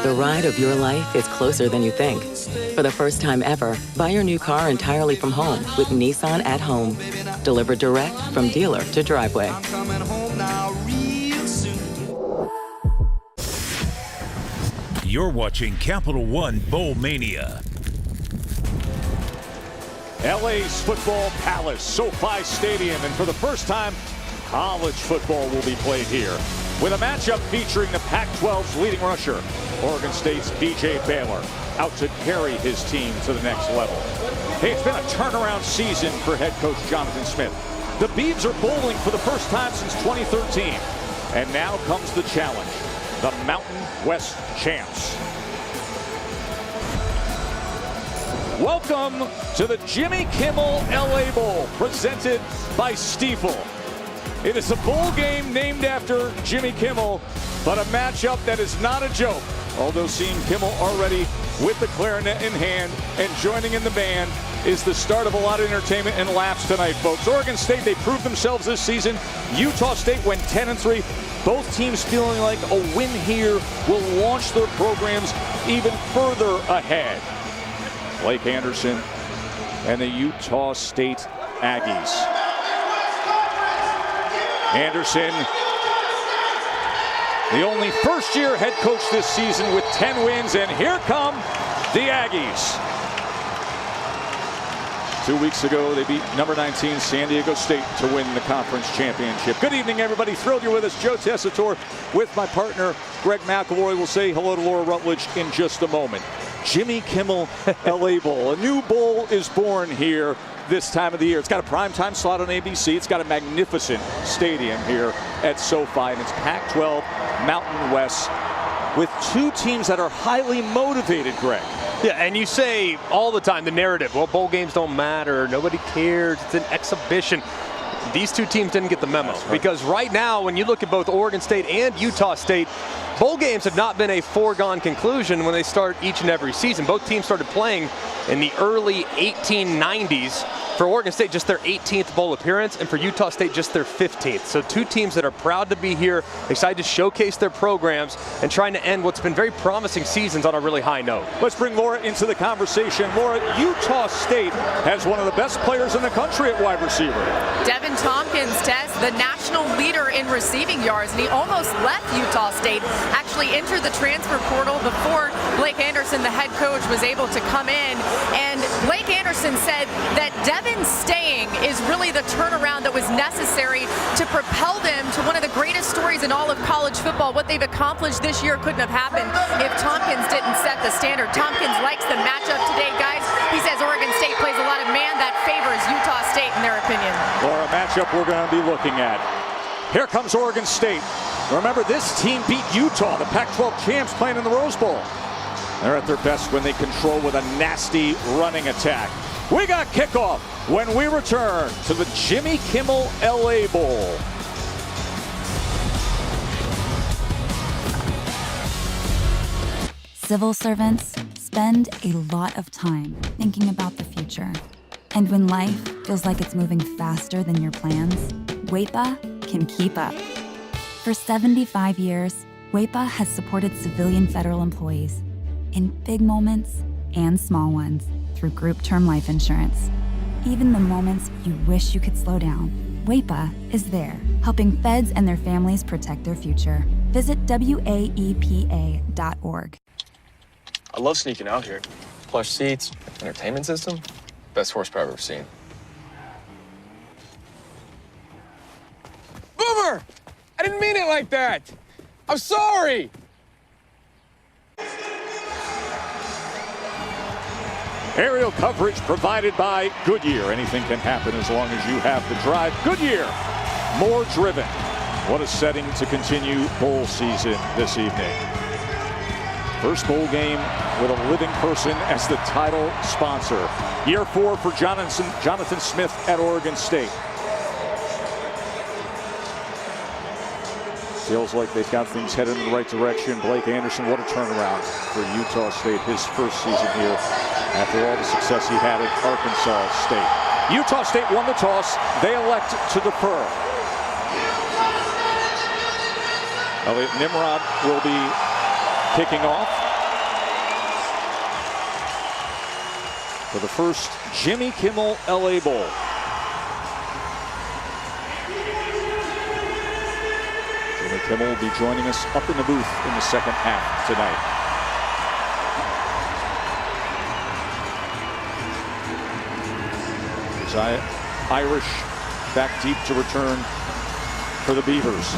The ride of your life is closer than you think. For the first time ever, buy your new car entirely from home with Nissan at Home. Delivered direct from dealer to driveway. You're watching Capital One Bowl Mania. LA's football palace, SoFi Stadium, and for the first time, college football will be played here. With a matchup featuring the Pac-12's leading rusher, Oregon State's B.J. Baylor, out to carry his team to the next level. Hey, it's been a turnaround season for head coach Jonathan Smith. The Beavs are bowling for the first time since 2013. And now comes the challenge, the Mountain West champs. Welcome to the Jimmy Kimmel LA Bowl, presented by Stiefel. It is a bowl game named after Jimmy Kimmel, but a matchup that is not a joke. Although seeing Kimmel already with the clarinet in hand and joining in the band is the start of a lot of entertainment and laughs tonight, folks. Oregon State, they proved themselves this season. Utah State went 10-3. Both teams feeling like a win here will launch their programs even further ahead. Blake Anderson and the Utah State Aggies. Anderson, the only first-year head coach this season with 10 wins, and here come the Aggies. 2 weeks ago, they beat number 19 San Diego State to win the conference championship. Good evening, everybody. Thrilled you're with us. Joe Tessitore with my partner, Greg McElroy. We'll say hello to Laura Rutledge in just a moment. Jimmy Kimmel LA Bowl. A new bowl is born here this time of the year. It's got a primetime slot on ABC. It's got a magnificent stadium here at SoFi, and it's Pac-12 Mountain West with two teams that are highly motivated, Greg. Yeah, and you say all the time the narrative, well, bowl games don't matter, nobody cares, it's an exhibition. These two teams didn't get the memo, right, because right now when you look at both Oregon State and Utah State, bowl games have not been a foregone conclusion when they start each and every season. Both teams started playing in the early 1890s. For Oregon State, just their 18th bowl appearance, and for Utah State, just their 15th. So two teams that are proud to be here, excited to showcase their programs, and trying to end what's been very promising seasons on a really high note. Let's bring Laura into the conversation. Laura, Utah State has one of the best players in the country at wide receiver. Devin Tompkins, Tess, the national leader in receiving yards, and he almost left Utah State. Actually entered the transfer portal before Blake Anderson, the head coach, was able to come in. And Blake Anderson said that Devin staying is really the turnaround that was necessary to propel them to one of the greatest stories in all of college football. What they've accomplished this year couldn't have happened if Tompkins didn't set the standard. Tompkins likes the matchup today, guys. He says Oregon State plays a lot of man that favors Utah State in their opinion. Or a matchup we're going to be looking at. Here comes Oregon State. Remember, this team beat Utah, the Pac-12 champs, playing in the Rose Bowl. They're at their best when they control with a nasty running attack. We got kickoff when we return to the Jimmy Kimmel LA Bowl. Civil servants spend a lot of time thinking about the future. And when life feels like it's moving faster than your plans, WAEPA can keep up. For 75 years, WAEPA has supported civilian federal employees in big moments and small ones through group term life insurance. Even the moments you wish you could slow down, WAEPA is there, helping feds and their families protect their future. Visit WAEPA.org. I love sneaking out here. Plush seats, entertainment system, best horsepower I've ever seen. Boomer! I didn't mean it like that. I'm sorry. Aerial coverage provided by Goodyear. Anything can happen as long as you have the drive. Goodyear, more driven. What a setting to continue bowl season this evening. First bowl game with a living person as the title sponsor. Year 4 for Jonathan Smith at Oregon State. Feels like they've got things headed in the right direction. Blake Anderson, what a turnaround for Utah State, his first season here after all the success he had at Arkansas State. Utah State won the toss. They elect to defer. Elliot Nimrod will be kicking off for the first Jimmy Kimmel LA Bowl. Jimmy Kimmel will be joining us up in the booth in the second half tonight. Irish back deep to return for the Beavers.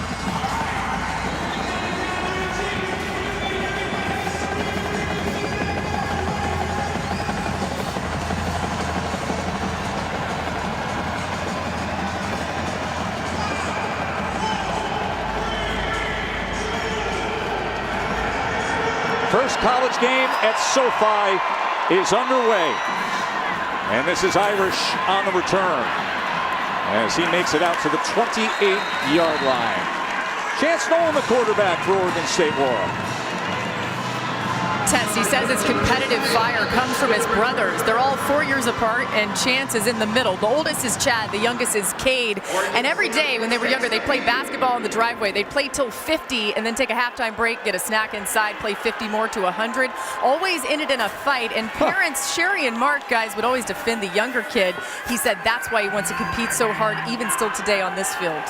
First college game at SoFi is underway. And this is Irish on the return as he makes it out to the 28-yard line. Chance Nolan, the quarterback for Oregon State, Laura. Tess, he says his competitive fire comes from his brothers. They're all 4 years apart, and Chance is in the middle. The oldest is Chad, the youngest is Cade. And every day when they were younger, they'd play basketball in the driveway. They'd play till 50 and then take a halftime break, get a snack inside, play 50 more to 100. Always ended in a fight. And parents, Sherry and Mark, guys, would always defend the younger kid. He said that's why he wants to compete so hard, even still today on this field.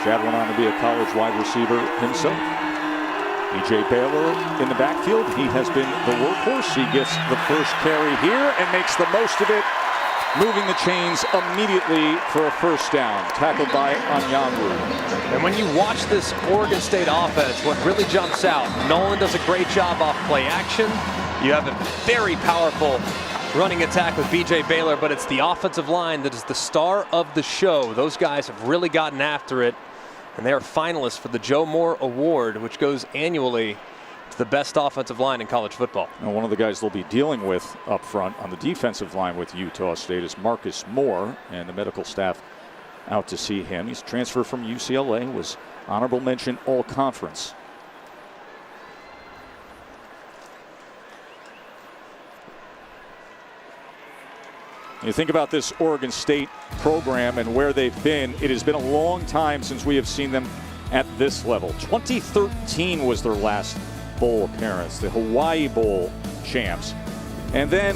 Chad went on to be a college wide receiver himself. BJ Baylor in the backfield. He has been the workhorse. He gets the first carry here and makes the most of it, moving the chains immediately for a first down. Tackled by Anyanwu. And when you watch this Oregon State offense, what really jumps out, Nolan does a great job off play action. You have a very powerful running attack with BJ Baylor, but it's the offensive line that is the star of the show. Those guys have really gotten after it. And they are finalists for the Joe Moore Award, which goes annually to the best offensive line in college football. Now, one of the guys they'll be dealing with up front on the defensive line with Utah State is Marcus Moore, and the medical staff out to see him. He's transferred from UCLA, was honorable mention all-conference. You think about this Oregon State program and where they've been. It has been a long time since we have seen them at this level. 2013 was their last bowl appearance, the Hawaii Bowl champs. And then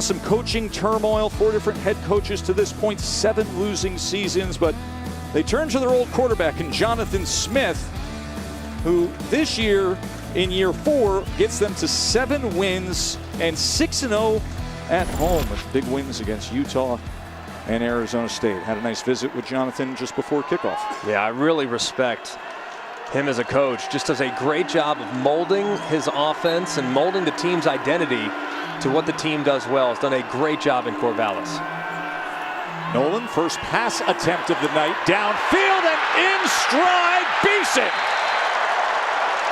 some coaching turmoil, 4 different head coaches to this point, 7 losing seasons. But they turn to their old quarterback in Jonathan Smith, who this year, in year 4, gets them to 7 wins and 6-0 at home with big wins against Utah and Arizona State. Had a nice visit with Jonathan just before kickoff. Yeah, I really respect him as a coach. Just does a great job of molding his offense and molding the team's identity to what the team does well. Has done a great job in Corvallis. Nolan, first pass attempt of the night, downfield and in stride, Beeson.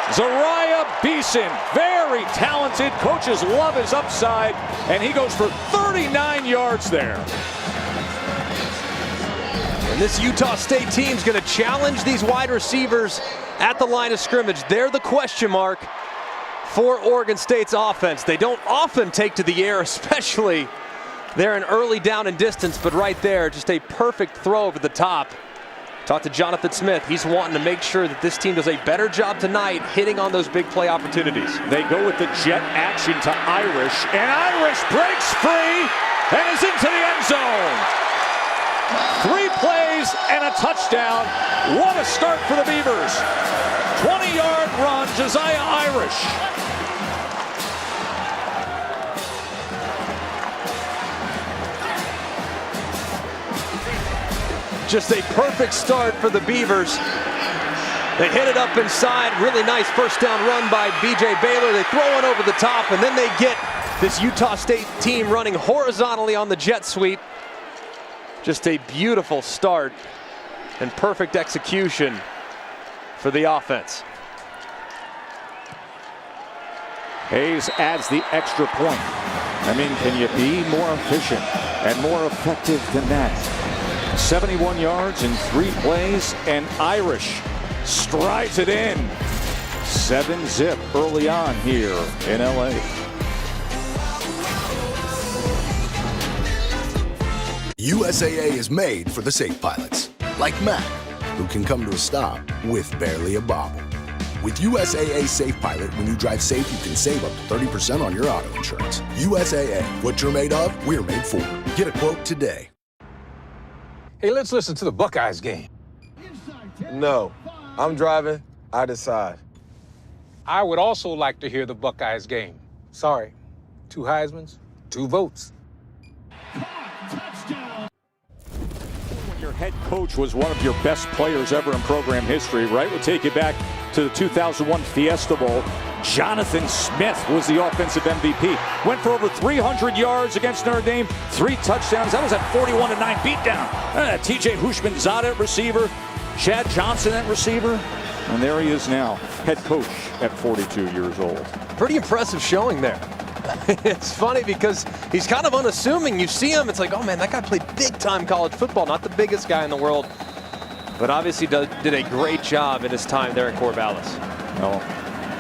Zariah Beeson, very talented. Coaches love his upside, and he goes for 39 yards there. And this Utah State team's going to challenge these wide receivers at the line of scrimmage. They're the question mark for Oregon State's offense. They don't often take to the air, especially there in early down and distance, but right there, just a perfect throw over the top. Talk to Jonathan Smith. He's wanting to make sure that this team does a better job tonight hitting on those big play opportunities. They go with the jet action to Irish, and Irish breaks free and is into the end zone. 3 plays and a touchdown. What a start for the Beavers. 20-yard run, Josiah Irish. Just a perfect start for the Beavers. They hit it up inside. Really nice first down run by BJ Baylor. They throw it over the top, and then they get this Utah State team running horizontally on the jet sweep. Just a beautiful start and perfect execution for the offense. Hayes adds the extra point. I mean, can you be more efficient and more effective than that? 71 yards in 3 plays, and Irish strides it in. 7-zip early on here in LA. USAA is made for the safe pilots, like Matt, who can come to a stop with barely a bobble. With USAA Safe Pilot, when you drive safe, you can save up to 30% on your auto insurance. USAA, what you're made of, we're made for. Get a quote today. Hey, let's listen to the Buckeyes game. No, I'm driving. I decide. I would also like to hear the Buckeyes game. Sorry, 2 Heismans, 2 votes. When your head coach was one of your best players ever in program history, right? We'll take you back to the 2001 Fiesta Bowl. Jonathan Smith was the offensive MVP. Went for over 300 yards against Notre Dame, 3 touchdowns. That was that 41-9 beatdown. T.J. Hushmanzada at receiver, Chad Johnson at receiver, and there he is now, head coach at 42 years old. Pretty impressive showing there. It's funny because he's kind of unassuming. You see him, it's like, oh man, that guy played big-time college football, not the biggest guy in the world, but obviously did a great job in his time there at Corvallis. Well,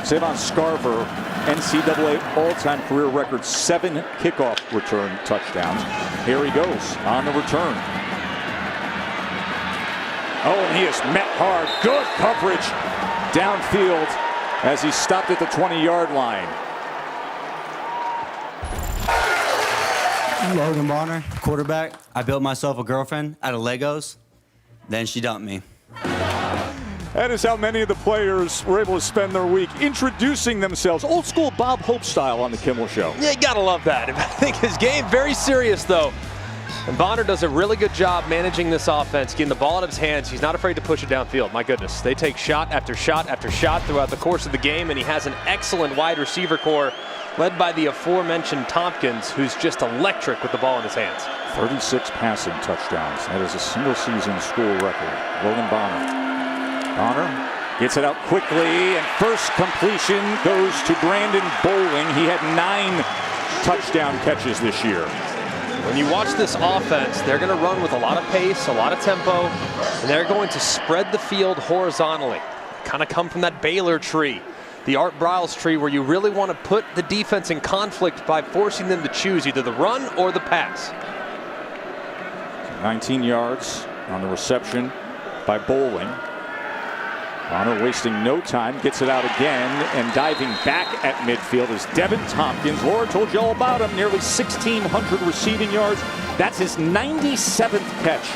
Savon Scarver, NCAA all-time career record, 7 kickoff return touchdowns. Here he goes on the return. Oh, and he is met hard. Good coverage downfield as he stopped at the 20-yard line. Logan Bonner, quarterback. I built myself a girlfriend out of Legos. Then she dumped me. That is how many of the players were able to spend their week introducing themselves. Old school Bob Hope style on the Kimmel Show. Yeah, you gotta love that. I think his game, very serious though. And Bonner does a really good job managing this offense, getting the ball out of his hands. He's not afraid to push it downfield. My goodness, they take shot after shot after shot throughout the course of the game, and he has an excellent wide receiver core led by the aforementioned Tompkins, who's just electric with the ball in his hands. 36 passing touchdowns. That is a single season school record. Logan Bonner. Bonner gets it out quickly, and first completion goes to Brandon Bowling. He had 9 touchdown catches this year. When you watch this offense, they're going to run with a lot of pace, a lot of tempo, and they're going to spread the field horizontally. Kind of come from that Baylor tree, the Art Briles tree, where you really want to put the defense in conflict by forcing them to choose either the run or the pass. 19 yards on the reception by Bowling. Bonner wasting no time, gets it out again, and diving back at midfield is Devin Tompkins. Laura told you all about him, nearly 1,600 receiving yards. That's his 97th catch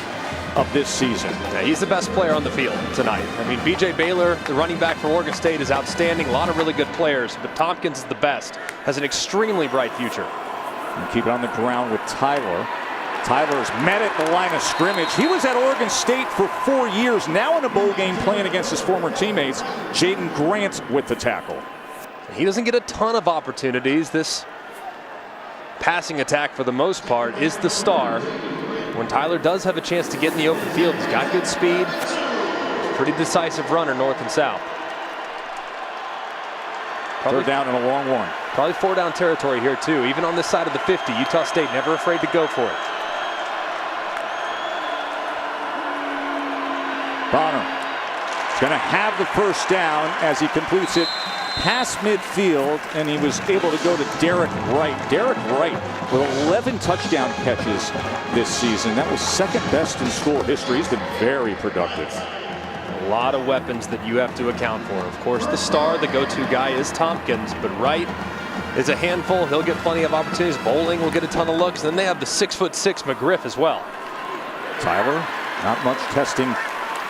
of this season. Yeah, he's the best player on the field tonight. I mean, B.J. Baylor, the running back for Oregon State, is outstanding. A lot of really good players, but Tompkins is the best. Has an extremely bright future. And keep it on the ground with Tyler. Tyler's met at the line of scrimmage. He was at Oregon State for 4 years, now in a bowl game playing against his former teammates. Jaden Grant with the tackle. He doesn't get a ton of opportunities. This passing attack, for the most part, is the star. When Tyler does have a chance to get in the open field, he's got good speed. Pretty decisive runner north and south. Third down and a long one. Probably 4 down territory here too. Even on this side of the 50, Utah State never afraid to go for it. Bonner is going to have the first down as he completes it past midfield, and he was able to go to Derek Wright. Derek Wright with 11 touchdown catches this season. That was second best in school history. He's been very productive. A lot of weapons that you have to account for. Of course, the star, the go-to guy is Tompkins, but Wright is a handful. He'll get plenty of opportunities. Bowling will get a ton of looks. Then they have the 6'6" McGriff as well. Tyler, not much testing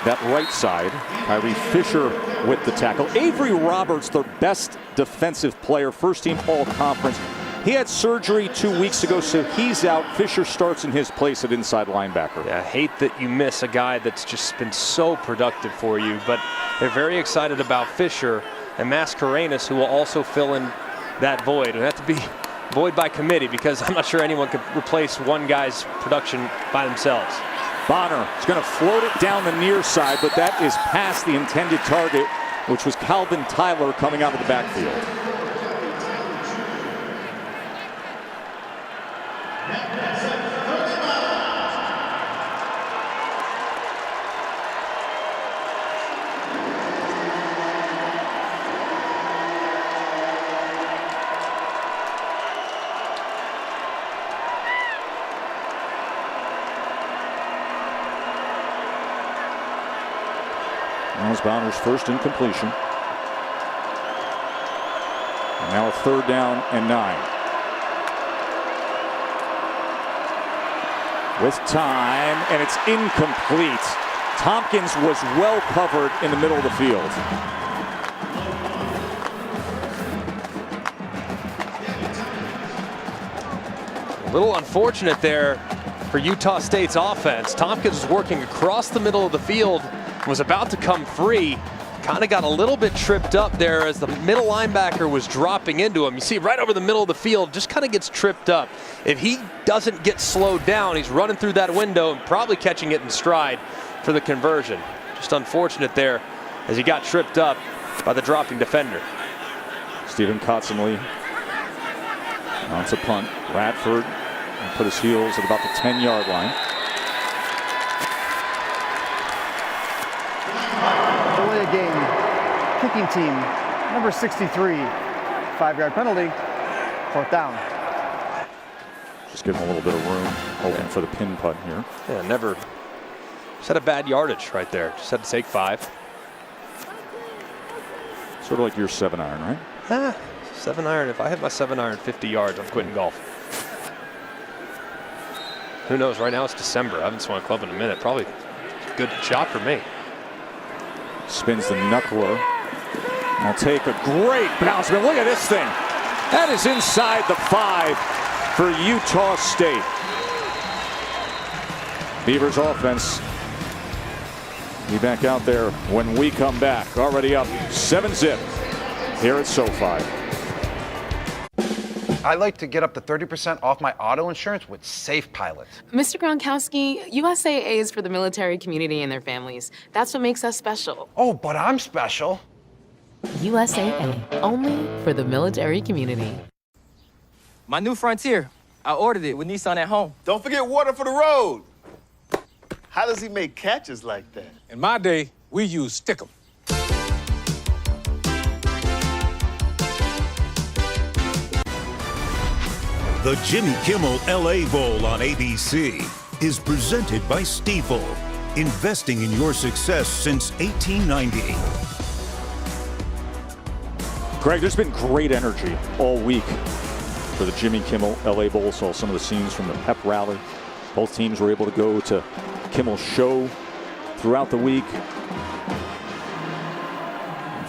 that right side. Kyrie Fisher with the tackle. Avery Roberts, their best defensive player, first team all-conference. He had surgery 2 weeks ago, so he's out. Fisher starts in his place at inside linebacker. Yeah, I hate that you miss a guy that's just been so productive for you, but they're very excited about Fisher and Mascarenas, who will also fill in that void. It would have to be void by committee, because I'm not sure anyone could replace one guy's production by themselves. Bonner is going to float it down the near side, but that is past the intended target, which was Calvin Tyler coming out of the backfield. Miles Bonner's first incompletion. And now a 3rd down and 9. With time, and it's incomplete. Tompkins was well covered in the middle of the field. A little unfortunate there for Utah State's offense. Tompkins was working across the middle of the field, was about to come free, kind of got a little bit tripped up there as the middle linebacker was dropping into him. You see right over the middle of the field, just kind of gets tripped up. If he doesn't get slowed down, he's running through that window and probably catching it in stride for the conversion. Just unfortunate there as he got tripped up by the dropping defender. Stephen Kotzenle mounts a punt. Radford put his heels at about the 10-yard line. Delay a game. Kicking team, number 63. 5-yard penalty. 4th down. Just give him a little bit of room, hoping for the pin punt here. Yeah, never. Just had a bad yardage right there. Just had to take 5. Sort of like your 7-iron, right? 7-iron. If I hit my 7-iron 50 yards, I'm quitting golf. Who knows? Right now it's December. I haven't swung a club in a minute. Probably a good shot for me. Spins the knuckler. I'll take a great bounce. But look at this thing. That is inside the 5 for Utah State. Beavers offense be back out there when we come back. Already up 7-zip here at SoFi. I like to get up to 30% off my auto insurance with Safe Pilot. Mr. Gronkowski, USAA is for the military community and their families. That's what makes us special. Oh, but I'm special. USAA, only for the military community. My new Frontier. I ordered it with Nissan at home. Don't forget water for the road. How does he make catches like that? In my day, we used Stick'em. The Jimmy Kimmel LA Bowl on ABC is presented by Stifel, investing in your success since 1890. Greg, there's been great energy all week for the Jimmy Kimmel LA Bowl. Saw some of the scenes from the pep rally. Both teams were able to go to Kimmel's show throughout the week.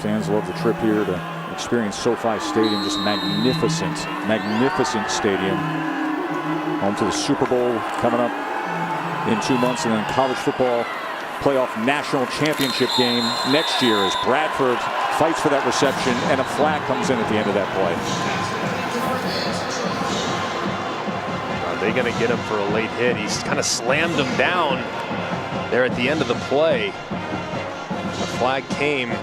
Fans love the trip here to experience SoFi Stadium, just magnificent, magnificent stadium. Home to the Super Bowl coming up in 2 months, and then college football playoff national championship game next year as Bradford fights for that reception and a flag comes in at the end of that play. Are they going to get him for a late hit? He's kind of slammed him down there at the end of the play. The flag came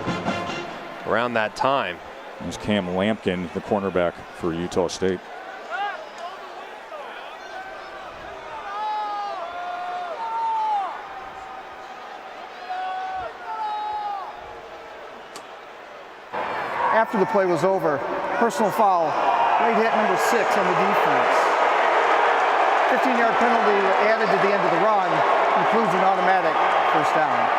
around that time. There's Cam Lampkin, the cornerback for Utah State. After the play was over, personal foul, late hit number 6 on the defense. 15-yard penalty added to the end of the run, includes an automatic 1st down.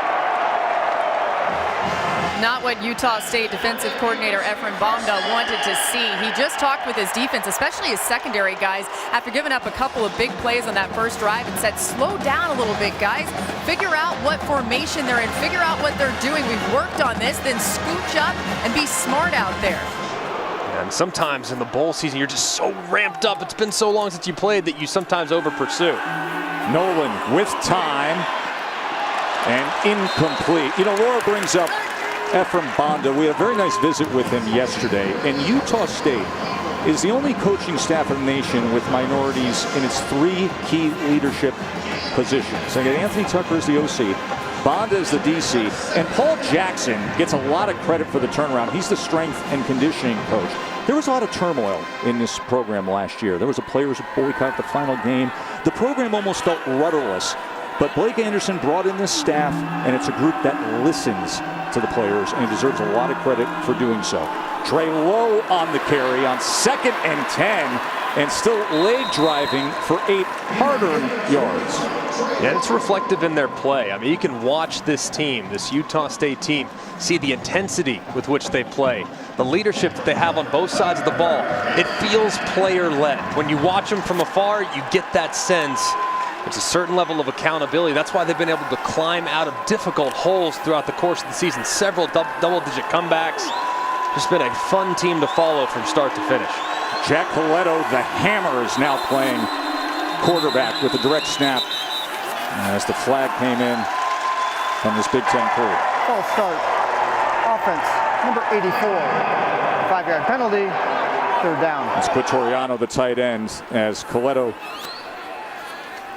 Not what Utah State defensive coordinator Efren Bomda wanted to see. He just talked with his defense, especially his secondary guys, after giving up a couple of big plays on that first drive and said, slow down a little bit, guys. Figure out what formation they're in. Figure out what they're doing. We've worked on this. Then scooch up and be smart out there. And sometimes in the bowl season, you're just so ramped up. It's been so long since you played that you sometimes over-pursue. Nolan with time and incomplete. You know, Laura brings up Efren Bomda. We had a very nice visit with him yesterday, and Utah State is the only coaching staff in the nation with minorities in its 3 key leadership positions. So Anthony Tucker is the OC, Bomda is the DC, and Paul Jackson gets a lot of credit for the turnaround. He's the strength and conditioning coach. There was a lot of turmoil in this program last year. There was a players boycott the final game. The program almost felt rudderless. But Blake Anderson brought in this staff, and it's a group that listens to the players, and he deserves a lot of credit for doing so. Trey Lowe on the carry on 2nd and 10 and still leg driving for 8 hard-earned yards. And it's reflective in their play. I mean, you can watch this team, this Utah State team, see the intensity with which they play, the leadership that they have on both sides of the ball. It feels player-led. When you watch them from afar, you get that sense. It's a certain level of accountability. That's why they've been able to climb out of difficult holes throughout the course of the season. Several double-digit comebacks. Just been a fun team to follow from start to finish. Jack Coletto, the hammer, is now playing quarterback with a direct snap as the flag came in from this Big Ten crew. False start. Offense, number 84. 5-yard penalty, 3rd down. It's Quatoriano, the tight end, as Coletto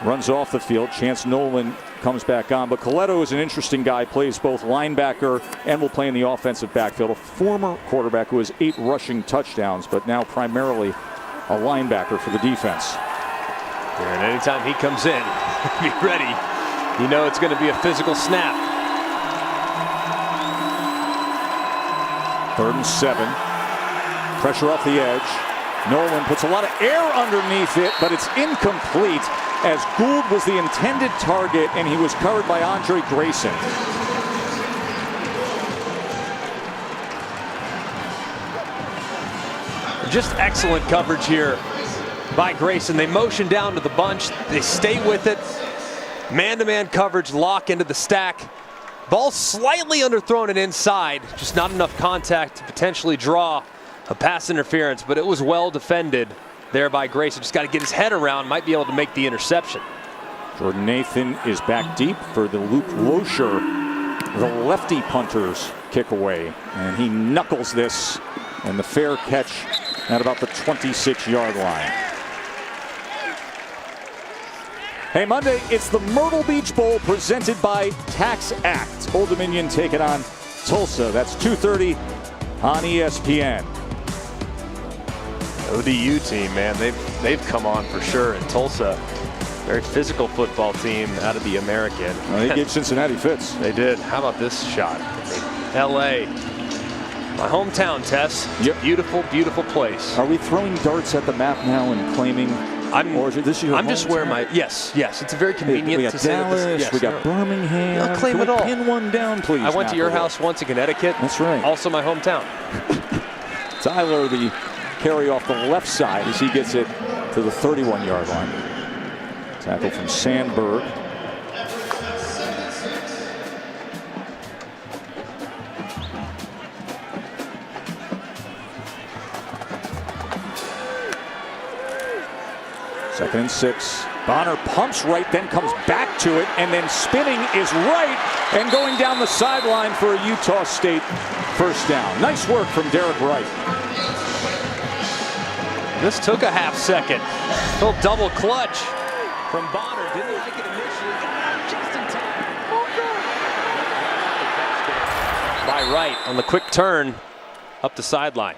runs off the field. Chance Nolan comes back on. But Coletto is an interesting guy, plays both linebacker and will play in the offensive backfield. A former quarterback who has 8 rushing touchdowns, but now primarily a linebacker for the defense. And anytime he comes in, be ready. You know it's going to be a physical snap. 3rd and 7. Pressure off the edge. Nolan puts a lot of air underneath it, but it's incomplete as Gould was the intended target and he was covered by Andre Grayson. Just excellent coverage here by Grayson. They motion down to the bunch. They stay with it. Man-to-man coverage, lock into the stack. Ball slightly underthrown and inside. Just not enough contact to potentially draw a pass interference, but it was well defended there by Grayson. Just got to get his head around, might be able to make the interception. Jordan Nathan is back deep for the Luke Loescher, the lefty punter's kick away. And he knuckles this, and the fair catch at about the 26-yard line. Hey, Monday, it's the Myrtle Beach Bowl presented by Tax Act. Old Dominion taking on Tulsa. That's 2:30 on ESPN. ODU team, man, they've come on for sure. And Tulsa, very physical football team out of the American. Well, they gave Cincinnati fits. They did. How about this shot? LA, my hometown, Tess. Yep. Beautiful, beautiful place. Are we throwing darts at the map now and claiming? I'm just wearing my yes. It's a very convenient. We got to say Dallas. That this, we got Birmingham. I'll claim it all. Pin one down, please. I went to your house once in Connecticut. That's right. Also my hometown. Tyler, the carry off the left side as he gets it to the 31-yard line. Tackle from Sandberg. Second and 6. Bonner pumps right, then comes back to it, and then spinning is right, and going down the sideline for a Utah State first down. Nice work from Derek Wright. This took a half second. Little double clutch from Bonner. Didn't like it initially. Just in time. By Wright on the quick turn up the sideline.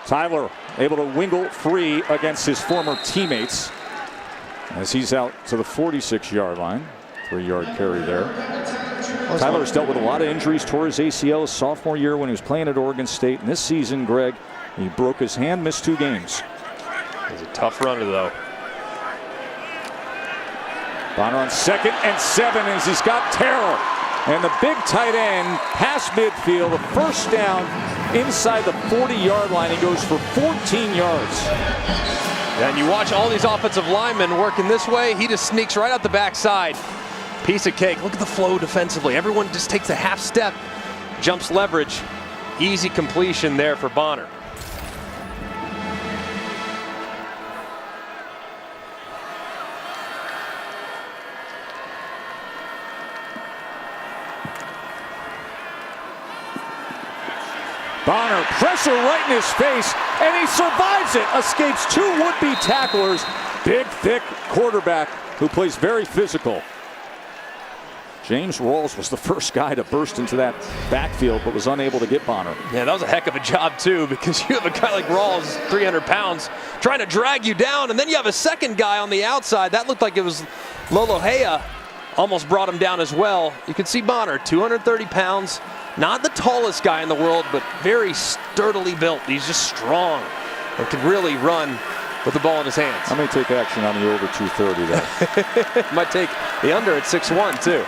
Tyler able to wingle free against his former teammates as he's out to the 46-yard line. 3-yard carry there. Tyler's dealt with a lot of injuries, tore his ACL his sophomore year when he was playing at Oregon State. And this season, Greg, he broke his hand, missed 2 games. He's a tough runner, though. Bonner on 2nd and 7 as he's got terror. And the big tight end past midfield, a first down inside the 40-yard line. He goes for 14 yards. And you watch all these offensive linemen working this way. He just sneaks right out the backside. Piece of cake. Look at the flow defensively. Everyone just takes a half step, jumps leverage. Easy completion there for Bonner. Bonner, pressure right in his face, and he survives it. Escapes 2 would-be tacklers. Big, thick quarterback who plays very physical. James Rawls was the first guy to burst into that backfield, but was unable to get Bonner. Yeah, that was a heck of a job, too, because you have a guy like Rawls, 300 pounds, trying to drag you down, and then you have a second guy on the outside. That looked like it was Lolohea. Almost brought him down as well. You can see Bonner, 230 pounds. Not the tallest guy in the world, but very sturdily built. He's just strong. and can really run with the ball in his hands. I may take action on the over 230 there. Might take the under at 6-1 too.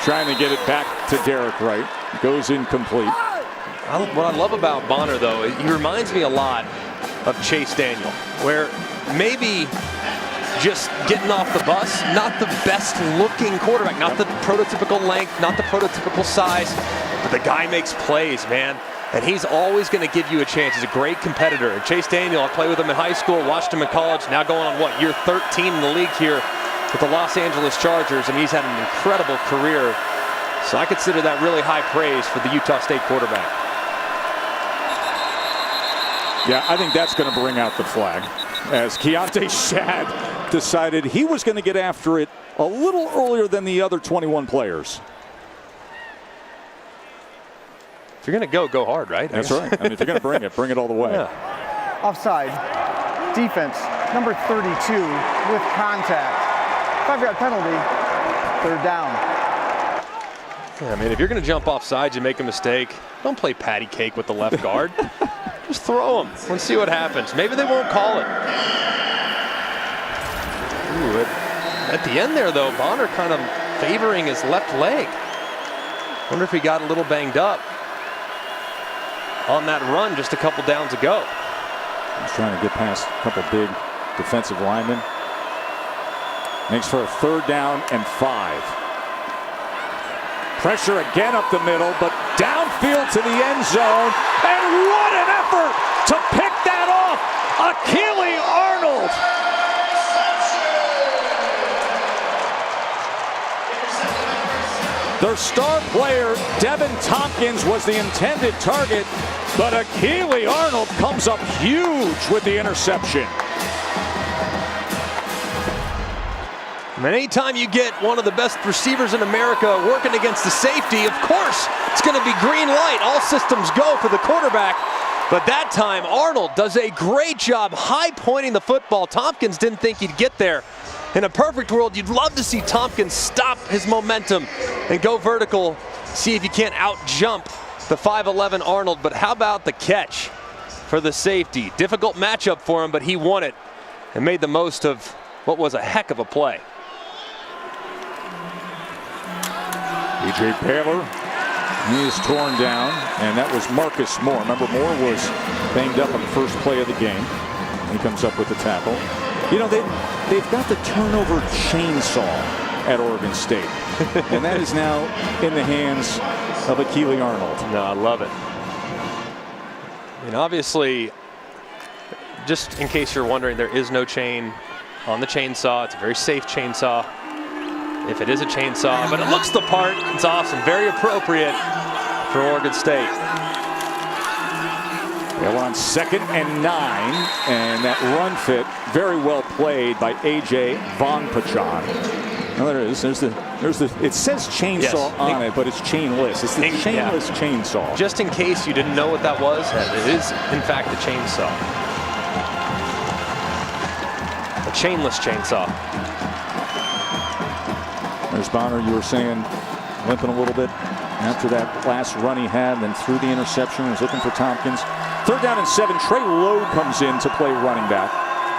Trying to get it back to Derek Wright. Goes incomplete. What I love about Bonner, though, he reminds me a lot of Chase Daniel, where maybe just getting off the bus, not the best looking quarterback, not the prototypical length, not the prototypical size, but the guy makes plays, man. And he's always going to give you a chance. He's a great competitor. And Chase Daniel, I played with him in high school, watched him in college, now going on, what, year 13 in the league here with the Los Angeles Chargers. I mean, he's had an incredible career. So I consider that really high praise for the Utah State quarterback. Yeah, I think that's going to bring out the flag, as Keontae Shad decided he was going to get after it a little earlier than the other 21 players. If you're going to go hard, right? That's right. I mean, if you're going to bring it all the way. Yeah. Offside. Defense, number 32 with contact. 5-yard penalty, 3rd down. Yeah, I mean, if you're going to jump off sides and make a mistake, don't play patty cake with the left guard. Just throw them. Let's see what happens. Maybe they won't call it. Ooh, at the end there, though, Bonner kind of favoring his left leg. Wonder if he got a little banged up on that run just a couple downs ago. He's trying to get past a couple big defensive linemen. Makes for a 3rd down and 5. Pressure again up the middle, but downfield to the end zone. And what an effort to pick that off! Achille Arnold! Their star player, Devin Tompkins, was the intended target, but Achille Arnold comes up huge with the interception. And anytime you get one of the best receivers in America working against the safety, of course, it's going to be green light. All systems go for the quarterback. But that time, Arnold does a great job high-pointing the football. Tompkins didn't think he'd get there. In a perfect world, you'd love to see Tompkins stop his momentum and go vertical, see if you can't out-jump the 5'11 Arnold. But how about the catch for the safety? Difficult matchup for him, but he won it and made the most of what was a heck of a play. E.J. Baylor, he is torn down, and that was Marcus Moore. Remember, Moore was banged up on the first play of the game. He comes up with the tackle. You know, they've got the turnover chainsaw at Oregon State, and that is now in the hands of Achille Arnold. No, I love it. And obviously, just in case you're wondering, there is no chain on the chainsaw. It's a very safe chainsaw. If it is a chainsaw, but it looks the part. It's awesome. Very appropriate for Oregon State. Yeah, we're on 2nd and 9, and that run fit very well played by A.J. Von Pachon. Now there it is. There's the. It says chainsaw on it, but it's chainless. It's the chainless chainsaw. Just in case you didn't know what that was, it is in fact a chainsaw. A chainless chainsaw. There's Bonner, you were saying, limping a little bit after that last run he had, then threw the interception, was looking for Tompkins. 3rd down and 7, Trey Lowe comes in to play running back.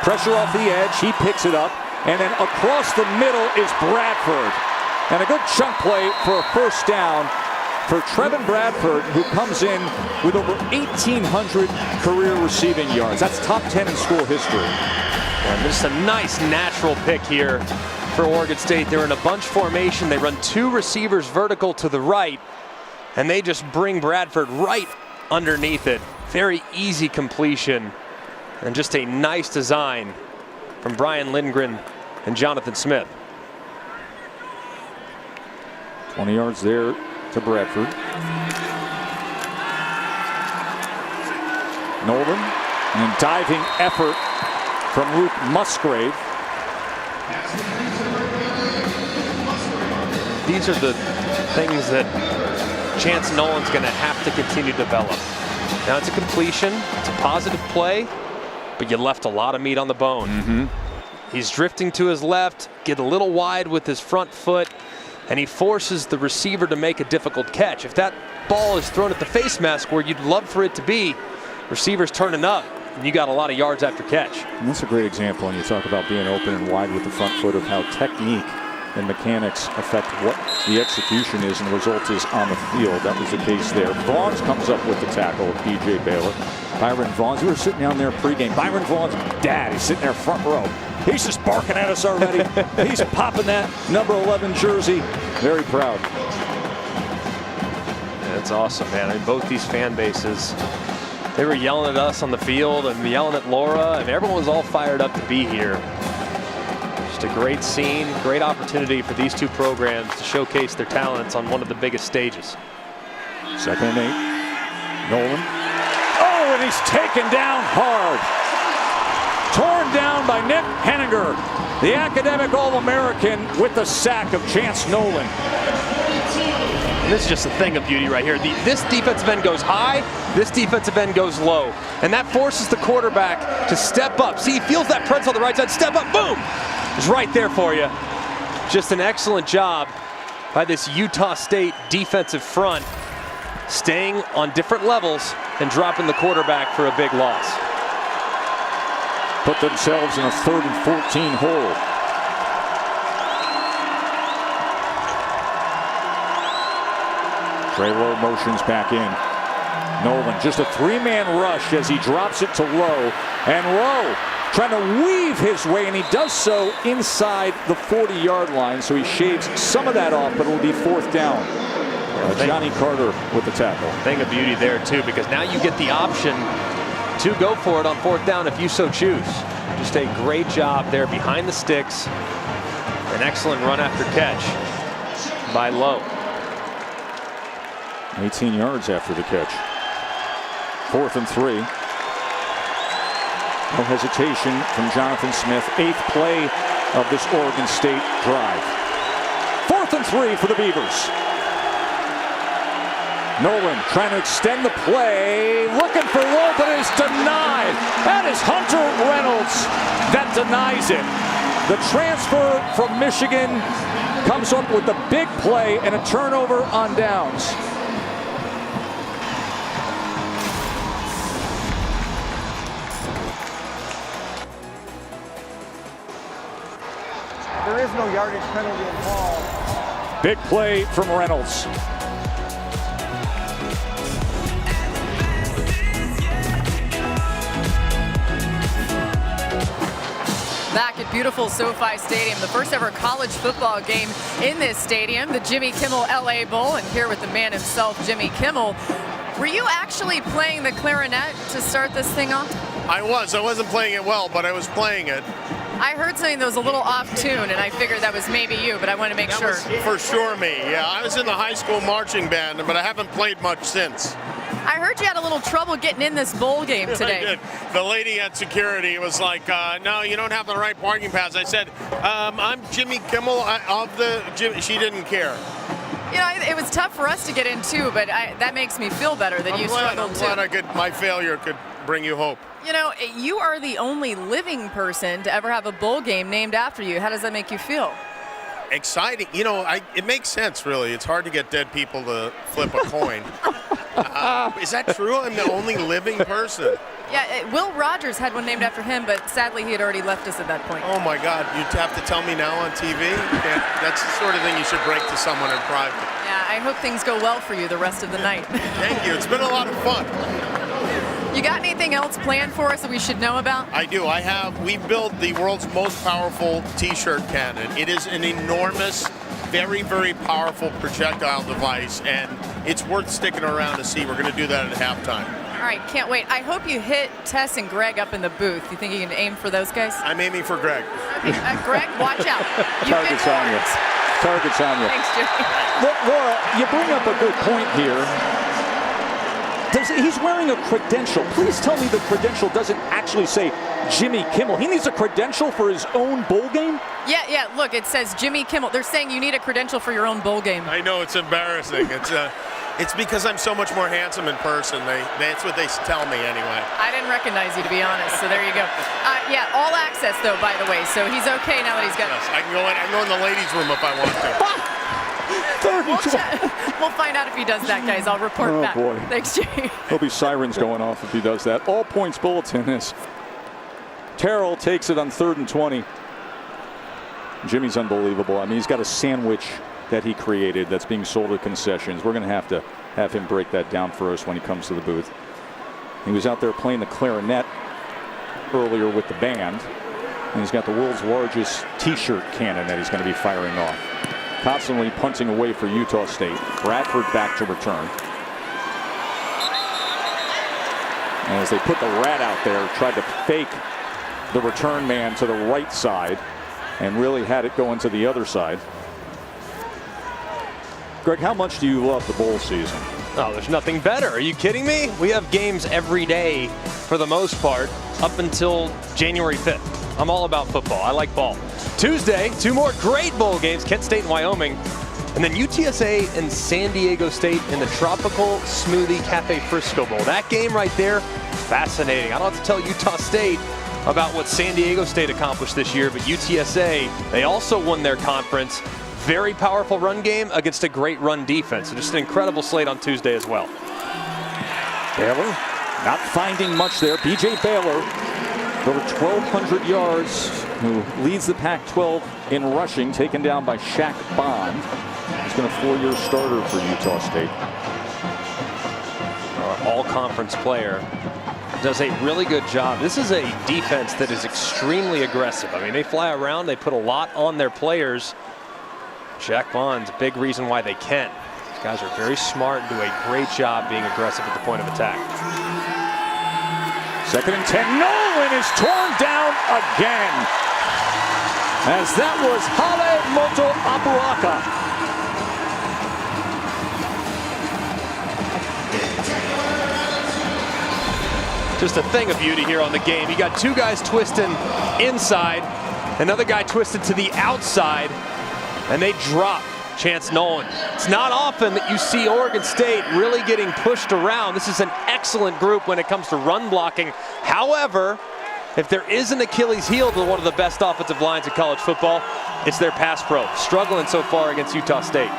Pressure off the edge, he picks it up, and then across the middle is Bradford. And a good chunk play for a 1st down for Trevin Bradford, who comes in with over 1,800 career receiving yards. That's top 10 in school history. And just a nice natural pick here for Oregon State. They're in a bunch formation. They run 2 receivers vertical to the right, and they just bring Bradford right underneath it. Very easy completion, and just a nice design from Brian Lindgren and Jonathan Smith. 20 yards there to Bradford. Nolan, and diving effort from Luke Musgrave. These are the things that Chance Nolan's going to have to continue to develop. Now it's a completion, it's a positive play, but you left a lot of meat on the bone. He's drifting to his left, get a little wide with his front foot, and he forces the receiver to make a difficult catch. If that ball is thrown at the face mask where you'd love for it to be, receiver's turning up, and you got a lot of yards after catch. And that's a great example when you talk about being open and wide with the front foot of how technique and mechanics affect what the execution is and the result is on the field. That was the case there. Vaughns comes up with the tackle of B.J. Baylor. Byron Vaughns, we were sitting down there pregame. Byron Vaughns' dad, he's sitting there front row. He's just barking at us already. He's popping that number 11 jersey. Very proud. That's awesome, man. I mean, both these fan bases, they were yelling at us on the field and yelling at Laura, and everyone was all fired up to be here. Just a great scene, great opportunity for these two programs to showcase their talents on one of the biggest stages. 2nd and 8. Nolan. Oh, and he's taken down hard. Torn down by Nick Henninger, the academic All-American, with the sack of Chance Nolan. And this is just a thing of beauty right here. This defensive end goes high, this defensive end goes low. And that forces the quarterback to step up. See, he feels that press on the right side, step up, boom! It's right there for you. Just an excellent job by this Utah State defensive front, staying on different levels and dropping the quarterback for a big loss. Put themselves in a 3rd and 14 hole. Treylor motions back in. Nolan, just a 3-man rush as he drops it to Lowe. And Lowe trying to weave his way, and he does so inside the 40-yard line, so he shaves some of that off, but it'll be 4th down. Johnny Carter with the tackle. Thing of beauty there, too, because now you get the option to go for it on 4th down if you so choose. Just a great job there behind the sticks. An excellent run after catch by Lowe. 18 yards after the catch. 4th and 3. No hesitation from Jonathan Smith. 8th play of this Oregon State drive. 4th and 3 for the Beavers. Nolan trying to extend the play, looking for Lowe, but it is denied. That is Hunter Reynolds that denies it. The transfer from Michigan comes up with the big play and a turnover on downs. There is no yardage penalty involved. Big play from Reynolds. Back at beautiful SoFi Stadium, the first ever college football game in this stadium, the Jimmy Kimmel LA Bowl, and here with the man himself, Jimmy Kimmel. Were you actually playing the clarinet to start this thing off? I wasn't playing it well, but I was playing it. I heard something that was a little off tune, and I figured that was maybe you, but I wanted to make sure. That was for sure me, yeah. I was in the high school marching band, but I haven't played much since. I heard you had a little trouble getting in this bowl game today. I did. The lady at security was like, no, you don't have the right parking pass. I said, I'm Jimmy Kimmel of the Jimmy. She didn't care. You know, it was tough for us to get in too, but that makes me feel better that you struggled too. I'm glad my failure could bring you hope. You know, you are the only living person to ever have a bowl game named after you. How does that make you feel? Exciting. You know, it makes sense, really. It's hard to get dead people to flip a coin. Is that true? I'm the only living person. Yeah, Will Rogers had one named after him, but sadly he had already left us at that point. Oh my God, you'd have to tell me now on TV? That's the sort of thing you should break to someone in private. Yeah, I hope things go well for you the rest of the night. Thank you, it's been a lot of fun. You got anything else planned for us that we should know about? I do. We built the world's most powerful t-shirt cannon. It is an enormous, very, very powerful projectile device, and it's worth sticking around to see. We're going to do that at halftime. All right, can't wait. I hope you hit Tess and Greg up in the booth. You think you can aim for those guys? I'm aiming for Greg. Okay, Greg, watch out. Target's on you. Target's on you. Thanks, Jimmy. Laura, you bring up a good point here. He's wearing a credential. Please tell me the credential doesn't actually say Jimmy Kimmel. He needs a credential for his own bowl game? Yeah, look, it says Jimmy Kimmel. They're saying you need a credential for your own bowl game. I know, it's embarrassing. It's because I'm so much more handsome in person. That's what they tell me anyway. I didn't recognize you, to be honest, so there you go. Yeah, all access, though, by the way, so he's okay now that he's got... Yes, I can go in the ladies' room if I want to. Third and 20. We'll find out if he does that, guys. I'll report back. Boy. Thanks, Jay. There'll be sirens going off if he does that. All points bulletin is Terrell takes it on 3rd and 20. Jimmy's unbelievable. I mean, he's got a sandwich that he created that's being sold at concessions. We're going to have him break that down for us when he comes to the booth. He was out there playing the clarinet earlier with the band. And he's got the world's largest T-shirt cannon that he's going to be firing off. Constantly punting away for Utah State. Bradford back to return. And as they put the rat out there, tried to fake the return man to the right side and really had it going to the other side. Greg, how much do you love the bowl season? Oh, there's nothing better. Are you kidding me? We have games every day for the most part up until January 5th. I'm all about football. I like ball. Tuesday, 2 more great bowl games, Kent State and Wyoming. And then UTSA and San Diego State in the Tropical Smoothie Cafe Frisco Bowl. That game right there, fascinating. I don't have to tell Utah State about what San Diego State accomplished this year, but UTSA, they also won their conference. Very powerful run game against a great run defense. So just an incredible slate on Tuesday as well. Baylor not finding much there. B.J. Baylor, over 1,200 yards, who leads the Pac-12 in rushing, taken down by Shaq Bond. He's been a 4-year starter for Utah State. Our all-conference player does a really good job. This is a defense that is extremely aggressive. I mean, they fly around, they put a lot on their players. Shaq Bond's a big reason why they can. These guys are very smart and do a great job being aggressive at the point of attack. 2nd and 10. Nolan is torn down again. As that was Hale Moto Apuaka. Just a thing of beauty here on the game. You got 2 guys twisting inside, another guy twisted to the outside, and they drop Chance Nolan. It's not often that you see Oregon State really getting pushed around. This is an excellent group when it comes to run blocking. However, if there is an Achilles heel to one of the best offensive lines in college football, it's their pass pro. Struggling so far against Utah State.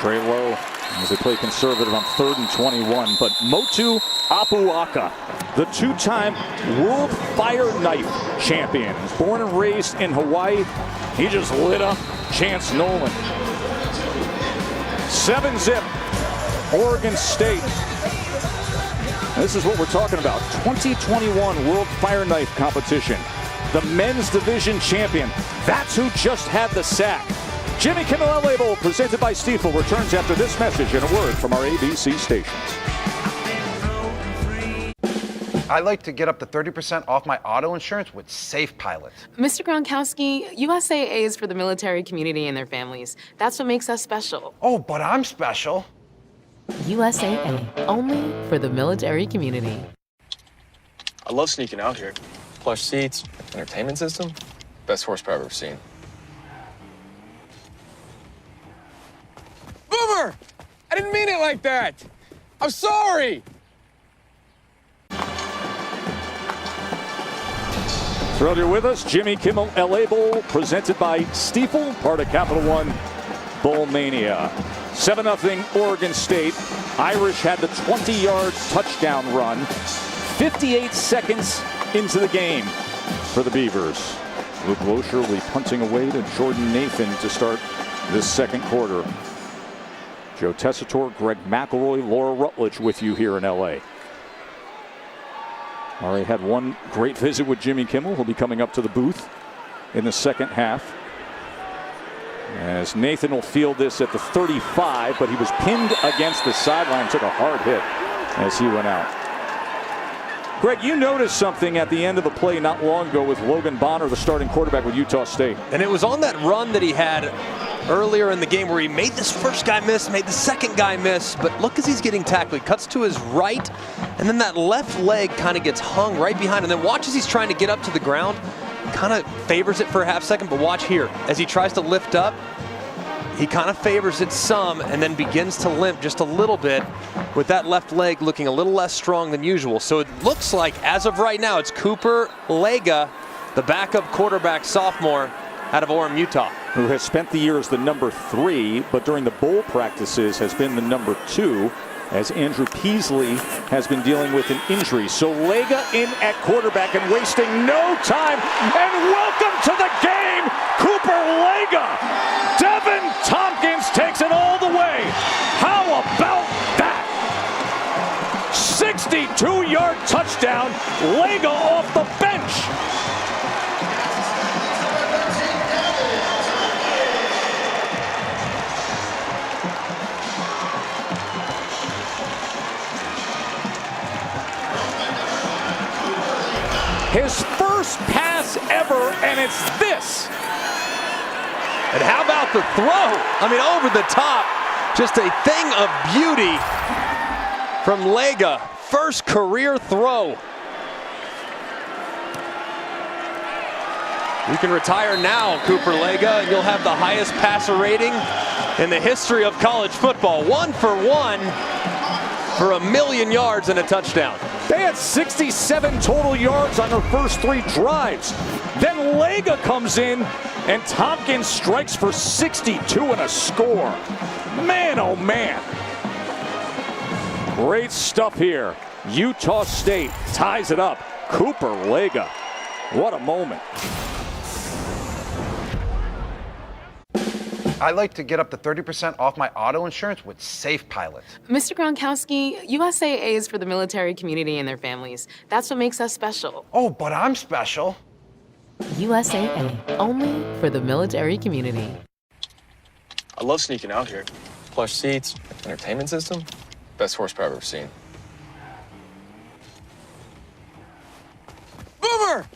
Trey Lowe as they play conservative on 3rd and 21, but Motu Apuaka, the 2-time World Fire Knife champion, was born and raised in Hawaii. He just lit up Chance Nolan. 7-zip, Oregon State. This is what we're talking about. 2021 World Fire Knife competition. The men's division champion. That's who just had the sack. Jimmy Kimmel LA Bowl, presented by Stiefel, returns after this message and a word from our ABC stations. I like to get up to 30% off my auto insurance with Safe Pilot. Mr. Gronkowski, USAA is for the military community and their families. That's what makes us special. Oh, but I'm special. USAA, only for the military community. I love sneaking out here. Plush seats, entertainment system, best horsepower I've ever seen. Boomer! I didn't mean it like that. I'm sorry. Thrilled you're with us. Jimmy Kimmel LA Bowl, presented by Stiefel, part of Capital One Bowl Mania. 7-0 Oregon State. Irish had the 20-yard touchdown run. 58 seconds into the game for the Beavers. Luke Losher will be punting away to Jordan Nathan to start this second quarter. Joe Tessitore, Greg McElroy, Laura Rutledge with you here in LA. Already had one great visit with Jimmy Kimmel. He'll be coming up to the booth in the second half. As Nathan will field this at the 35, but he was pinned against the sideline, took a hard hit as he went out. Greg, you noticed something at the end of the play not long ago with Logan Bonner, the starting quarterback with Utah State. And it was on that run that he had earlier in the game where he made this first guy miss, made the second guy miss, but look as he's getting tackled. He cuts to his right, and then that left leg kind of gets hung right behind, and then watch as he's trying to get up to the ground. Kind of favors it for a half second, but watch here. As he tries to lift up, he kind of favors it some and then begins to limp just a little bit with that left leg looking a little less strong than usual. So it looks like, as of right now, it's Cooper Lega, the backup quarterback sophomore out of Orem, Utah. who has spent the year as the number 3, but during the bowl practices has been the number 2, as Andrew Peasley has been dealing with an injury. So Lega in at quarterback and wasting no time. And welcome to the game, Cooper Lega. Devin Tompkins takes it all the way. How about that? 62-yard touchdown, Lega off the bench. His first pass ever, and it's this. And how about the throw? I mean, over the top. Just a thing of beauty from Lega. First career throw. You can retire now, Cooper Lega, and you'll have the highest passer rating in the history of college football. 1 for 1 for 1,000,000 yards and a touchdown. They had 67 total yards on their first 3 drives. Then Lega comes in, and Tompkins strikes for 62 and a score. Man, oh man. Great stuff here. Utah State ties it up. Cooper Lega. What a moment. I like to get up to 30% off my auto insurance with Safe Pilot. Mr. Gronkowski, USAA is for the military community and their families. That's what makes us special. Oh, but I'm special. USAA, only for the military community. I love sneaking out here. Plush seats, entertainment system, best horsepower I've ever seen. Boomer!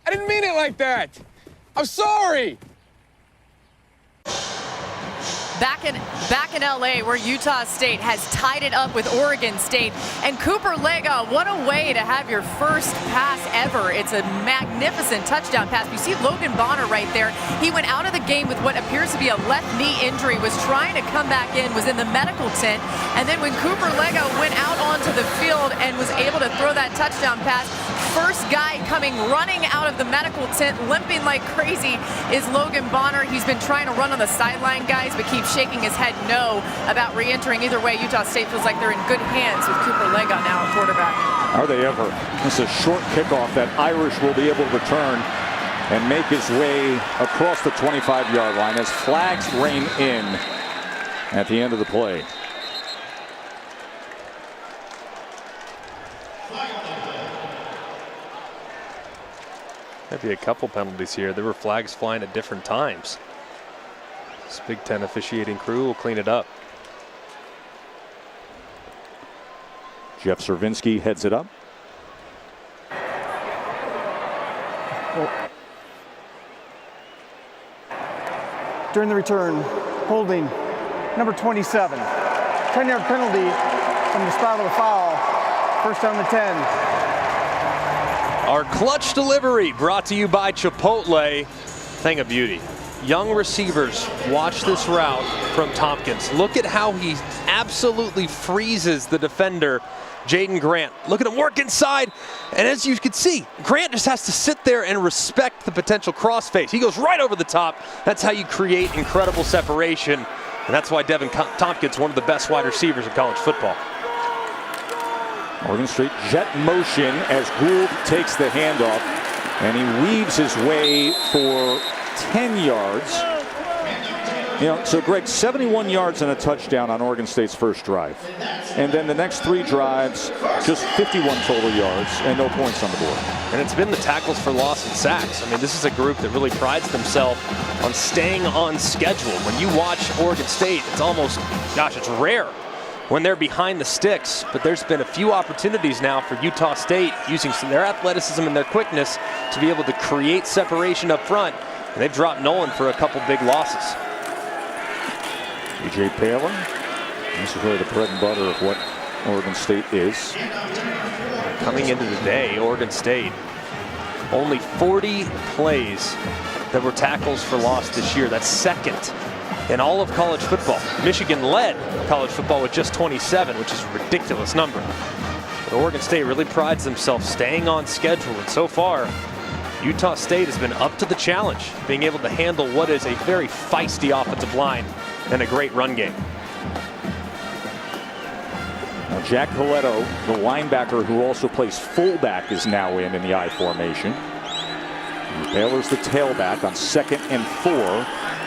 I didn't mean it like that. I'm sorry. Back in LA, where Utah State has tied it up with Oregon State. And Cooper Lega, what a way to have your first pass ever. It's a magnificent touchdown pass. You see Logan Bonner right there. He went out of the game with what appears to be a left knee injury, was trying to come back in, was in the medical tent. And then when Cooper Lega went out onto the field and was able to throw that touchdown pass, first guy coming running out of the medical tent, limping like crazy, is Logan Bonner. He's been trying to run on the sideline, guys, but keeps shaking his head no about re-entering. Either way, Utah State feels like they're in good hands with Cooper Lega now at quarterback. Are they ever? This is a short kickoff that Irish will be able to return and make his way across the 25-yard line as flags rain in at the end of the play. Maybe a couple penalties here. There were flags flying at different times. This Big Ten officiating crew will clean it up. Jeff Servinski heads it up. During the return, holding number 27. 10-yard penalty from the spot of the foul. First down to 10. Our clutch delivery brought to you by Chipotle. Thing of beauty. Young receivers, watch this route from Tompkins. Look at how he absolutely freezes the defender, Jaden Grant. Look at him work inside. And as you can see, Grant just has to sit there and respect the potential crossface. He goes right over the top. That's how you create incredible separation. And that's why Devin Tompkins, one of the best wide receivers in college football. Oregon State jet motion as Gould takes the handoff, and he weaves his way for 10 yards. You know, so Greg, 71 yards and a touchdown on Oregon State's first drive. And then the next 3 drives, just 51 total yards and no points on the board. And it's been the tackles for loss and sacks. I mean, this is a group that really prides themselves on staying on schedule. When you watch Oregon State, it's almost, gosh, it's rare when they're behind the sticks, but there's been a few opportunities now for Utah State using their athleticism and their quickness to be able to create separation up front. And they've dropped Nolan for a couple big losses. E.J. Palin, this is really the bread and butter of what Oregon State is. Coming into the day, Oregon State, only 40 plays that were tackles for loss this year. That's second in all of college football. Michigan led college football with just 27, which is a ridiculous number. But Oregon State really prides themselves staying on schedule, and so far, Utah State has been up to the challenge, being able to handle what is a very feisty offensive line and a great run game. Now Jack Coletto, the linebacker who also plays fullback, is now in the I formation. Baylor's the tailback on 2nd and 4.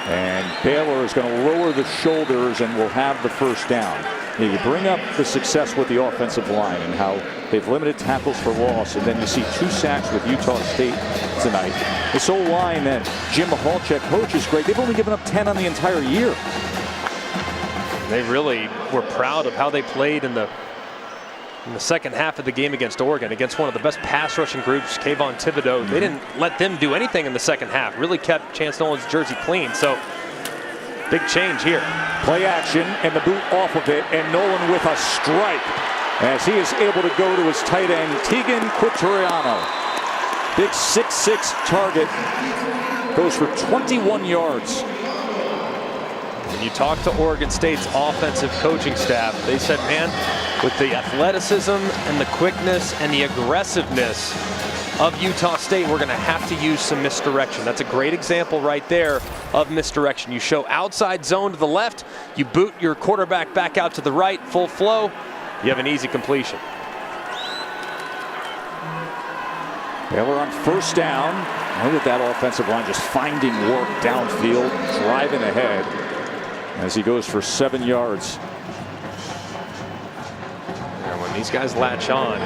And Baylor is going to lower the shoulders and will have the first down. You bring up the success with the offensive line and how they've limited tackles for loss, and then you see 2 sacks with Utah State tonight. This old line that Jim Mahalchek coaches great. They've only given up 10 on the entire year. They really were proud of how they played in the second half of the game against Oregon, against one of the best pass rushing groups, Kayvon Thibodeau. They didn't let them do anything in the second half. Really kept Chance Nolan's jersey clean. So big change here. Play action and the boot off of it, and Nolan with a strike as he is able to go to his tight end, Tegan Quitoriano. Big 6'6" target, goes for 21 yards. When you talk to Oregon State's offensive coaching staff, they said, man, with the athleticism and the quickness and the aggressiveness of Utah State, we're going to have to use some misdirection. That's a great example right there of misdirection. You show outside zone to the left, you boot your quarterback back out to the right, full flow, you have an easy completion. Baylor on first down. Look at that offensive line just finding work downfield, driving ahead as he goes for 7 yards. And when these guys latch on,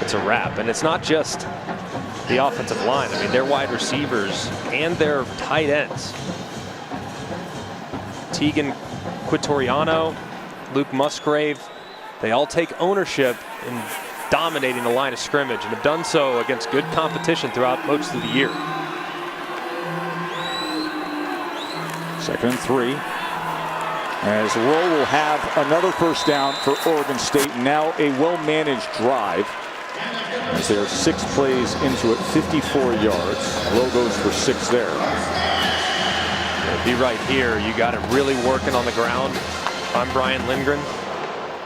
it's a wrap. And it's not just the offensive line. I mean, their wide receivers and their tight ends. Tegan Quitoriano, Luke Musgrave, they all take ownership in dominating the line of scrimmage and have done so against good competition throughout most of the year. 2nd and 3. As Rowe will have another first down for Oregon State. Now a well-managed drive. As they're 6 plays into it, 54 yards. Rowe goes for 6 there. Be right here. You got it really working on the ground. I'm Brian Lindgren.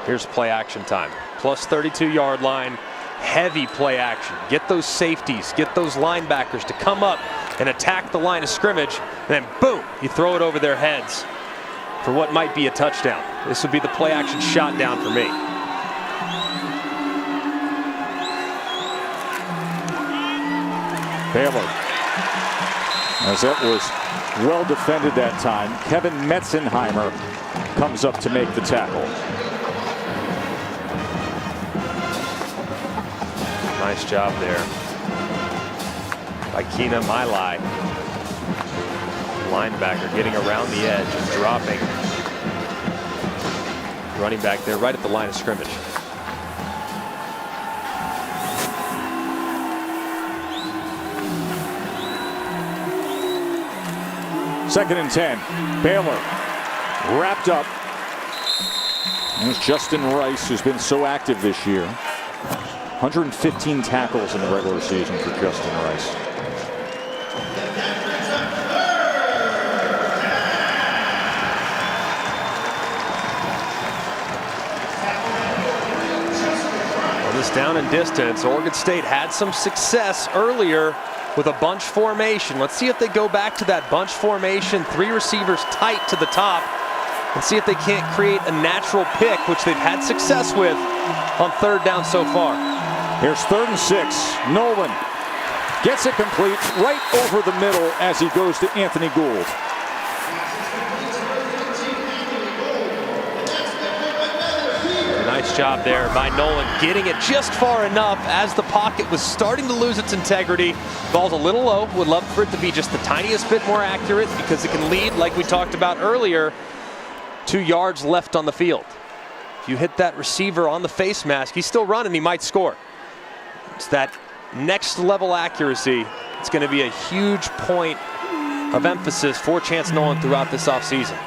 Here's play action time. Plus 32-yard line. Heavy play action. Get those safeties, get those linebackers to come up and attack the line of scrimmage. And then boom, you throw it over their heads for what might be a touchdown. This would be the play action shot down for me. Baylor, as that was well defended that time. Kevin Metzenheimer comes up to make the tackle. Nice job there by Keena Milai. Linebacker getting around the edge and dropping. Running back there right at the line of scrimmage. Second and 10. Baylor wrapped up. There's Justin Rice, who's been so active this year. 115 tackles in the regular season for Justin Rice. On this down and distance, Oregon State had some success earlier with a bunch formation. Let's see if they go back to that bunch formation, 3 receivers tight to the top, and see if they can't create a natural pick, which they've had success with on 3rd down so far. Here's 3rd and 6. Nolan gets it complete right over the middle as he goes to Anthony Gould. Nice job there by Nolan, getting it just far enough as the pocket was starting to lose its integrity. Ball's a little low. Would love for it to be just the tiniest bit more accurate because it can lead, like we talked about earlier, 2 yards left on the field. If you hit that receiver on the face mask, he's still running, he might score. It's that next level accuracy. It's going to be a huge point of emphasis for Chance Nolan throughout this offseason.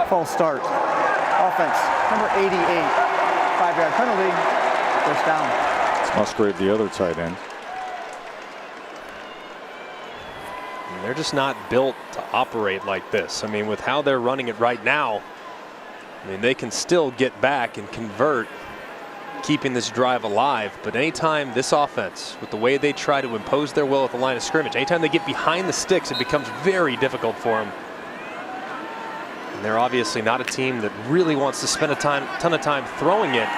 False start. Offense, number 88. 5-yard penalty, first down. It's Musgrave, the other tight end. And they're just not built to operate like this. I mean, with how they're running it right now, I mean, they can still get back and convert, keeping this drive alive. But anytime this offense, with the way they try to impose their will at the line of scrimmage, anytime they get behind the sticks, it becomes very difficult for them. And they're obviously not a team that really wants to spend a ton of time throwing it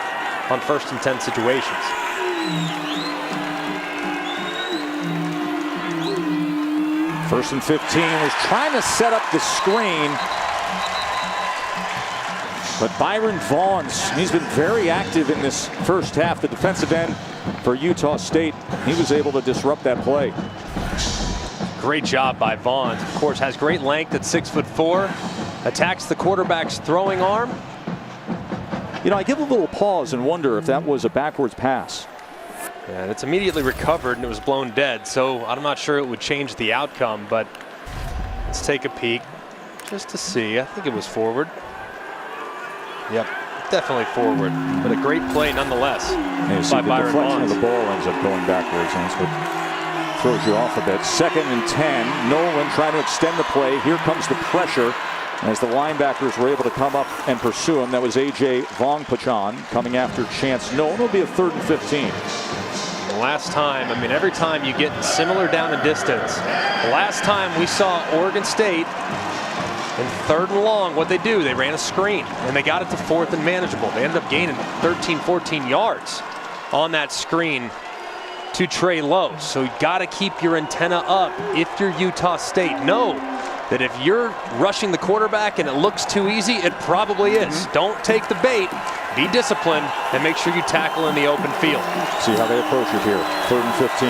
on 1st and 10 situations. First and 15 was trying to set up the screen. But Byron Vaughn, he's been very active in this first half. The defensive end for Utah State, he was able to disrupt that play. Great job by Vaughn. Of course, has great length at 6'4", attacks the quarterback's throwing arm. You know, I give a little pause and wonder if that was a backwards pass. And it's immediately recovered and it was blown dead, so I'm not sure it would change the outcome, but let's take a peek just to see. I think it was forward. Yep, definitely forward, but a great play nonetheless by Byron Vaughn. The ball ends up going backwards, and that's what throws you off a bit. 2nd and 10, Nolan trying to extend the play. Here comes the pressure as the linebackers were able to come up and pursue him. That was A.J. Vongpachan coming after Chance Nolan. It'll be a 3rd and 15. Last time, I mean, every time you get similar down in distance. Last time we saw Oregon State in 3rd and long, what they do, they ran a screen and they got it to 4th and manageable. They ended up gaining 13, 14 yards on that screen to Trey Lowe. So you got to keep your antenna up if you're Utah State. Know that if you're rushing the quarterback and it looks too easy, it probably is. Don't take the bait. Be disciplined and make sure you tackle in the open field. See how they approach it here. 3rd and 15.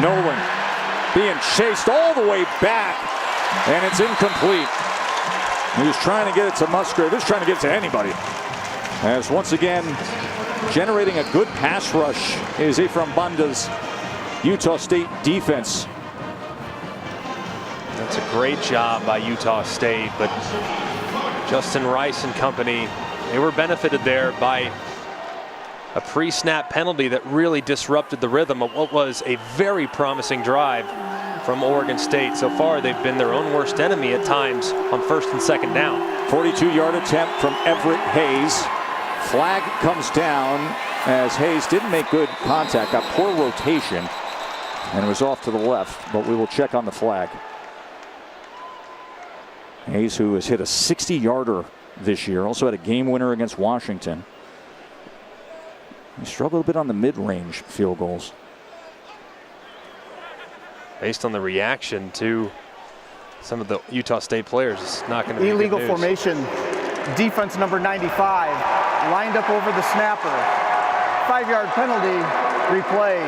Nolan being chased all the way back, and it's incomplete. He was trying to get it to Musgrave. He was trying to get it to anybody. As once again, generating a good pass rush is Ephraim Banda's Utah State defense. That's a great job by Utah State, but Justin Rice and company, they were benefited there by a pre-snap penalty that really disrupted the rhythm of what was a very promising drive from Oregon State. So far, they've been their own worst enemy at times on 1st and 2nd down. 42-yard attempt from Everett Hayes. Flag comes down as Hayes didn't make good contact, got poor rotation, and it was off to the left, but we will check on the flag. Hayes, who has hit a 60-yarder this year, also had a game winner against Washington. He struggled a bit on the mid-range field goals. Based on the reaction to some of the Utah State players, it's not going to be illegal good news. Formation. Defense number 95 lined up over the snapper. 5-yard penalty. Replay.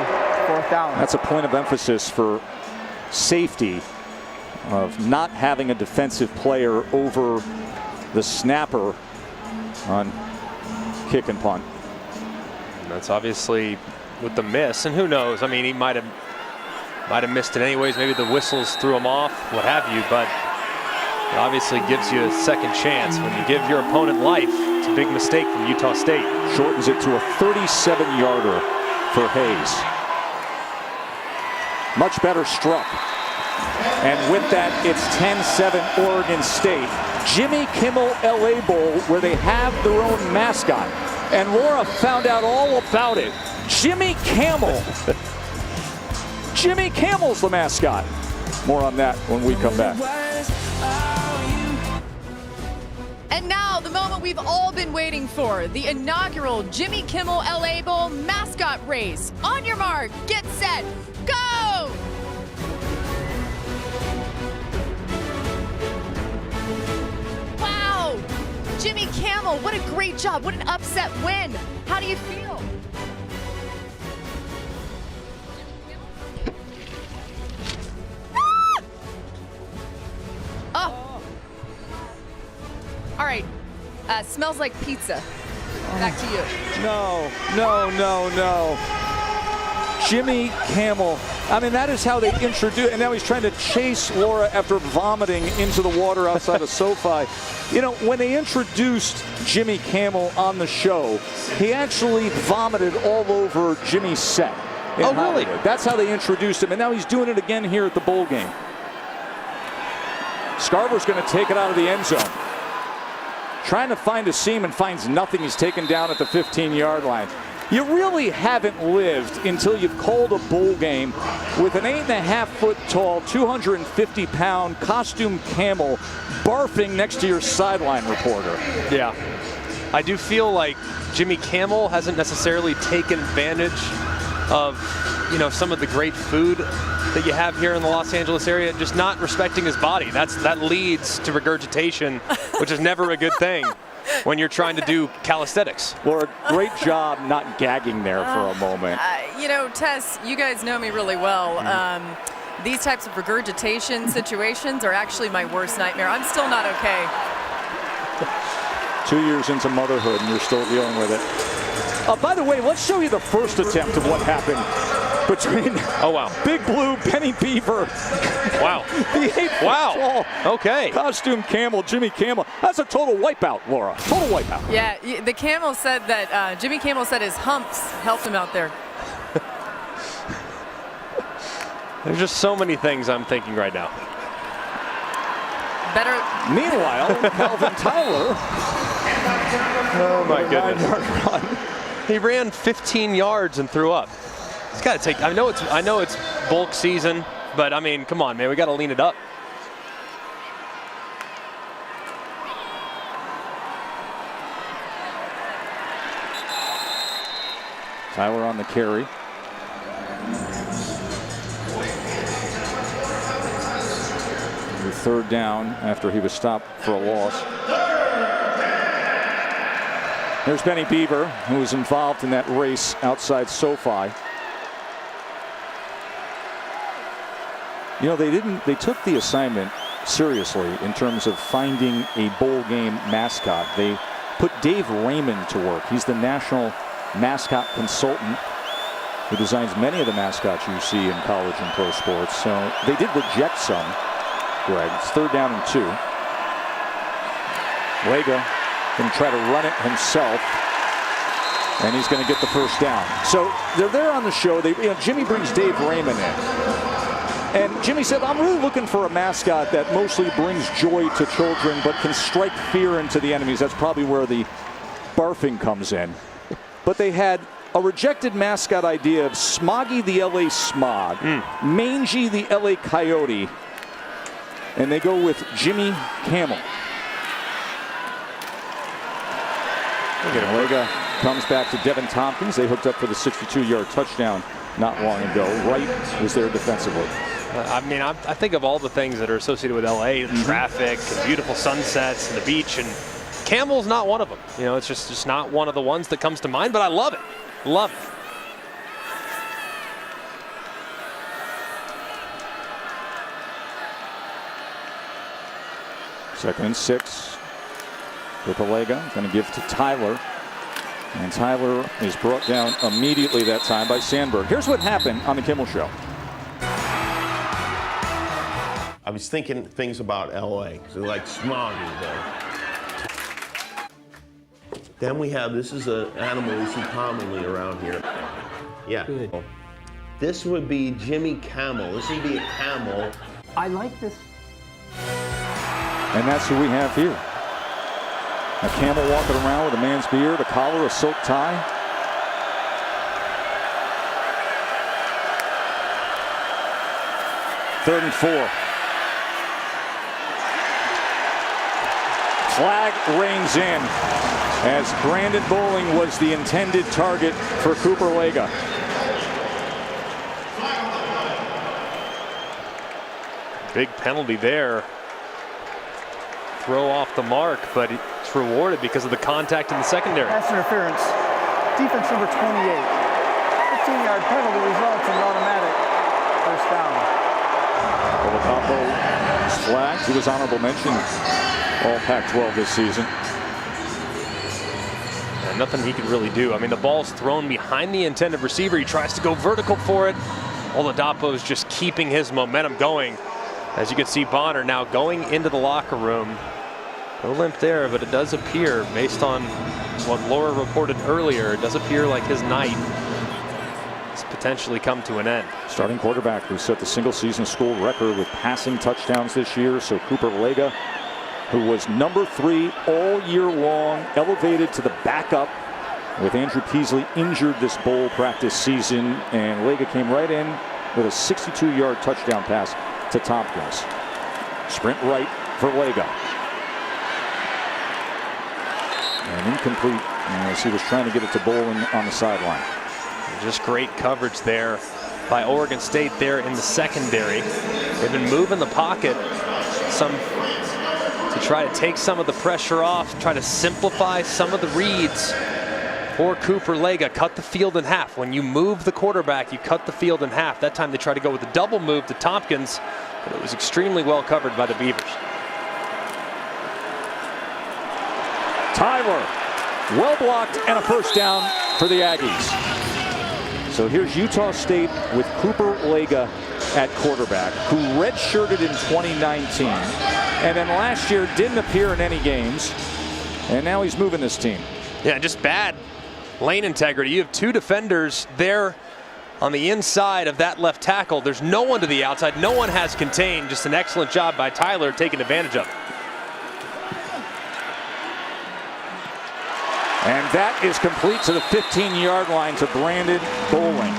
4th down. That's a point of emphasis for safety of not having a defensive player over the snapper on kick and punt. And that's obviously with the miss, and who knows? I mean, he might have missed it anyways. Maybe the whistles threw him off, what have you, but it obviously gives you a second chance. When you give your opponent life, it's a big mistake from Utah State. Shortens it to a 37-yarder for Hayes. Much better struck. And with that, it's 10-7 Oregon State. Jimmy Kimmel LA Bowl, where they have their own mascot. And Laura found out all about it. Jimmy Kimmel. Jimmy Kimmel's the mascot. More on that when we come back. And now the moment we've all been waiting for, the inaugural Jimmy Kimmel LA Bowl mascot race. On your mark, get set, go! Wow! Jimmy Kimmel, what a great job. What an upset win. How do you feel? Oh. All right. Smells like pizza. Back to you. No. Jimmy Kimmel. I mean, that is how they introduce, and now he's trying to chase Laura after vomiting into the water outside of SoFi. You know, when they introduced Jimmy Kimmel on the show, he actually vomited all over Jimmy's set. in Oh, Hollywood. really? That's how they introduced him, and now he's doing it again here at the bowl game. Scarver's going to take it out of the end zone. Trying to find a seam and finds nothing. He's taken down at the 15-yard line. You really haven't lived until you've called a bowl game with an 8.5-foot-tall, 250-pound costume camel barfing next to your sideline reporter. Yeah. I do feel like Jimmy Kimmel hasn't necessarily taken advantage of, some of the great food that you have here in the Los Angeles area, just not respecting his body. That leads to regurgitation, which is never a good thing when you're trying to do calisthenics. Laura, great job not gagging there for a moment. Tess, you guys know me really well. These types of regurgitation situations are actually my worst nightmare. I'm still not okay. 2 years into motherhood and you're still dealing with it. By the way, let's show you the first attempt of what happened between Big Blue, Benny Beaver. Wow. The 8-foot-tall okay. costume camel, Jimmy Kimmel. That's a total wipeout, Laura. Total wipeout. Yeah, the camel said that, Jimmy Kimmel said his humps helped him out there. There's just so many things I'm thinking right now. Better. Meanwhile, Calvin Tyler. Oh my goodness. He ran 15 yards and threw up. It's got to take. I know it's bulk season, but I mean, come on, man, we got to lean it up. Tyler on the carry. The third down after he was stopped for a loss. There's Benny Beaver, who was involved in that race outside SoFi. They took the assignment seriously in terms of finding a bowl game mascot. They put Dave Raymond to work. He's the national mascot consultant who designs many of the mascots you see in college and pro sports. So they did reject some, Greg. It's 3rd down and 2. Lega going to try to run it himself, and he's going to get the first down. So they're there on the show. Jimmy brings Dave Raymond in, and Jimmy said, "I'm really looking for a mascot that mostly brings joy to children, but can strike fear into the enemies." That's probably where the barfing comes in. But they had a rejected mascot idea of Smoggy the LA Smog, Mangy the LA Coyote, and they go with Jimmy Kimmel. Lega comes back to Devin Tompkins. They hooked up for the 62-yard touchdown not long ago. Wright was there defensively. I mean, I think of all the things that are associated with LA, the traffic, and beautiful sunsets, and the beach, and Camel's not one of them. It's just not one of the ones that comes to mind, but I love it. Love it. Second and 6. Lega going to give to Tyler. And Tyler is brought down immediately that time by Sandberg. Here's what happened on the Kimmel Show. I was thinking things about LA, because they're like smoggy there. Then we have, this is an animal we see commonly around here. Yeah. Good. This would be Jimmy Kimmel. This would be a camel. I like this. And that's who we have here. A camel walking around with a man's beard, a collar, a silk tie. Third and 4. Flag rings in as Brandon Bowling was the intended target for Cooper Lega. Big penalty there. Throw off the mark, but it's rewarded because of the contact in the secondary. Pass interference. Defense number 28. 15-yard penalty results in an automatic first down. Oladapo is flagged. He was honorable mention all Pac-12 this season. And nothing he could really do. I mean, the ball's thrown behind the intended receiver. He tries to go vertical for it. Oladapo's just keeping his momentum going. As you can see, Bonner now going into the locker room. No limp there, but it does appear, based on what Laura reported earlier, it does appear like his night has potentially come to an end. Starting quarterback who set the single-season school record with passing touchdowns this year. So Cooper Lega, who was #3 all year long, elevated to the backup with Andrew Peasley injured this bowl practice season, and Lega came right in with a 62-yard touchdown pass to Tompkins. Sprint right for Lega. And incomplete as he was trying to get it to Bowling on the sideline. Just great coverage there by Oregon State there in the secondary. They've been moving the pocket to try to take some of the pressure off, try to simplify some of the reads for Cooper Lega. Cut the field in half. When you move the quarterback, you cut the field in half. That time they tried to go with a double move to Tompkins, but it was extremely well covered by the Beavers. Tyler, well blocked, and a first down for the Aggies. So here's Utah State with Cooper Lega at quarterback, who redshirted in 2019, and then last year didn't appear in any games, and now he's moving this team. Yeah, just bad lane integrity. You have two defenders there on the inside of that left tackle. There's no one to the outside. No one has contained. Just an excellent job by Tyler taking advantage of it. And that is complete to the 15-yard line to Brandon Bowling.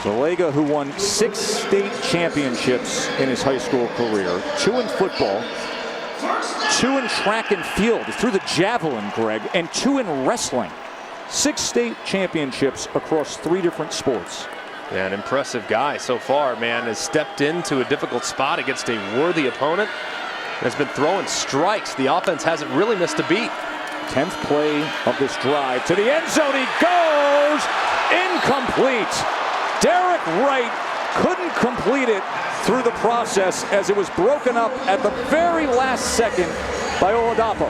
So Lega, who won 6 state championships in his high school career, 2 in football, 2 in track and field, he threw the javelin, Greg, and 2 in wrestling. 6 state championships across 3 different sports. Yeah, an impressive guy so far, man. Has stepped into a difficult spot against a worthy opponent. Has been throwing strikes. The offense hasn't really missed a beat. 10th play of this drive to the end zone. He goes incomplete. Derek Wright couldn't complete it through the process as it was broken up at the very last second by Oladapo.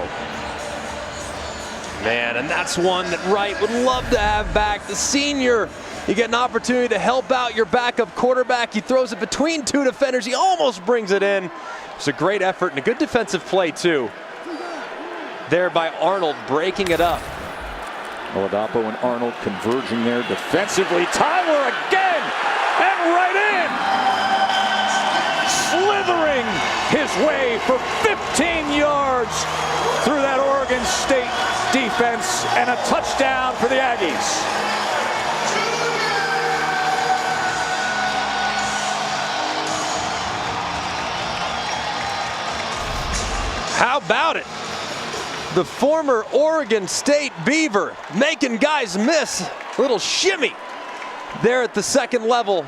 Man, and that's one that Wright would love to have back. The senior, you get an opportunity to help out your backup quarterback. He throws it between 2 defenders. He almost brings it in. It's a great effort and a good defensive play, too. There by Arnold, breaking it up. Oladapo and Arnold converging there defensively. Tyler again, and right in! Slithering his way for 15 yards through that Oregon State defense, and a touchdown for the Aggies. How about it? The former Oregon State Beaver making guys miss. Little shimmy there at the second level.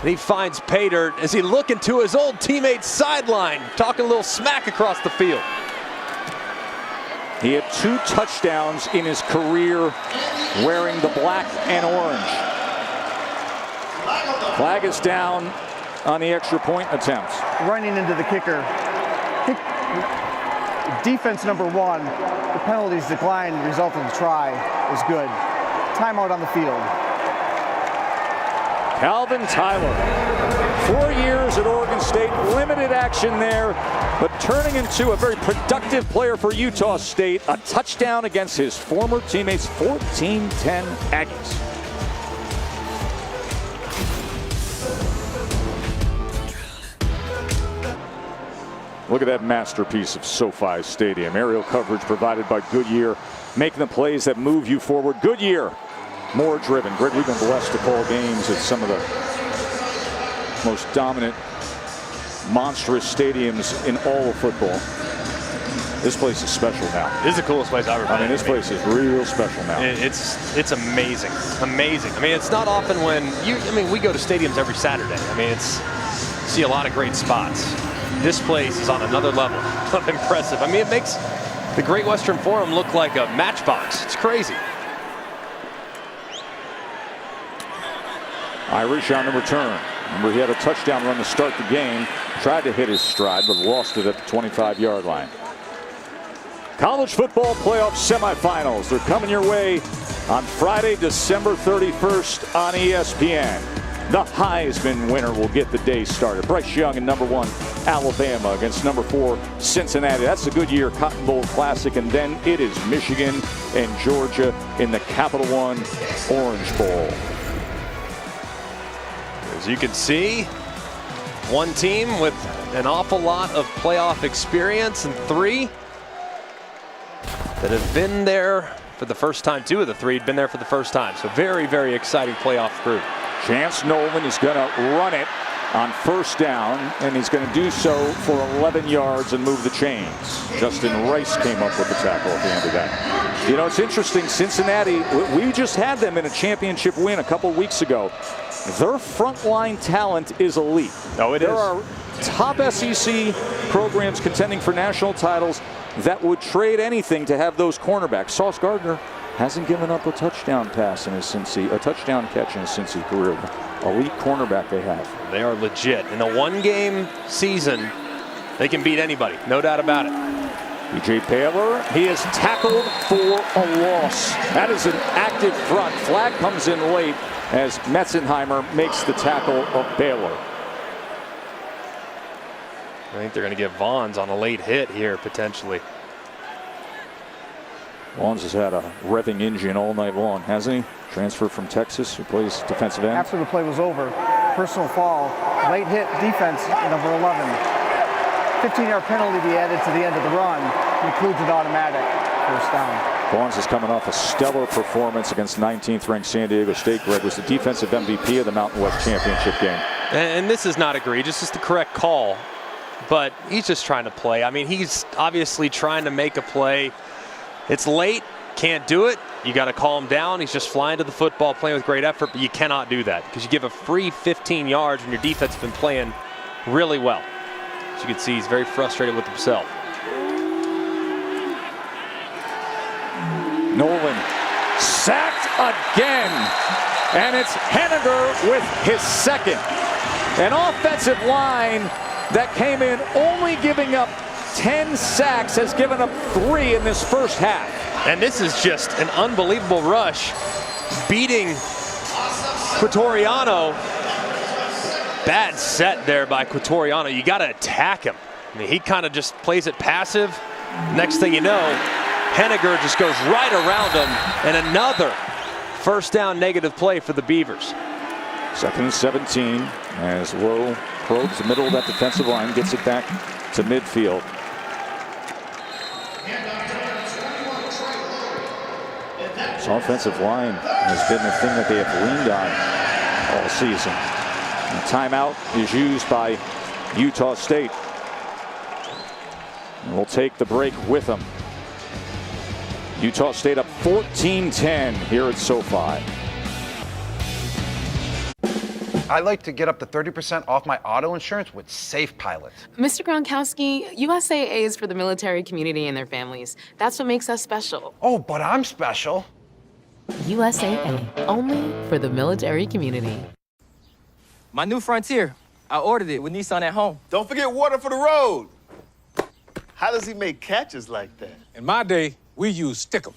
And he finds pay dirt as he looking to his old teammate's sideline, talking a little smack across the field. He had 2 touchdowns in his career wearing the black and orange. Flag is down on the extra point attempt. Running into the kicker. Defense number 1, the penalties declined, the result of the try is good. Timeout on the field. Calvin Tyler, 4 years at Oregon State, limited action there, but turning into a very productive player for Utah State. A touchdown against his former teammates, 14-10 Aggies. Look at that masterpiece of SoFi Stadium. Aerial coverage provided by Goodyear, making the plays that move you forward. Goodyear, more driven. Greg, we've been blessed to call games at some of the most dominant, monstrous stadiums in all of football. This place is special now. This is the coolest place I've ever been. I mean, this place is real special now. It's amazing, amazing. I mean, it's not often when we go to stadiums every Saturday. I mean, see a lot of great spots. This place is on another level of impressive. I mean, it makes the Great Western Forum look like a matchbox. It's crazy. Irish on the return. Remember, he had a touchdown run to start the game. Tried to hit his stride, but lost it at the 25-yard line. College football playoff semifinals. They're coming your way on Friday, December 31st on ESPN. The Heisman winner will get the day started. Bryce Young in #1 Alabama against #4 Cincinnati. That's a Goodyear Cotton Bowl Classic, and then it is Michigan and Georgia in the Capital One Orange Bowl. As you can see, one team with an awful lot of playoff experience and three that have been there for the first time. Two of the three had been there for the first time. So very, very exciting playoff group. Chance Nolan is going to run it on first down, and he's going to do so for 11 yards and move the chains. Justin Rice came up with the tackle at the end of that. You know, it's interesting, Cincinnati, we just had them in a championship win a couple weeks ago. Their frontline talent is elite. Oh, it is. There are top SEC programs contending for national titles that would trade anything to have those cornerbacks. Sauce Gardner hasn't given up a touchdown pass in his touchdown catch in his Cincy career. Elite cornerback they have. They are legit. In a one-game season, they can beat anybody, no doubt about it. B.J. Baylor, he is tackled for a loss. That is an active front. Flag comes in late as Metzenheimer makes the tackle of Baylor. I think they're going to get Vaughns on a late hit here, potentially. Vaughns has had a revving engine all night long, hasn't he? Transfer from Texas, who plays defensive end. After the play was over, personal foul, late hit defense, #11. 15-yard penalty to be added to the end of the run. Includes an automatic first down. Vaughns is coming off a stellar performance against 19th-ranked San Diego State. Greg was the defensive MVP of the Mountain West Championship game. And this is not egregious. It's the correct call. But he's just trying to play. I mean, he's obviously trying to make a play. It's late, can't do it. You got to call him down. He's just flying to the football, playing with great effort, but you cannot do that because you give a free 15 yards when your defense has been playing really well. As you can see, he's very frustrated with himself. Nolan sacked again, and it's Henniger with his second. An offensive line that came in only giving up 10 sacks has given up 3 in this first half. And this is just an unbelievable rush, beating Quatoriano. Bad set there by Quatoriano. You got to attack him. I mean, he kind of just plays it passive. Next thing you know, Henniger just goes right around him, and another first down negative play for the Beavers. 2nd and 17 as Lowe probes the middle of that defensive line, gets it back to midfield. This offensive line has been the thing that they have leaned on all season. And timeout is used by Utah State. And we'll take the break with them. Utah State up 14-10 here at SoFi. I like to get up to 30% off my auto insurance with Safe Pilot. Mr. Gronkowski, USAA is for the military community and their families. That's what makes us special. Oh, but I'm special. USAA, only for the military community. My new Frontier. I ordered it with Nissan at home. Don't forget water for the road. How does he make catches like that? In my day, we used stick 'em.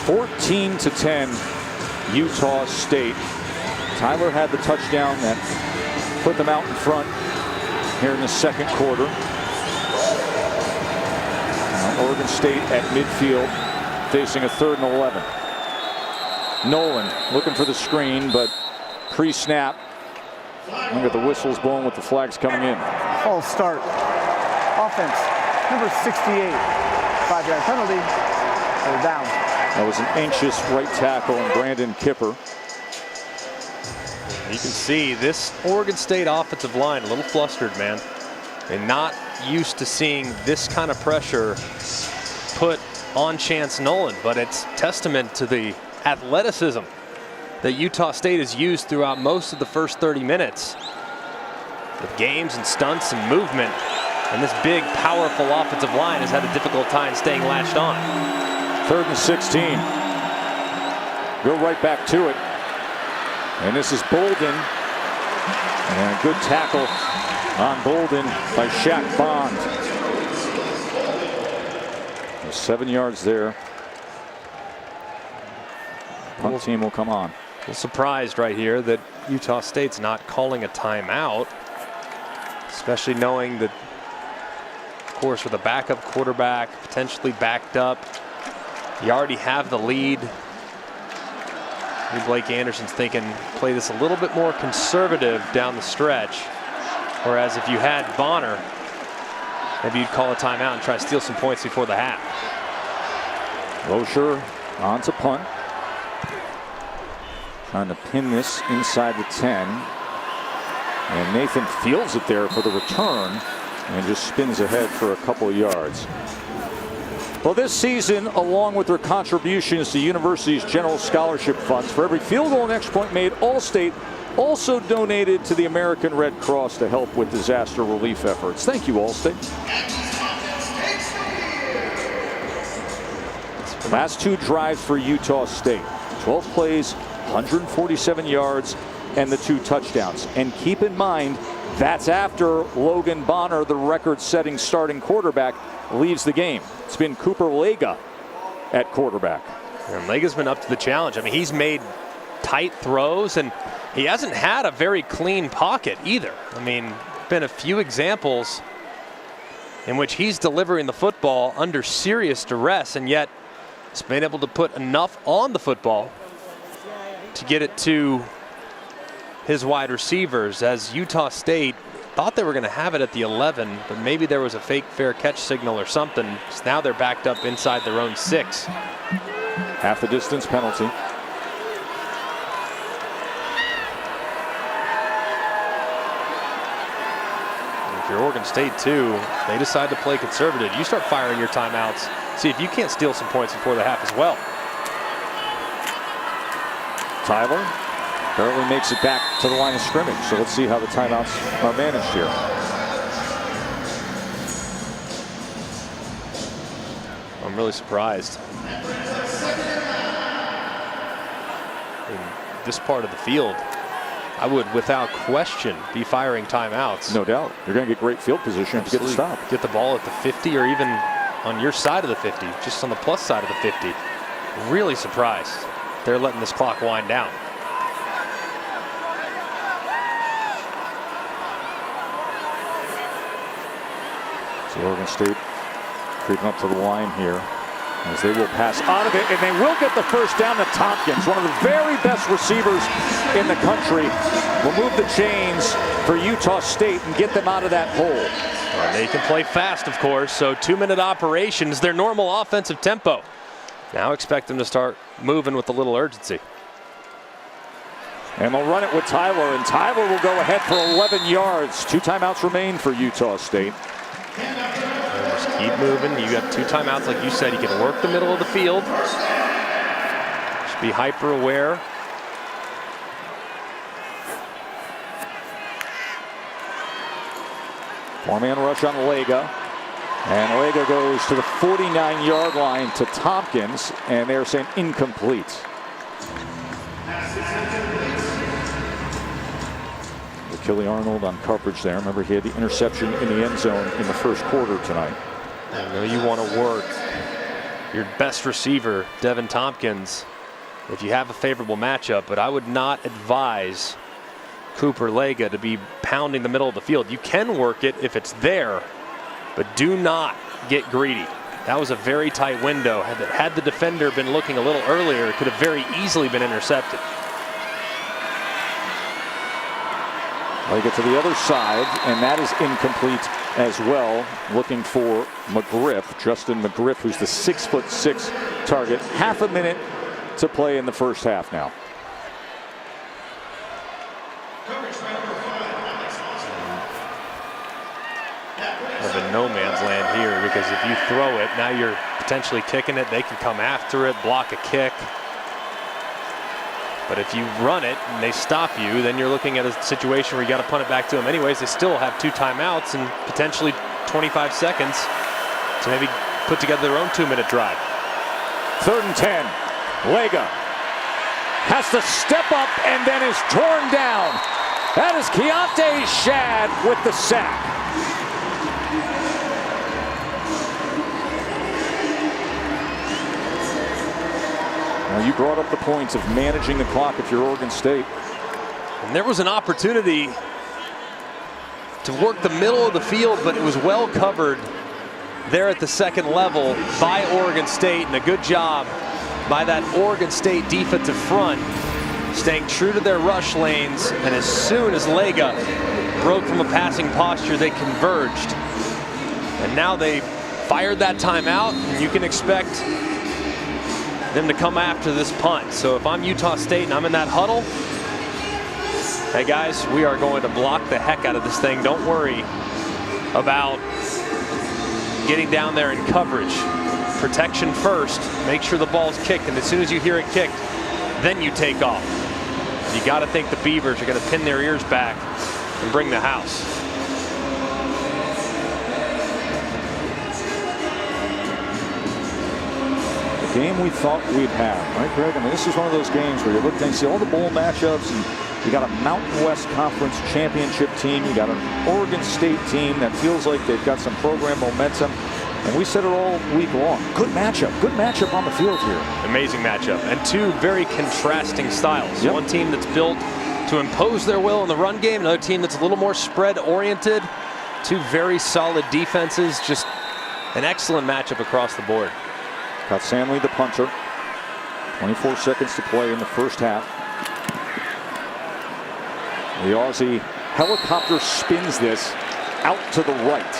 Fourteen to 10, Utah State. Tyler had the touchdown that put them out in front here in the second quarter. Now Oregon State at midfield, facing a 3rd and 11. Nolan looking for the screen, but pre-snap. Look at the whistles blowing with the flags coming in. False start. Offense, number 68. 5-yard penalty. They're down. That was an anxious right tackle and Brandon Kipper. You can see this Oregon State offensive line a little flustered, man. They're not used to seeing this kind of pressure put on Chance Nolan, but it's testament to the athleticism that Utah State has used throughout most of the first 30 minutes. With games and stunts and movement, and this big, powerful offensive line has had a difficult time staying latched on. 3rd and 16. Go right back to it. And this is Bolden. And a good tackle on Bolden by Shaq Bond. 7 yards there. Punt team will come on. A little surprised right here that Utah State's not calling a timeout, especially knowing that, of course, with a backup quarterback, potentially backed up, you already have the lead. Maybe Blake Anderson's thinking, play this a little bit more conservative down the stretch. Whereas if you had Bonner, maybe you'd call a timeout and try to steal some points before the half. Loescher on to punt. Trying to pin this inside the 10. And Nathan fields it there for the return and just spins ahead for a couple of yards. Well, this season, along with their contributions to university's general scholarship funds, for every field goal and extra point made, Allstate also donated to the American Red Cross to help with disaster relief efforts. Thank you, Allstate. Last two drives for Utah State. 12 plays, 147 yards, and the 2 touchdowns. And keep in mind, that's after Logan Bonner, the record-setting starting quarterback, leaves the game. It's been Cooper Lega at quarterback. And Lega's been up to the challenge. I mean, he's made tight throws, and he hasn't had a very clean pocket either. I mean, been a few examples in which he's delivering the football under serious duress, and yet he's been able to put enough on the football to get it to his wide receivers, as Utah State thought they were going to have it at the 11, but maybe there was a fake fair catch signal or something. So now they're backed up inside their own 6. Half the distance penalty. If you're Oregon State too, they decide to play conservative. You start firing your timeouts. See if you can't steal some points before the half as well. Tyler barely makes it back to the line of scrimmage. So let's see how the timeouts are managed here. I'm really surprised. In this part of the field, I would, without question, be firing timeouts. No doubt. You're going to get great field position to get the stop. Get the ball at the 50 or even on your side of the 50, just on the plus side of the 50. Really surprised they're letting this clock wind down. So Oregon State creeping up to the line here as they will pass out of it, and they will get the first down to Tompkins, one of the very best receivers in the country. Will move the chains for Utah State and get them out of that hole. Well, they can play fast, of course, so 2-minute operations, their normal offensive tempo. Now expect them to start moving with a little urgency. And they'll run it with Tyler, and Tyler will go ahead for 11 yards. 2 timeouts remain for Utah State. And just keep moving. You got 2 timeouts, like you said. You can work the middle of the field. Just be hyper aware. Four-man rush on Lega. And Lega goes to the 49-yard line to Tompkins, and they're saying incomplete. Kelly Arnold on coverage there. Remember, he had the interception in the end zone in the first quarter tonight. I know you want to work your best receiver, Devin Tompkins, if you have a favorable matchup, but I would not advise Cooper Lega to be pounding the middle of the field. You can work it if it's there, but do not get greedy. That was a very tight window. Had the defender been looking a little earlier, it could have very easily been intercepted. They get to the other side, and that is incomplete as well. Looking for McGriff, Justin McGriff, who's the 6'6" target. Half a minute to play in the first half now. Of a no man's land here, because if you throw it, now you're potentially kicking it. They can come after it, block a kick. But if you run it and they stop you, then you're looking at a situation where you got to punt it back to them anyways. They still have 2 timeouts and potentially 25 seconds to maybe put together their own 2-minute drive. 3rd and 10. Lega has to step up and then is torn down. That is Keontae Shad with the sack. Well, you brought up the points of managing the clock if you're Oregon State. And there was an opportunity to work the middle of the field, but it was well covered there at the second level by Oregon State, and a good job by that Oregon State defensive front, staying true to their rush lanes. And as soon as Lega broke from a passing posture, they converged. And now they fired that timeout, and you can expect them to come after this punt. So if I'm Utah State and I'm in that huddle, hey guys, we are going to block the heck out of this thing. Don't worry about getting down there in coverage. Protection first, make sure the ball's kicked, and as soon as you hear it kicked, then you take off. You got to think the Beavers are going to pin their ears back and bring the house. The game we thought we'd have, right, Greg? I mean, this is one of those games where you look and see all the bowl matchups, and you got a Mountain West Conference championship team. You got an Oregon State team that feels like they've got some program momentum. And we said it all week long. Good matchup on the field here. Amazing matchup, and two very contrasting styles. Yep. One team that's built to impose their will in the run game, another team that's a little more spread oriented. Two very solid defenses, just an excellent matchup across the board. Got Stanley, the punter. 24 seconds to play in the first half. The Aussie helicopter spins this out to the right.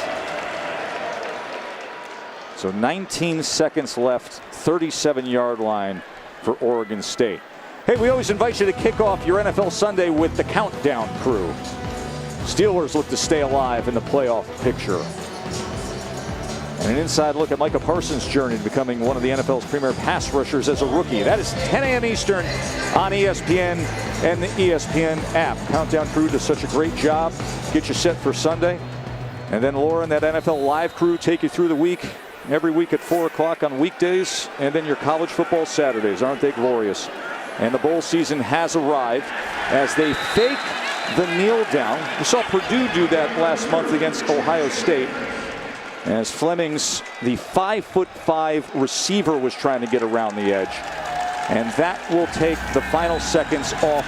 So 19 seconds left, 37-yard line for Oregon State. Hey, we always invite you to kick off your NFL Sunday with the Countdown Crew. Steelers look to stay alive in the playoff picture. And an inside look at Micah Parsons' journey to becoming one of the NFL's premier pass rushers as a rookie. That is 10 a.m. Eastern on ESPN and the ESPN app. Countdown Crew does such a great job. Get you set for Sunday. And then Laura and that NFL Live crew take you through the week. Every week at 4 o'clock on weekdays, and then your college football Saturdays. Aren't they glorious? And the bowl season has arrived as they fake the kneel down. We saw Purdue do that last month against Ohio State, as Fleming's, the 5'5" receiver, was trying to get around the edge. And that will take the final seconds off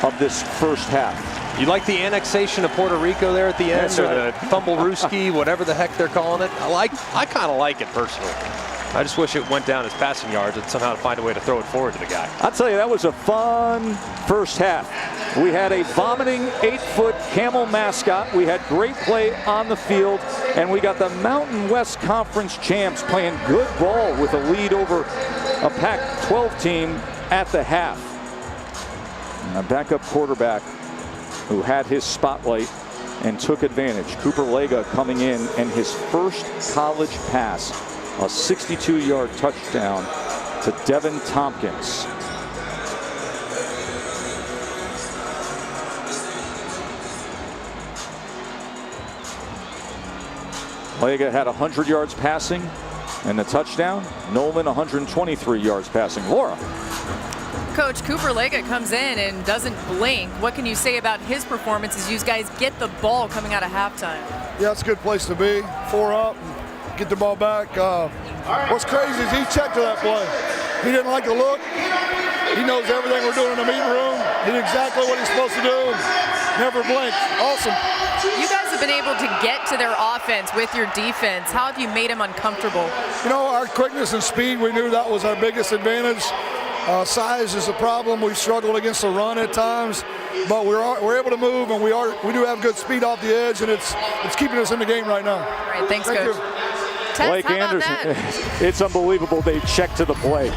of this first half. You like the annexation of Puerto Rico there at the end, or the Fumblerooski, whatever the heck they're calling it? I kind of like it personally. I just wish it went down as passing yards and somehow find a way to throw it forward to the guy. I'll tell you, that was a fun first half. We had a vomiting 8-foot camel mascot. We had great play on the field, and we got the Mountain West Conference champs playing good ball with a lead over a Pac-12 team at the half. And a backup quarterback who had his spotlight and took advantage. Cooper Lega coming in, and his first college pass, a 62-yard touchdown to Devin Tompkins. Lega had 100 yards passing and the touchdown. Nolan 123 yards passing. Laura. Coach, Cooper Lega comes in and doesn't blink. What can you say about his performance as you guys get the ball coming out of halftime? Yeah, it's a good place to be. 4 up, get the ball back. What's crazy is he checked to that play. He didn't like the look. He knows everything we're doing in the meeting room. Did exactly what he's supposed to do. Never blinked. Awesome. You guys have been able to get to their offense with your defense. How have you made them uncomfortable? You know, our quickness and speed, we knew that was our biggest advantage. Size is a problem. We've struggled against the run at times, but we're able to move, and we do have good speed off the edge, and it's keeping us in the game right now. All right, thanks, Coach. Tess, Blake Anderson, it's unbelievable they checked to the play.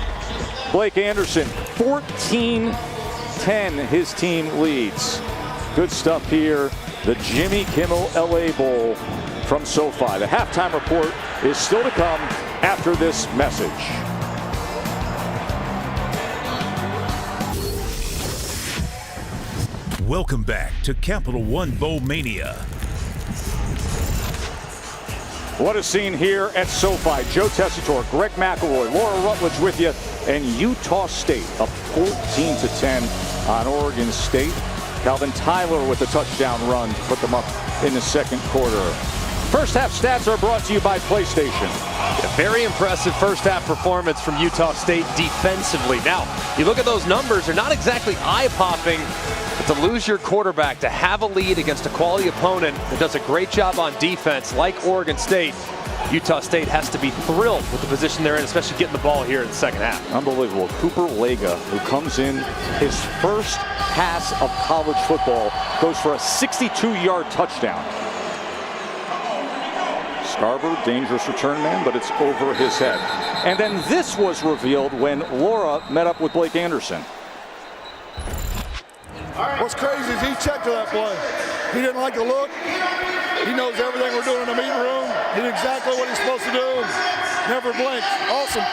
Blake Anderson, 14-10, his team leads. Good stuff here. The Jimmy Kimmel LA Bowl from SoFi. The halftime report is still to come after this message. Welcome back to Capital One Bowl Mania. What a scene here at SoFi. Joe Tessitore, Greg McElroy, Laura Rutledge with you, and Utah State up 14-10 on Oregon State. Calvin Tyler with a touchdown run to put them up in the second quarter. First half stats are brought to you by PlayStation. A very impressive first half performance from Utah State defensively. Now, you look at those numbers, they're not exactly eye-popping, but to lose your quarterback, to have a lead against a quality opponent that does a great job on defense like Oregon State, Utah State has to be thrilled with the position they're in, especially getting the ball here in the second half. Unbelievable. Cooper Lega, who comes in his first pass of college football, goes for a 62-yard touchdown. Scarborough, dangerous return man, but it's over his head. And then this was revealed when Laura met up with Blake Anderson. What's crazy is he checked to that play. He didn't like the look. He knows everything we're doing in the meeting room. He did exactly what he's supposed to do. Never blinked. Awesome.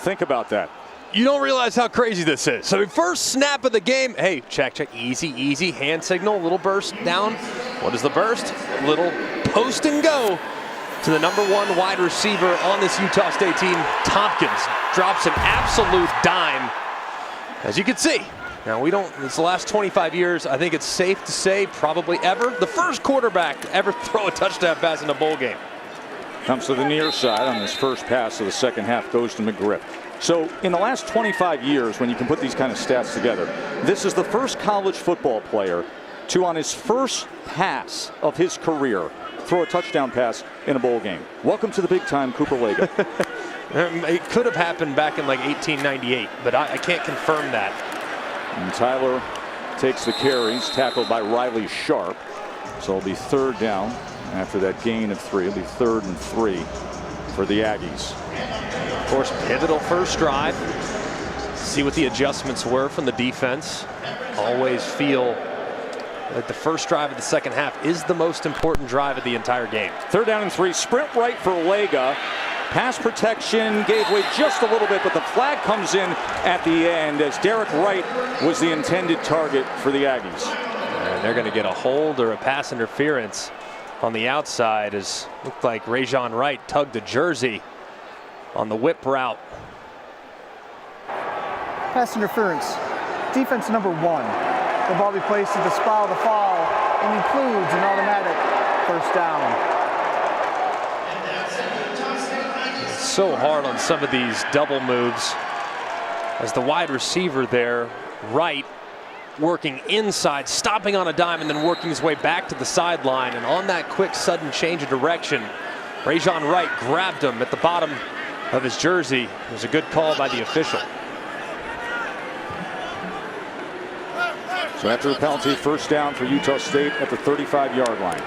Think about that. You don't realize how crazy this is. So first snap of the game, hey, check, easy, easy, hand signal, little burst down. What is the burst? Little post and go to the #1 wide receiver on this Utah State team. Tompkins drops an absolute dime, as you can see. Now, it's the last 25 years, I think it's safe to say, probably ever, the first quarterback to ever throw a touchdown pass in a bowl game. Comes to the near side on this first pass of the second half, goes to McGriff. So in the last 25 years, when you can put these kind of stats together, this is the first college football player to, on his first pass of his career, throw a touchdown pass in a bowl game. Welcome to the big time, Cooper Lega. It could have happened back in like 1898, but I can't confirm that. And Tyler takes the carries, tackled by Riley Sharp. So it'll be third down after that gain of 3. It'll be 3rd and 3 for the Aggies. Of course, pivotal first drive. See what the adjustments were from the defense. Always feel like the first drive of the second half is the most important drive of the entire game. 3rd down and 3. Sprint right for Lega. Pass protection gave way just a little bit, but the flag comes in at the end as Derek Wright was the intended target for the Aggies. And they're going to get a hold or a pass interference on the outside, as looked like Rajon Wright tugged a jersey on the whip route. Pass interference. Defense #1. The ball be placed at the spot of the foul and includes an automatic first down. So hard on some of these double moves as the wide receiver there, Wright, working inside, stopping on a dime and then working his way back to the sideline. And on that quick sudden change of direction, Rajon Wright grabbed him at the bottom of his jersey. It was a good call by the official. So after the penalty, first down for Utah State at the 35-yard line.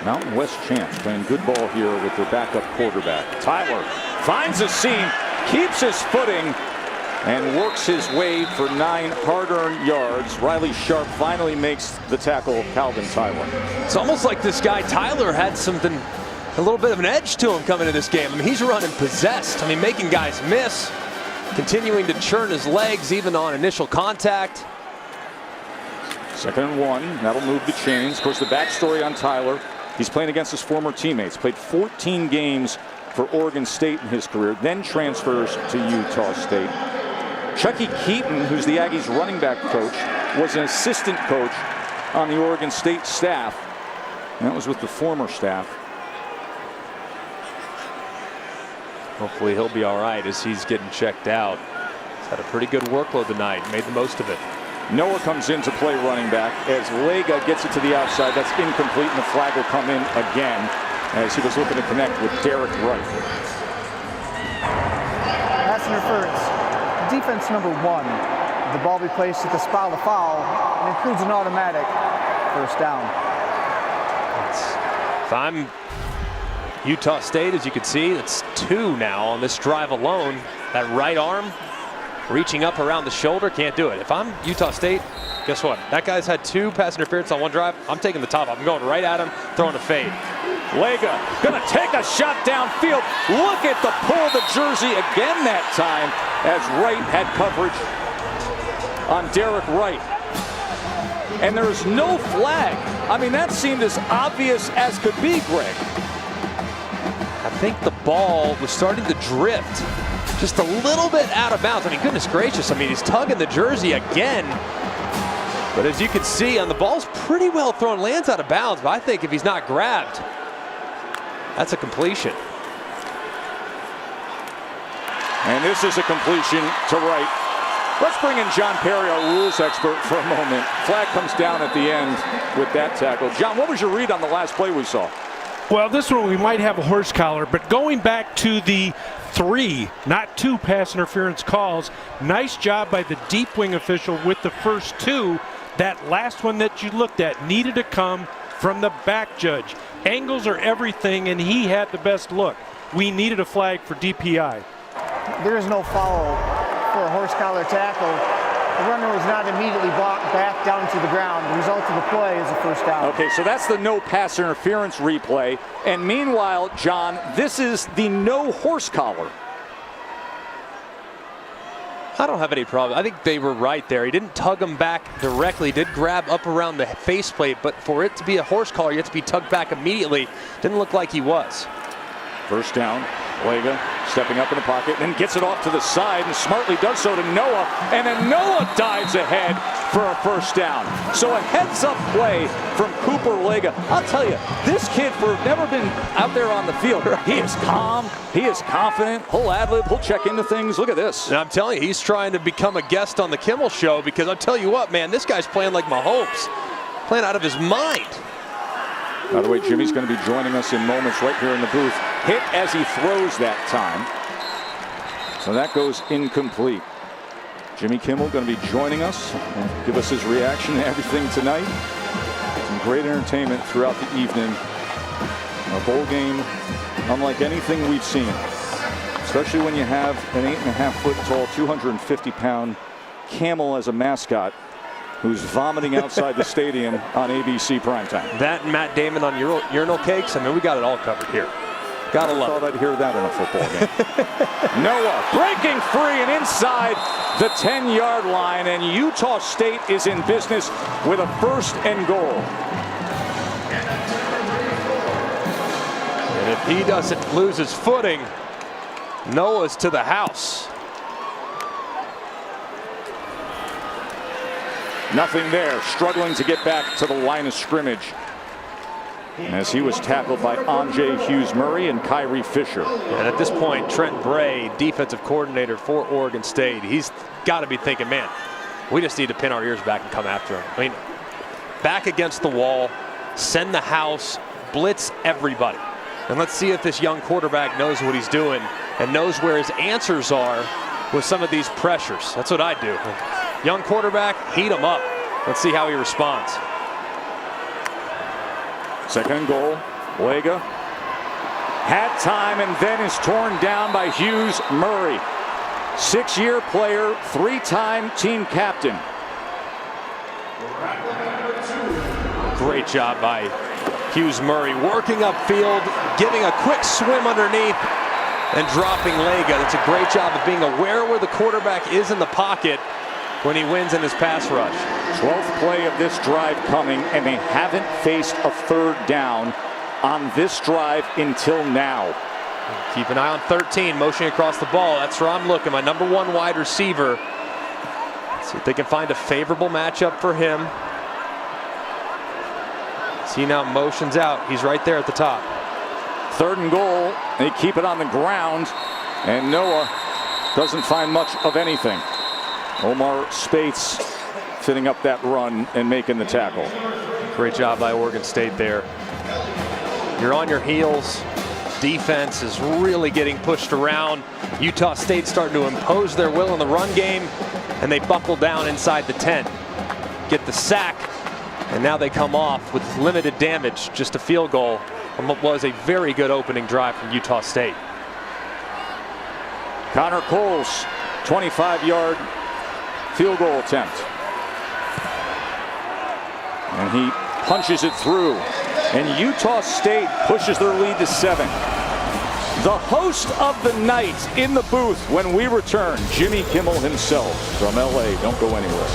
Mountain West Champs playing good ball here with their backup quarterback. Tyler finds a seam, keeps his footing, and works his way for 9 hard-earned yards. Riley Sharp finally makes the tackle of Calvin Tyler. It's almost like this guy Tyler had something, a little bit of an edge to him coming into this game. I mean, he's running possessed. I mean, making guys miss, continuing to churn his legs even on initial contact. 2nd and 1, that'll move the chains. Of course, the backstory on Tyler, he's playing against his former teammates. Played 14 games for Oregon State in his career, then transfers to Utah State. Chucky Keaton, who's the Aggies running back coach, was an assistant coach on the Oregon State staff. And that was with the former staff. Hopefully he'll be all right as he's getting checked out. He's had a pretty good workload tonight, made the most of it. Noah comes in to play running back as Lega gets it to the outside. That's incomplete, and the flag will come in again as he was looking to connect with Derek Wright. Pass interference. Defense #1. The ball be placed at the spot of the foul and includes an automatic first down. If I'm Utah State, as you can see, it's 2 now on this drive alone. That right arm reaching up around the shoulder, can't do it. If I'm Utah State, guess what? That guy's had 2 pass interference on one drive. I'm taking the top off. I'm going right at him, throwing a fade. Lega gonna take a shot downfield. Look at the pull of the jersey again that time as Wright had coverage on Derek Wright. And there's no flag. I mean, that seemed as obvious as could be, Greg. I think the ball was starting to drift just a little bit out of bounds. I mean, goodness gracious. I mean, he's tugging the jersey again. But as you can see, on the ball's pretty well thrown, lands out of bounds. But I think if he's not grabbed, That's a completion. And this is a completion to right. Let's bring in John Perry, our rules expert, for a moment. Flag comes down at the end with that tackle. John, what was your read on the last play we saw? Well, this one we might have a horse collar, but going back to the 3, not 2 pass interference calls, nice job by the deep wing official with the first 2. That last one that you looked at needed to come from the back judge. Angles are everything, and he had the best look. We needed a flag for DPI. There is no foul for a horse collar tackle. The runner was not immediately brought back down to the ground. The result of the play is a first down. Okay, so that's the no pass interference replay. And meanwhile, John, this is the no horse collar. I don't have any problem. I think they were right there. He didn't tug him back directly. He did grab up around the faceplate, but for it to be a horse collar, you have to be tugged back immediately. Didn't look like he was. First down. Lega stepping up in the pocket, then gets it off to the side and smartly does so to Noah, and then Noah dives ahead for a first down. So a heads-up play from Cooper Lega. I'll tell you, this kid, for never been out there on the field, he is calm, he is confident, he'll ad-lib, he'll check into things. Look at this. And I'm telling you, he's trying to become a guest on the Kimmel show, because I'll tell you what, man, this guy's playing like Mahomes, playing out of his mind. By the way, Jimmy's going to be joining us in moments right here in the booth. Hit as he throws that time. So that goes incomplete. Jimmy Kimmel going to be joining us and give us his reaction to everything tonight. Some great entertainment throughout the evening. A bowl game unlike anything we've seen. Especially when you have an 8.5-foot tall, 250-pound camel as a mascot, who's vomiting outside the stadium on ABC primetime. That and Matt Damon on urinal cakes, I mean, we got it all covered here. Gotta love it. I thought I'd hear that in a football game. Noah breaking free and inside the 10-yard line, and Utah State is in business with a 1st and goal. And if he doesn't lose his footing, Noah's to the house. Nothing there, struggling to get back to the line of scrimmage as he was tackled by Anjay Hughes-Murray and Kyrie Fisher. And at this point, Trent Bray, defensive coordinator for Oregon State, he's got to be thinking, man, we just need to pin our ears back and come after him. I mean, back against the wall, send the house, blitz everybody. And let's see if this young quarterback knows what he's doing and knows where his answers are with some of these pressures. That's what I do. Young quarterback, heat him up. Let's see how he responds. 2nd and goal. Lega had time and then is torn down by Hughes-Murray. 6-year player, 3-time team captain. Great job by Hughes-Murray, working upfield, getting a quick swim underneath and dropping Lega. That's a great job of being aware where the quarterback is in the pocket when he wins in his pass rush. 12th play of this drive coming, and they haven't faced a 3rd down on this drive until now. Keep an eye on 13, motioning across the ball. That's where I'm looking, my number 1 wide receiver. See if they can find a favorable matchup for him. See now, motions out. He's right there at the top. 3rd and goal. They keep it on the ground, and Noah doesn't find much of anything. Omar Spates fitting up that run and making the tackle. Great job by Oregon State there. You're on your heels. Defense is really getting pushed around. Utah State starting to impose their will in the run game, and they buckle down inside the 10. Get the sack, and now they come off with limited damage, just a field goal from what was a very good opening drive from Utah State. Connor Coles, 25-yard field goal attempt. And he punches it through. And Utah State pushes their lead to 7. The host of the night in the booth when we return, Jimmy Kimmel himself from LA. Don't go anywhere.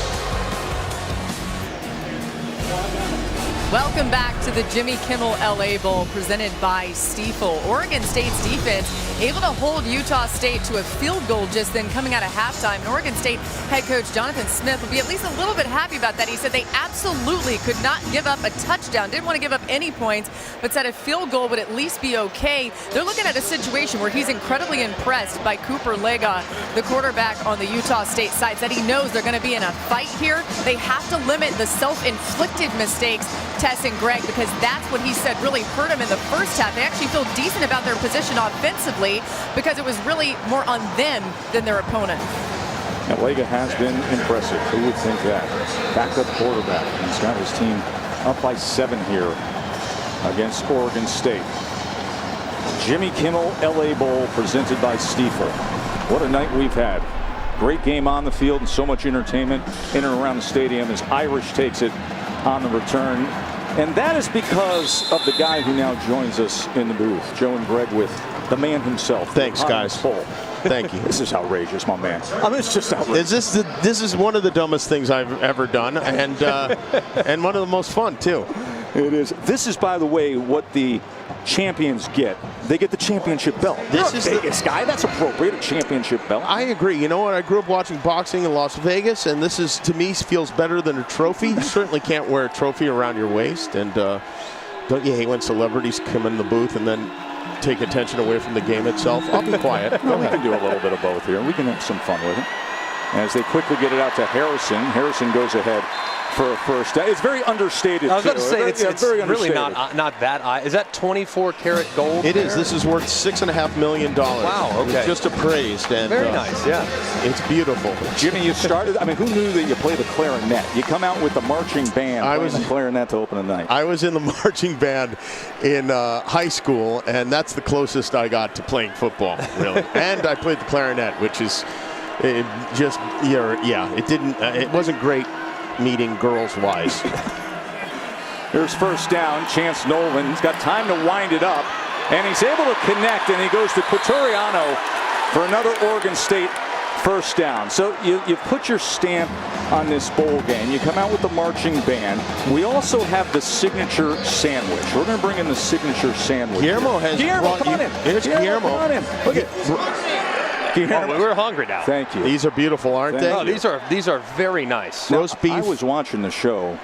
Welcome back to the Jimmy Kimmel LA Bowl presented by Stiefel. Oregon State's defense able to hold Utah State to a field goal just then coming out of halftime. And Oregon State head coach Jonathan Smith will be at least a little bit happy about that. He said they absolutely could not give up a touchdown, didn't want to give up any points, but said a field goal would at least be okay. They're looking at a situation where he's incredibly impressed by Cooper Lega, the quarterback on the Utah State side, that he knows they're going to be in a fight here. They have to limit the self-inflicted mistakes, Tess and Greg, because that's what he said really hurt him in the first half. They actually feel decent about their position offensively because it was really more on them than their opponent. Now, Lega has been impressive. Who would think that? Backup quarterback. He's got his team up by 7 here against Oregon State. Jimmy Kimmel LA Bowl presented by Stiefel. What a night we've had. Great game on the field and so much entertainment in and around the stadium as Irish takes it on the return. And that is because of the guy who now joins us in the booth, Joe and Greg, with the man himself. Thanks, guys. Thank you. This is outrageous, my man. I mean, it's just outrageous. This is one of the dumbest things I've ever done, and and one of the most fun too. It is. This is, by the way, what the champions get. They get the championship belt. This is Vegas guy. That's appropriate. A championship belt. I agree. You know what? I grew up watching boxing in Las Vegas, and this is, to me, feels better than a trophy. You certainly can't wear a trophy around your waist, and don't you hate when celebrities come in the booth and then take attention away from the game itself? I'll be quiet. Well, we can do a little bit of both here. We can have some fun with it. As they quickly get it out to Harrison. Harrison goes ahead for a first down. It's very understated. I was about to say, it's very really understated. not that. Is that 24 karat gold? It is. This is worth $6.5 million. Wow. Okay. It's just appraised, and very nice. Yeah. It's beautiful. Jimmy, you started. I mean, who knew that you play the clarinet? You come out with the marching band. I was the clarinet to open the night. I was in the marching band in high school, and that's the closest I got to playing football, really. And I played the clarinet, which is it didn't. It wasn't great meeting girls-wise. Here's first down. Chance Nolan. He's got time to wind it up, and he's able to connect, and he goes to Quatoriano for another Oregon State first down. So you put your stamp on this bowl game. You come out with the marching band. We also have the signature sandwich. We're going to bring in the signature sandwich. Guillermo has brought come on in. Here's Guillermo. Come on in. Look at. We're hungry now. Thank you. These are beautiful, aren't they? Oh, these are very nice. Roast beef. I was watching the show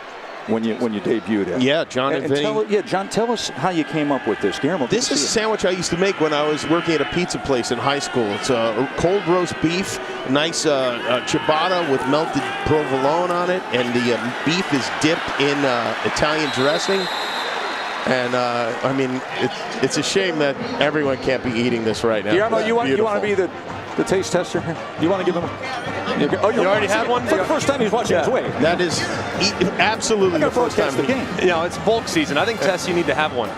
when you debuted it. Yeah, John and Vinny. John, tell us how you came up with this. Guillermo, this is a sandwich I used to make when I was working at a pizza place in high school. It's a cold roast beef, nice ciabatta with melted provolone on it, and the beef is dipped in Italian dressing. And I mean, it's a shame that everyone can't be eating this right now. Guillermo, you want to be the taste tester here? You want to give him you already had one? For the first time he's watching his weight. That is absolutely the first time. The game. You know, it's bulk season. I think, Tess, you need to have one.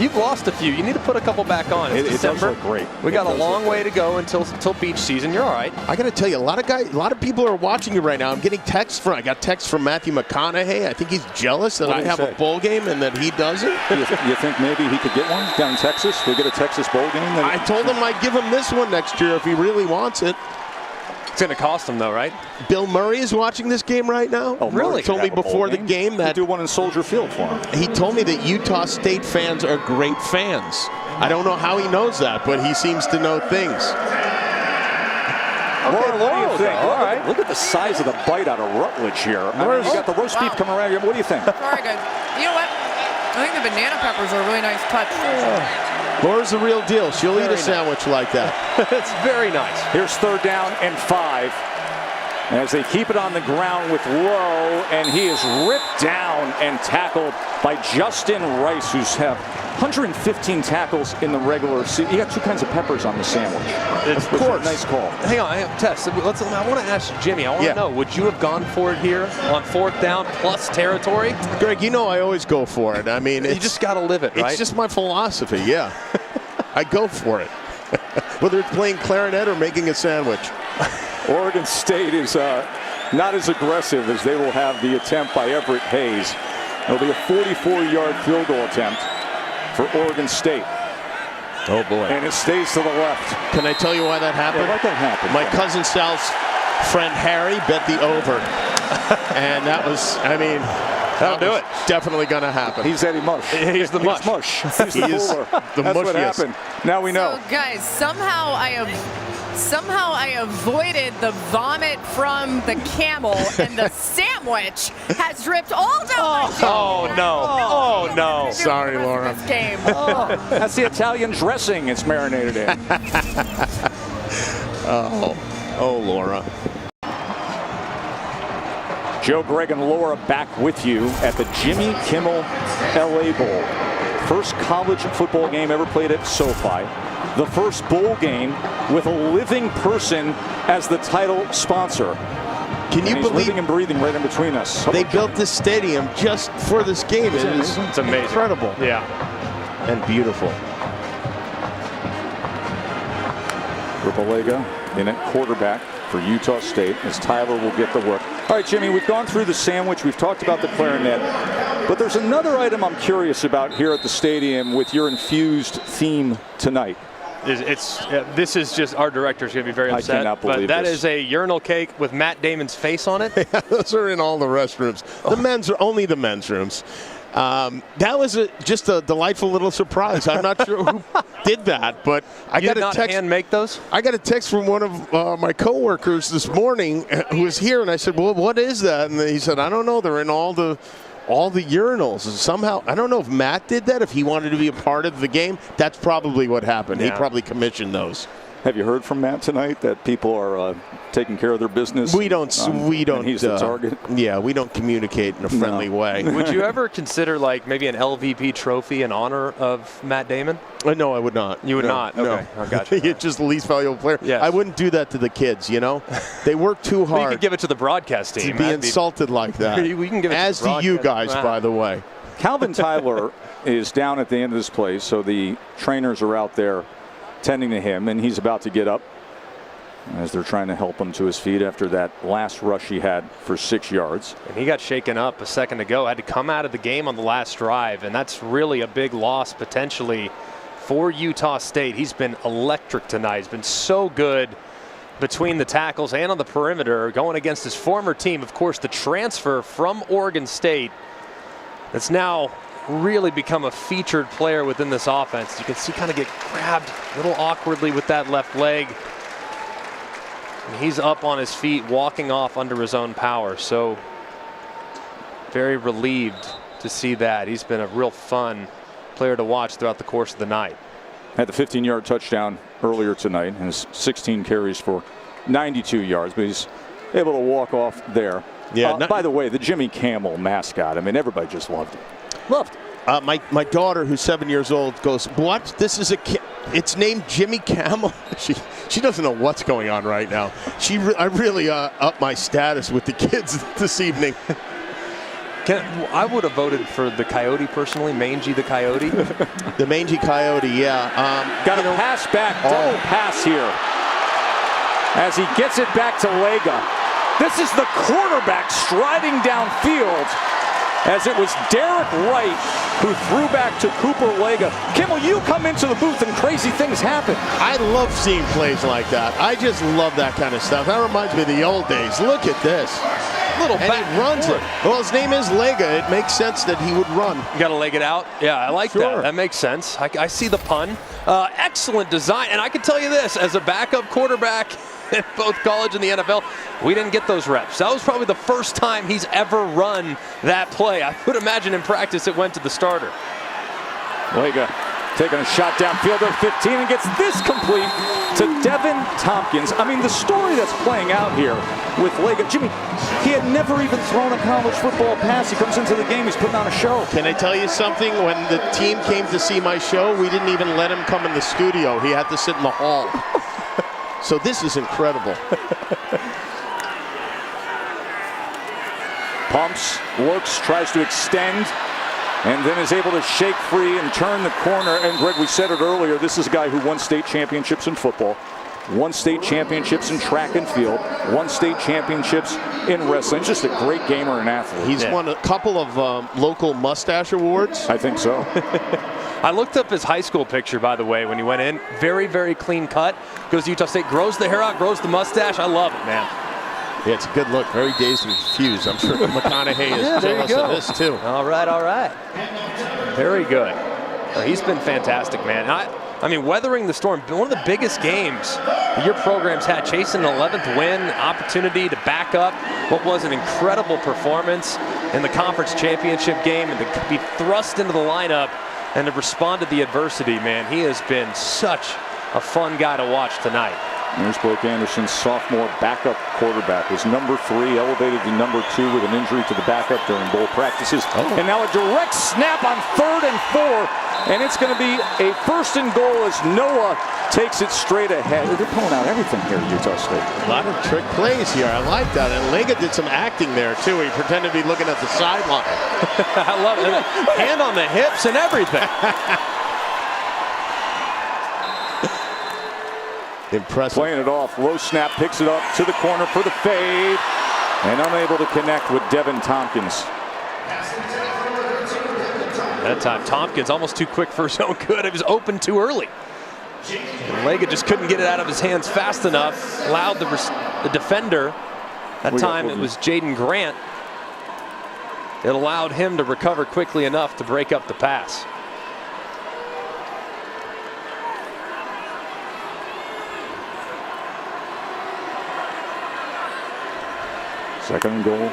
You've lost a few. You need to put a couple back on. It's December. It does look great. We got a long way to go until beach season. You're all right. I got to tell you, a lot of people are watching you right now. I'm getting texts I got texts from Matthew McConaughey. I think he's jealous that I have a bowl game and that he doesn't. You think maybe he could get one down in Texas? We get a Texas bowl game? I told him I'd give him this one next year if he really wants it. It's going to cost him, though, right? Bill Murray is watching this game right now. Oh, really? He told me before the game that do one in Soldier Field for him. He told me that Utah State fans are great fans. I don't know how he knows that, but he seems to know things. What do you think? All right. Look at the size of the bite out of Rutledge here. You got the roast beef coming around here. What do you think? Very good. You know what? I think the banana peppers are a really nice touch. Laura's the real deal. She'll eat a sandwich like that. It's very nice. Here's 3rd down and 5. As they keep it on the ground with Lowe, and he is ripped down and tackled by Justin Rice, who's had 115 tackles in the regular season. You got 2 kinds of peppers on the sandwich. Of course. Nice call. Hang on, Tess. I want to ask Jimmy. I want to know, would you have gone for it here on 4th down plus territory? Greg, you know I always go for it. I mean, you just got to live it, right? It's just my philosophy, yeah. I go for it. Whether it's playing clarinet or making a sandwich. Oregon State is not as aggressive as they will have the attempt by Everett Hayes. It'll be a 44-yard field goal attempt for Oregon State. Oh, boy. And it stays to the left. Can I tell you why that happened? Yeah, why that happened? My cousin Sal's friend Harry bet the over. And that was, I mean, That'll do it. Definitely going to happen. He's Eddie Mush. He's the Mush. He's the bowler. The That's what mushiest. happened. Now we know. So guys, somehow I avoided the vomit from the camel, and the sandwich has dripped all down my chin. Oh, no. Oh, no. Sorry, Laura. This game. That's the Italian dressing it's marinated in. Oh, Laura. Joe, Greg, and Laura back with you at the Jimmy Kimmel LA Bowl. First college football game ever played at SoFi. The first bowl game with a living person as the title sponsor. Can you believe living and breathing right in between us? They built this stadium just for this game? It's amazing. Incredible. Yeah. And beautiful. Rupalega in at quarterback for Utah State as Tyler will get the work. All right, Jimmy, we've gone through the sandwich. We've talked about the clarinet. But there's another item I'm curious about here at the stadium with your infused theme tonight. This is just, our director's going to be very upset. I cannot believe but that this. is a urinal cake with Matt Damon's face on it. Yeah, those are in all the restrooms. The men's are only the men's rooms. That was just a delightful little surprise. I'm not sure who did that, but I got a text. Hand make those? I got a text from one of my coworkers this morning who was here, and I said, "Well, what is that?" And he said, "I don't know. They're in all the urinals." And somehow, I don't know if Matt did that. If he wanted to be a part of the game, that's probably what happened. Yeah. He probably commissioned those. Have you heard from Matt tonight that people are taking care of their business? We don't. He's the target. Yeah, we don't communicate in a friendly way. Would you ever consider like maybe an LVP trophy in honor of Matt Damon? No, I would not. You would not? Okay, No. I got you. You're just the least valuable player. Yes. I wouldn't do that to the kids, you know? They work too Well, you hard could give it to the broadcast team. to be insulted like that. We can give it As to the do you broadcast. guys, by the way. Calvin Tyler is down at the end of this play, so the trainers are out there tending to him, and he's about to get up as they're trying to help him to his feet after that last rush he had for 6 yards. And he got shaken up a second ago, had to come out of the game on the last drive, and that's really a big loss potentially for Utah State. He's been electric tonight. He's been so good between the tackles and on the perimeter, going against his former team, of course, the transfer from Oregon State that's now really become a featured player within this offense. You can see kind of get grabbed a little awkwardly with that left leg. And he's up on his feet, walking off under his own power. So very relieved to see that. He's been a real fun player to watch throughout the course of the night. Had the 15-yard touchdown earlier tonight and his 16 carries for 92 yards, but he's able to walk off there. Yeah. By the way, the Jimmy Kimmel mascot, I mean, everybody just loved it. Loved it. My daughter, who's 7 years old, goes, "What? This is it's named Jimmy Kimmel." She doesn't know what's going on right now. I really upped my status with the kids this evening. I would have voted for the Coyote personally, Mangy the Coyote. The Mangy Coyote, yeah. Got a pass back, double pass here as he gets it back to Lega. This is the quarterback striding downfield, as it was Derek Wright who threw back to Cooper Lega. Kimmel, you come into the booth and crazy things happen. I love seeing plays like that. I just love that kind of stuff. That reminds me of the old days. Look at this. Little and back he runs forward. it. Well, his name is Lega. It makes sense that he would run. You got to leg it out. Yeah, I like Sure. that. That makes sense. I see the pun. Excellent design. And I can tell you this, as a backup quarterback in both college and the NFL, we didn't get those reps. That was probably the first time he's ever run that play. I would imagine in practice it went to the starter. Lega taking a shot downfield at 15 and gets this complete to Devin Tompkins. I mean, the story that's playing out here with Lega, Jimmy, he had never even thrown a college football pass. He comes into the game, he's putting on a show. Can I tell you something? When the team came to see my show, we didn't even let him come in the studio. He had to sit in the hall. So this is incredible. Pumps, looks, tries to extend, and then is able to shake free and turn the corner. And Greg, we said it earlier, this is a guy who won state championships in football, won state championships in track and field, won state championships in wrestling. Just a great gamer and athlete. He's won a couple of local mustache awards. I think so. I looked up his high school picture, by the way, when he went in. Very, very clean cut. Goes to Utah State, grows the hair out, grows the mustache. I love it, man. Yeah, it's a good look. Very dazed and confused. I'm sure McConaughey is jealous of this, too. All right, all right. Very good. He's been fantastic, man. I mean, weathering the storm, one of the biggest games that your program's had, chasing an 11th win, opportunity to back up what was an incredible performance in the conference championship game, and to be thrust into the lineup and to respond to the adversity, man. He has been such a fun guy to watch tonight. There's Blake Anderson, sophomore backup quarterback. Was number 3, elevated to number 2 with an injury to the backup during bowl practices. And now a direct snap on 3rd and 4. And it's going to be a 1st and goal as Noah takes it straight ahead. They're pulling out everything here at Utah State. A lot of trick plays here. I like that. And Lega did some acting there, too. He pretended to be looking at the sideline. I love it. Hand on the hips and everything. Impressive. Playing it off. Low snap, picks it up to the corner for the fade. And unable to connect with Devin Tompkins. That time, Tompkins almost too quick for his own good. It was open too early. And Lega just couldn't get it out of his hands fast enough. Allowed the defender, that time it was Jaden Grant. It allowed him to recover quickly enough to break up the pass. Second and goal.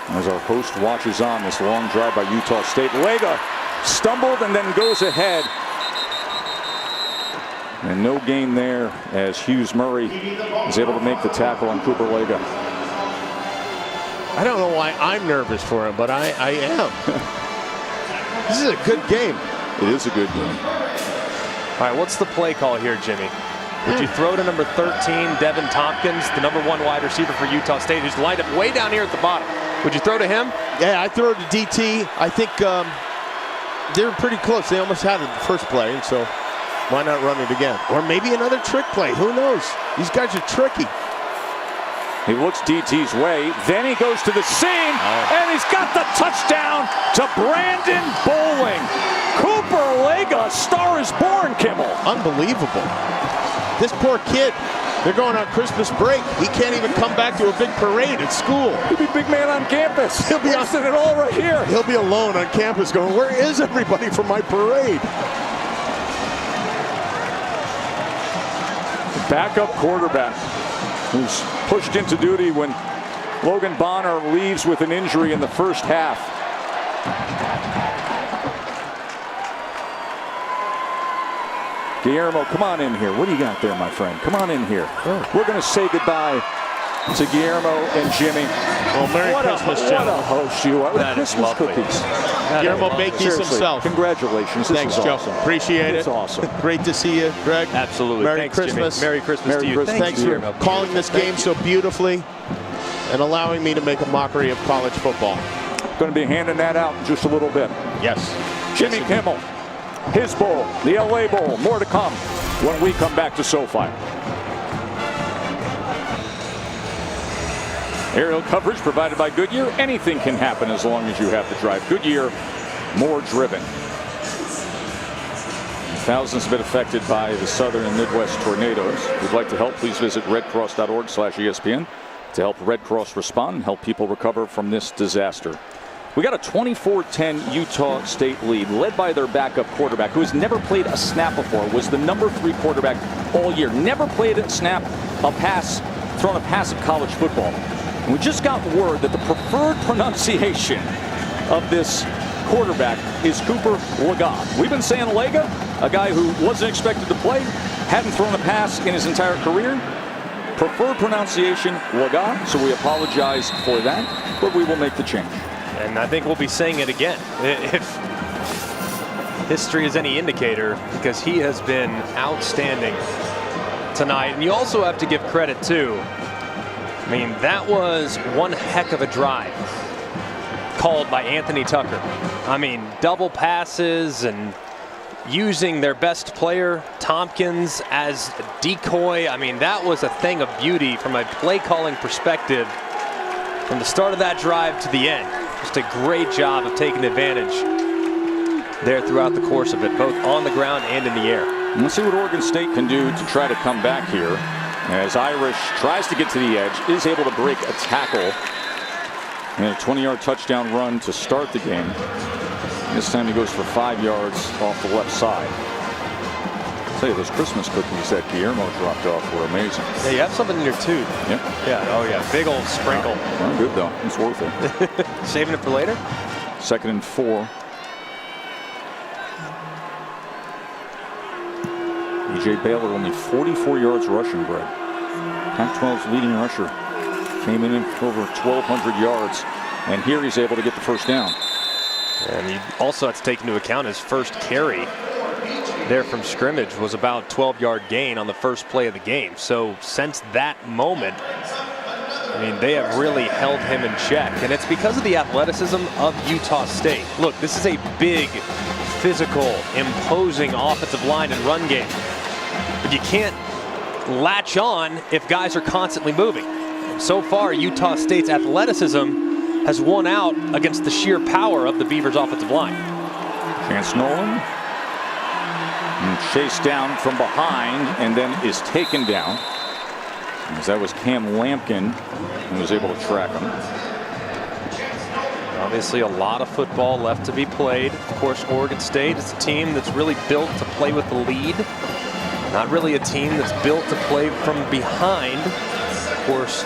As our host watches on this long drive by Utah State. Lega stumbled and then goes ahead. And no gain there as Hughes Murray is able to make the tackle on Cooper Lega. I don't know why I'm nervous for him, but I am. This is a good game. It is a good game. All right, what's the play call here, Jimmy? Would you throw to number 13, Devin Tompkins, the number 1 wide receiver for Utah State, who's lined up way down here at the bottom? Would you throw to him? Yeah, I throw to DT. I think they were pretty close. They almost had it the first play, and so why not run it again? Or maybe another trick play. Who knows? These guys are tricky. He looks DT's way. Then he goes to the seam, and he's got the touchdown to Brandon Bowling. Cooper Lega, star is born, Kimmel. Unbelievable. This poor kid, they're going on Christmas break. He can't even come back to a big parade at school. He'll be big man on campus. He'll be wasting it all right here. He'll be alone on campus going, where is everybody for my parade? Backup quarterback who's pushed into duty when Logan Bonner leaves with an injury in the first half. Guillermo, come on in here. What do you got there, my friend? Come on in here. We're going to say goodbye to Guillermo and Jimmy. Well, Merry Christmas, Jim. What a host you are. That is Christmas lovely. cookies. Guillermo baked these himself. Congratulations. Thanks, Joe. Awesome. Appreciate it. It's awesome. Great to see you, Greg. Absolutely. Merry Thanks, Christmas. Jimmy. Merry Christmas to you. Thanks for calling this game so beautifully and allowing me to make a mockery of college football. Going to be handing that out in just a little bit. Yes. Jimmy Kimmel, his bowl, the LA Bowl. More to come when we come back to SoFi. Aerial coverage provided by Goodyear. Anything can happen as long as you have the drive. Goodyear, more driven. Thousands have been affected by the southern and Midwest tornadoes. If you'd like to help, please visit redcross.org/ESPN to help Red Cross respond and help people recover from this disaster. We got a 24-10 Utah State lead, led by their backup quarterback, who has never played a snap before, was the number 3 quarterback all year. Never played a snap, a pass, thrown a pass of college football. And we just got word that the preferred pronunciation of this quarterback is Cooper Lega. We've been saying Lega, a guy who wasn't expected to play, hadn't thrown a pass in his entire career. Preferred pronunciation, Lega, so we apologize for that, but we will make the change. And I think we'll be saying it again, if history is any indicator, because he has been outstanding tonight. And you also have to give credit, too. I mean, that was one heck of a drive called by Anthony Tucker. I mean, double passes and using their best player, Tompkins, as a decoy. I mean, that was a thing of beauty from a play-calling perspective from the start of that drive to the end. Just a great job of taking advantage there throughout the course of it, both on the ground and in the air. Let's see what Oregon State can do to try to come back here. As Irish tries to get to the edge, is able to break a tackle. And a 20-yard touchdown run to start the game. This time he goes for 5 yards off the left side. I'll tell you, those Christmas cookies that Guillermo dropped off were amazing. Yeah, you have something in your tooth. Yep. Yeah, oh yeah, big old sprinkle. Well, good though, it's worth it. Saving it for later? 2nd and 4. E.J. Baylor only 44 yards rushing, Greg. Pac-12's leading rusher. Came in for over 1,200 yards. And here he's able to get the first down. And you also have to take into account his first carry there from scrimmage was about 12-yard gain on the first play of the game. So since that moment, I mean, they have really held him in check. And it's because of the athleticism of Utah State. Look, this is a big, physical, imposing offensive line and run game. But you can't latch on if guys are constantly moving. So far, Utah State's athleticism has won out against the sheer power of the Beavers' offensive line. Chance Nolan. And chased down from behind and then is taken down. As that was Cam Lampkin who was able to track him. Obviously a lot of football left to be played. Of course, Oregon State is a team that's really built to play with the lead. Not really a team that's built to play from behind. Of course,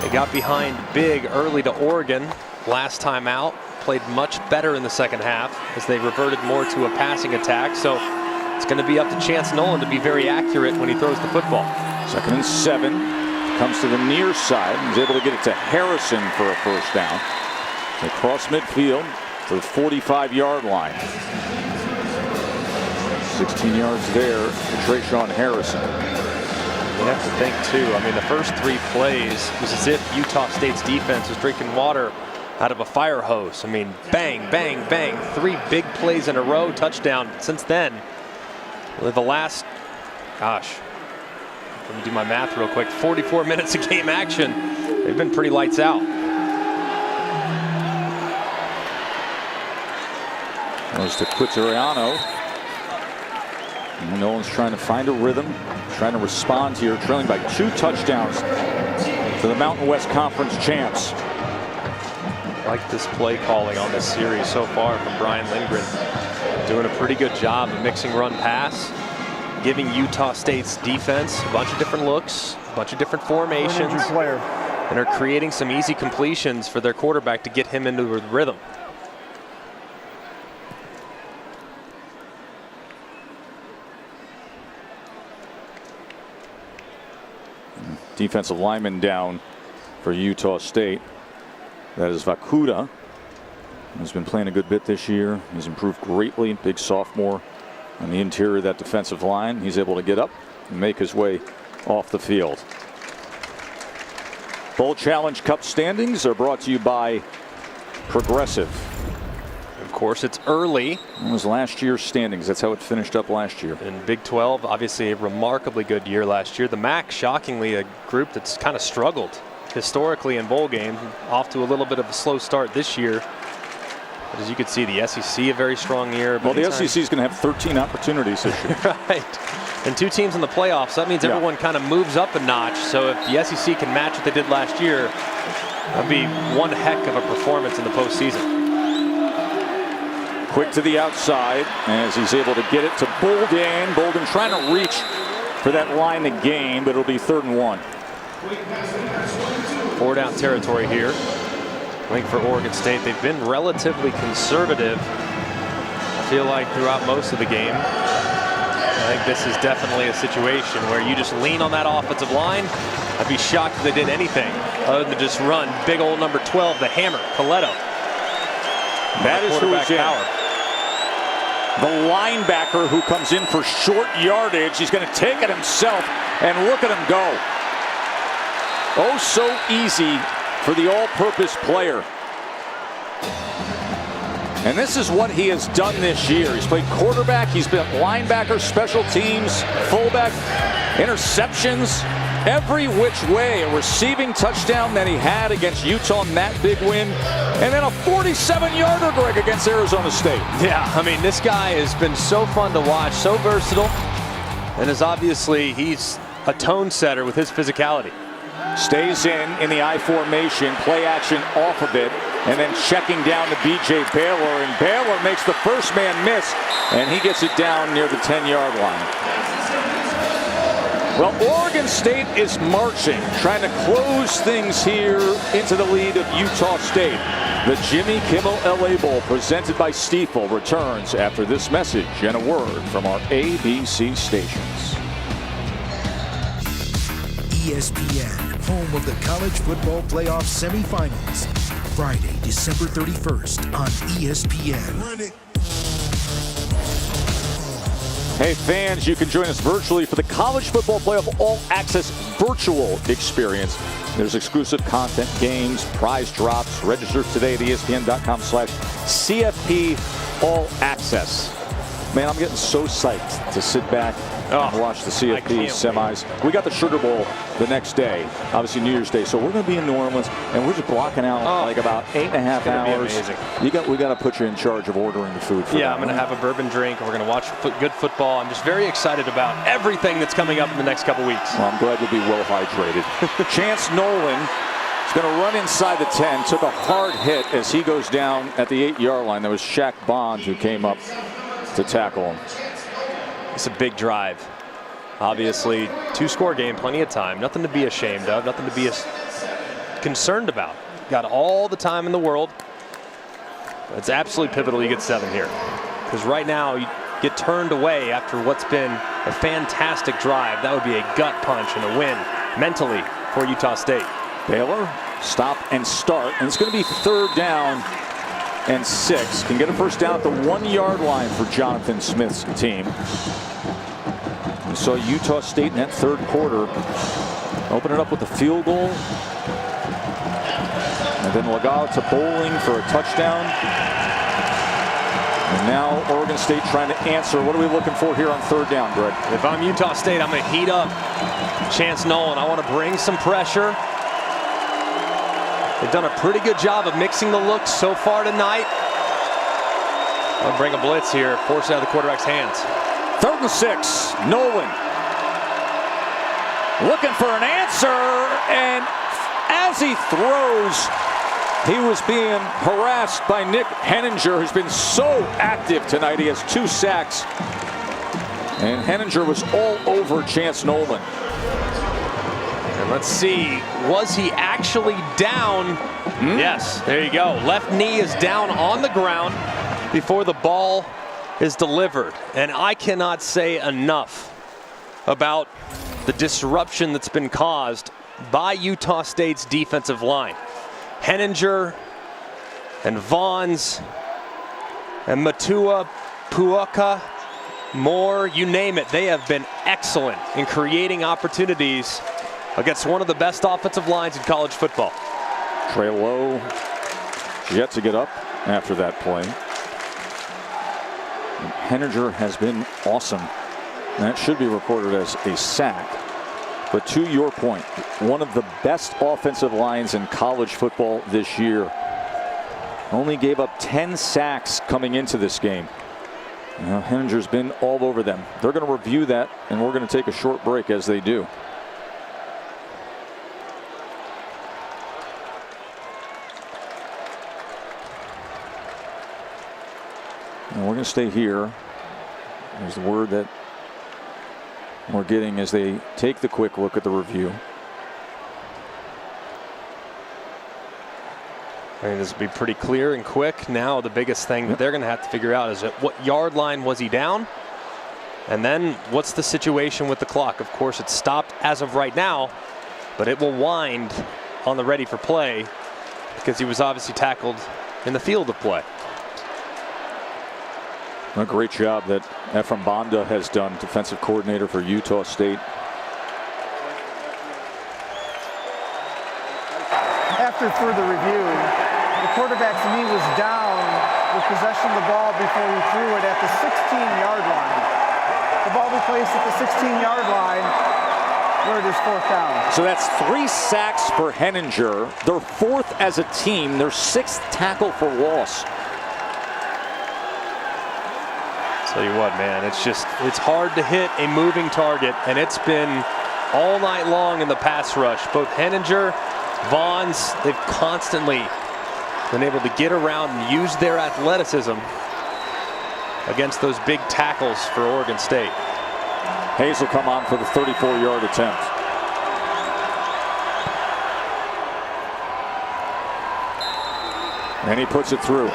they got behind big early to Oregon last time out. Played much better in the second half as they reverted more to a passing attack. So it's going to be up to Chance Nolan to be very accurate when he throws the football. 2nd and 7. Comes to the near side. He's able to get it to Harrison for a first down. Across midfield to the 45-yard line. 16 yards there to Trayshawn Harrison. You have to think, too, I mean, the first 3 plays was as if Utah State's defense was drinking water out of a fire hose. I mean, bang, bang, bang. 3 big plays in a row, touchdown. Since then, the last, gosh, let me do my math real quick. 44 minutes of game action. They've been pretty lights out. Goes to Quintariano. Nolan's trying to find a rhythm, trying to respond here, trailing by 2 touchdowns to the Mountain West Conference champs. I like this play calling on this series so far from Brian Lindgren. Doing a pretty good job of mixing run pass, giving Utah State's defense a bunch of different looks, a bunch of different formations, and are creating some easy completions for their quarterback to get him into the rhythm. Defensive lineman down for Utah State. That is Vakuda. He's been playing a good bit this year. He's improved greatly. Big sophomore on the interior of that defensive line. He's able to get up and make his way off the field. Bowl Challenge Cup standings are brought to you by Progressive. Of course, it's early. It was last year's standings. That's how it finished up last year. In Big 12, obviously a remarkably good year last year. The MAC, shockingly, a group that's kind of struggled historically in bowl games. Off to a little bit of a slow start this year. But as you can see, the SEC a very strong year. Well, the SEC is going to have 13 opportunities this year. Right. And 2 teams in the playoffs. That means everyone kind of moves up a notch. So if the SEC can match what they did last year, that'd be one heck of a performance in the postseason. Quick to the outside as he's able to get it to Bolden. Bolden trying to reach for that line to gain, but it'll be 3rd and 1. 4 down territory here. I think for Oregon State, they've been relatively conservative, I feel like, throughout most of the game. I think this is definitely a situation where you just lean on that offensive line. I'd be shocked if they did anything other than just run big old number 12, the hammer, Coletto. That is who's in. Power. The linebacker who comes in for short yardage. He's going to take it himself, and look at him go. Oh, so easy for the all-purpose player. And this is what he has done this year. He's played quarterback, he's been linebacker, special teams, fullback, interceptions, every which way. A receiving touchdown that he had against Utah in that big win. And then a 47-yarder, Greg, against Arizona State. Yeah, I mean, this guy has been so fun to watch, so versatile. And as obviously he's a tone setter with his physicality. Stays in the I formation, play action off of it, and then checking down to B.J. Baylor, and Baylor makes the first man miss, and he gets it down near the 10-yard line. Well, Oregon State is marching, trying to close things here into the lead of Utah State. The Jimmy Kimmel LA Bowl, presented by Stiefel, returns after this message and a word from our ABC stations. ESPN, home of the College Football Playoff semifinals. Friday, December 31st on ESPN. Hey fans, you can join us virtually for the College Football Playoff All Access virtual experience. There's exclusive content, games, prize drops. Register today at ESPN.com/CFP All Access. Man, I'm getting so psyched to sit back and watch the CFP semis. We got the Sugar Bowl the next day, obviously New Year's Day. So we're going to be in New Orleans, and we're just blocking out like about 8.5 hours. We got to put you in charge of ordering the food. Yeah, I'm going to have a bourbon drink. We're going to watch good football. I'm just very excited about everything that's coming up in the next couple weeks. Well, I'm glad you'll be well hydrated. Chance Nolan is going to run inside the 10. Took a hard hit as he goes down at the 8-yard line. There was Shaq Bond who came up to tackle him. It's a big drive. Obviously, 2-score game, plenty of time. Nothing to be ashamed of, nothing to be concerned about. Got all the time in the world. But it's absolutely pivotal you get 7 here. Because right now, you get turned away after what's been a fantastic drive. That would be a gut punch and a win mentally for Utah State. Baylor, stop and start. And it's going to be 3rd down and 6. Can get a first down at the 1-yard line for Jonathan Smith's team. We saw Utah State in that 3rd quarter open it up with a field goal. And then Legal to Bowling for a touchdown. And now Oregon State trying to answer. What are we looking for here on 3rd down, Greg? If I'm Utah State, I'm going to heat up Chance Nolan. I want to bring some pressure. They've done a pretty good job of mixing the looks so far tonight. I'll bring a blitz here, force it out of the quarterback's hands. 3rd and 6, Nolan looking for an answer, and as he throws, he was being harassed by Nick Henninger, who's been so active tonight. He has 2 sacks, and Henninger was all over Chance Nolan. And let's see, was he actually down? Yes, there you go. Left knee is down on the ground before the ball is delivered. And I cannot say enough about the disruption that's been caused by Utah State's defensive line. Henninger and Vaughns and Matua, Puaka, Moore, you name it. They have been excellent in creating opportunities against one of the best offensive lines in college football. Trey Lowe yet to get up after that play. Henninger has been awesome. That should be recorded as a sack. But to your point, one of the best offensive lines in college football this year. Only gave up 10 sacks coming into this game. Henninger's been all over them. They're going to review that, and we're going to take a short break as they do. And we're going to stay here. There's the word that we're getting as they take the quick look at the review. I think this will be pretty clear and quick. Now the biggest thing that they're going to have to figure out is at what yard line was he down? And then what's the situation with the clock? Of course, it's stopped as of right now, but it will wind on the ready for play because he was obviously tackled in the field of play. A great job that Ephraim Banda has done, defensive coordinator for Utah State. After further review, the quarterback's knee was down with possession of the ball before he threw it at the 16-yard line. The ball be placed at the 16-yard line where it is 4th down. So that's 3 sacks for Henninger. They're 4th as a team. Their 6th tackle for loss. Tell you what, man, it's hard to hit a moving target, and it's been all night long in the pass rush. Both Henninger, Vaughns, they've constantly been able to get around and use their athleticism against those big tackles for Oregon State. Hayes will come on for the 34-yard attempt. And he puts it through.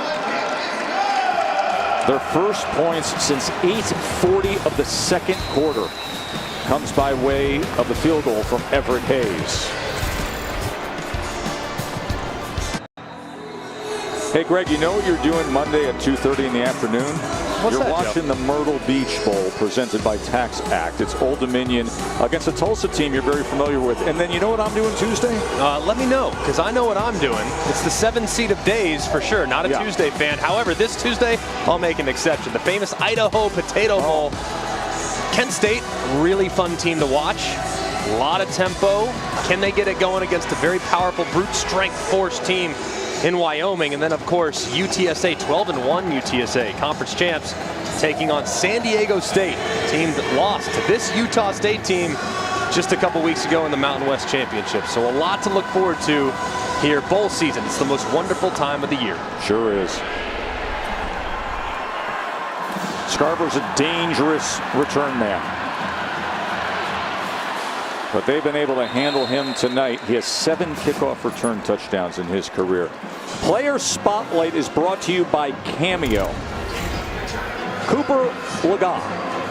Their first points since 8:40 of the second quarter comes by way of the field goal from Everett Hayes. Hey, Greg, you know what you're doing Monday at 2:30 in the afternoon? What's you're that, watching the Myrtle Beach Bowl presented by Tax Act. It's Old Dominion against a Tulsa team you're very familiar with. And then you know what I'm doing Tuesday? Let me know, because I know what I'm doing. It's the 7 seed of days for sure. Not a Tuesday fan. However, this Tuesday, I'll make an exception. The famous Idaho Potato Bowl. Kent State, really fun team to watch. A lot of tempo. Can they get it going against a very powerful brute strength force team in Wyoming? And then, of course, UTSA, 12-1 UTSA, conference champs, taking on San Diego State, a team that lost to this Utah State team just a couple weeks ago in the Mountain West Championship. So a lot to look forward to here. Bowl season, it's the most wonderful time of the year. Sure is. Scarborough's a dangerous return man, but they've been able to handle him tonight. He has 7 kickoff return touchdowns in his career. Player Spotlight is brought to you by Cameo. Cooper Lagat.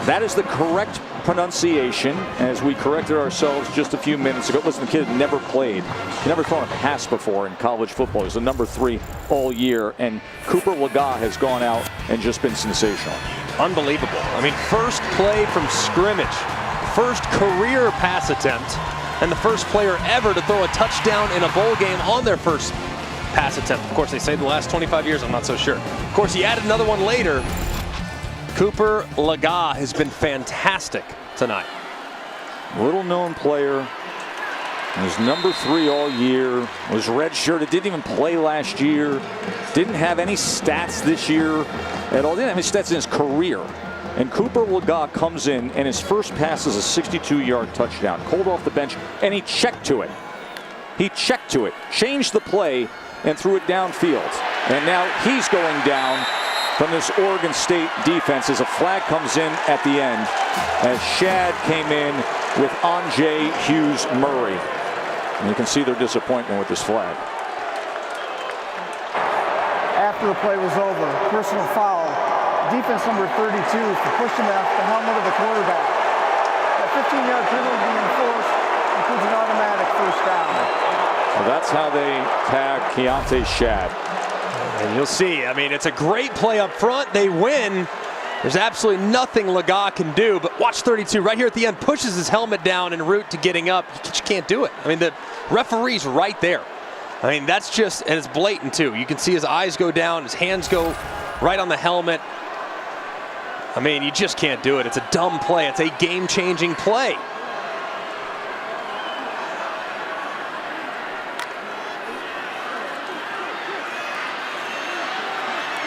That is the correct pronunciation, as we corrected ourselves just a few minutes ago. Listen, the kid had never played. He never thrown a pass before in college football. He was the number 3 all year, and Cooper Lagat has gone out and just been sensational. Unbelievable. I mean, first play from scrimmage, first career pass attempt, and the first player ever to throw a touchdown in a bowl game on their first pass attempt. Of course, they say the last 25 years, I'm not so sure. Of course, he added another one later. Cooper Lagat has been fantastic tonight. Little known player. Was number 3 all year. Was redshirted. Didn't even play last year. Didn't have any stats this year at all. Didn't have any stats in his career. And Cooper Lagat comes in, and his first pass is a 62-yard touchdown. Cold off the bench, and he checked to it. He checked to it, changed the play, and threw it downfield. And now he's going down from this Oregon State defense as a flag comes in at the end, as Shad came in with Anjay Hughes Murray. And you can see their disappointment with this flag. After the play was over, personal foul. Defense number 32 for pushing off the helmet of the quarterback. A 15-yard penalty enforced, includes an automatic first down. Well, that's how they tag Keontae Shad. And you'll see, I mean, it's a great play up front. They win. There's absolutely nothing Lagat can do, but watch 32 right here at the end, pushes his helmet down en route to getting up. You just can't do it. I mean, the referee's right there. I mean, that's just, and it's blatant too. You can see his eyes go down, his hands go right on the helmet. I mean, you just can't do it. It's a dumb play. It's a game-changing play.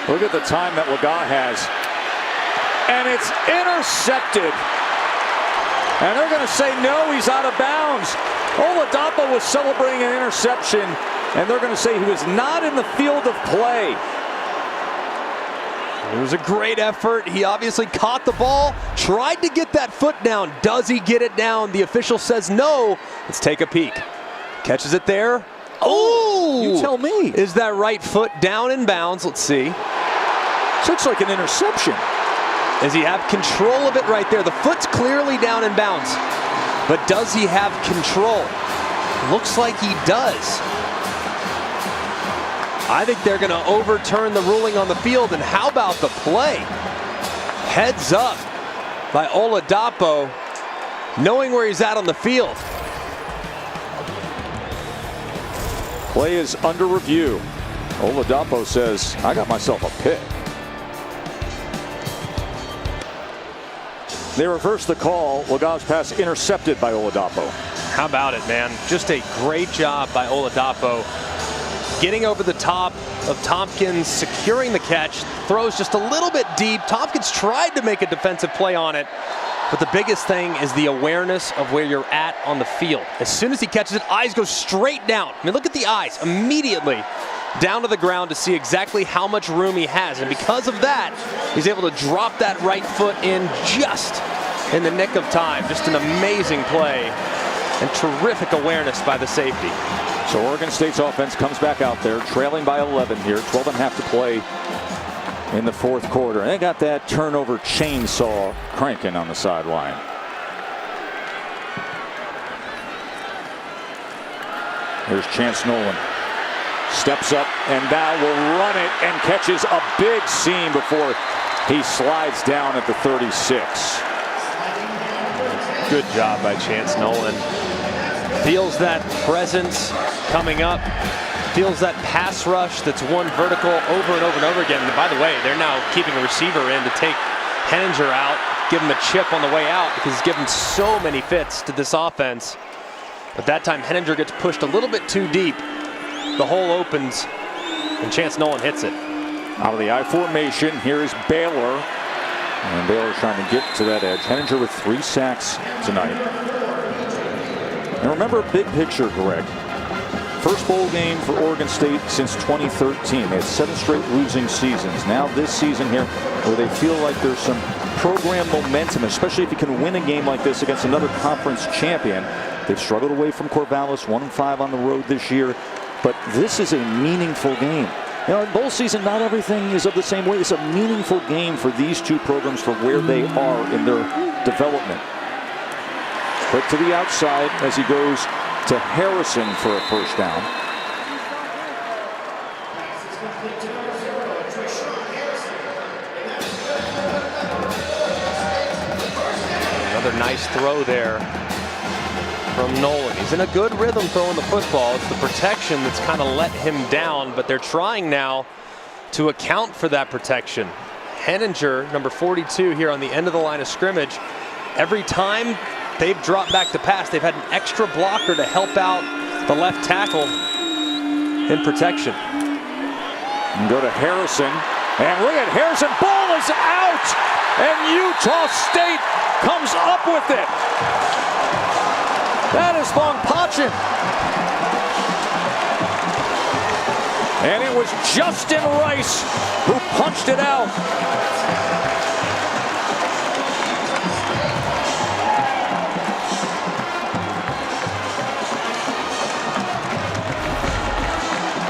Look at the time that Lagat has. And it's intercepted. And they're going to say, no, he's out of bounds. Oladapo was celebrating an interception, and they're going to say he was not in the field of play. It was a great effort. He obviously caught the ball, tried to get that foot down. Does he get it down? The official says no. Let's take a peek. Catches it there. Oh! You tell me. Is that right foot down in bounds? Let's see. Looks like an interception. Does he have control of it right there? The foot's clearly down in bounds. But does he have control? Looks like he does. I think they're going to overturn the ruling on the field. And how about the play? Heads up by Oladapo, knowing where he's at on the field. Play is under review. Oladapo says, I got myself a pick. They reverse the call. Lagat's pass intercepted by Oladapo. How about it, man? Just a great job by Oladapo. Getting over the top of Tompkins, securing the catch, throws just a little bit deep. Tompkins tried to make a defensive play on it, But the biggest thing is the awareness of where you're at on the field. As soon as he catches it, eyes go straight down. I mean, look at the eyes immediately down to the ground to see exactly how much room he has. And because of that, he's able to drop that right foot in just in the nick of time. Just an amazing play and terrific awareness by the safety. So Oregon State's offense comes back out there, trailing by 11 here, 12.5 to play in the fourth quarter. And they got that turnover chainsaw cranking on the sideline. Here's Chance Nolan. Steps up and now will run it and catches a big seam before he slides down at the 36. Good job by Chance Nolan. Feels that presence coming up. Feels that pass rush that's one vertical over and over and over again. And by the way, they're now keeping a receiver in to take Henninger out, give him a chip on the way out because he's given so many fits to this offense. But that time Henninger gets pushed a little bit too deep. The hole opens and Chance Nolan hits it. Out of the I formation, here's Baylor. And Baylor's trying to get to that edge. Henninger with 3 sacks tonight. And remember, big picture, Greg. First bowl game for Oregon State since 2013. They had 7 straight losing seasons. Now this season here, where they feel like there's some program momentum, especially if you can win a game like this against another conference champion. They've struggled away from Corvallis, 1-5 on the road this year. But this is a meaningful game. You know, in bowl season, not everything is of the same way. It's a meaningful game for these two programs for where they are in their development. Quick to the outside as he goes to Harrison for a first down. Another nice throw there from Nolan. He's in a good rhythm throwing the football. It's the protection that's kind of let him down, but they're trying now to account for that protection. Henninger, number 42 here on the end of the line of scrimmage. Every time they've dropped back to pass, they've had an extra blocker to help out the left tackle in protection. And go to Harrison. And look at Harrison. Ball is out! And Utah State comes up with it. That is Von Pachin. And it was Justin Rice who punched it out.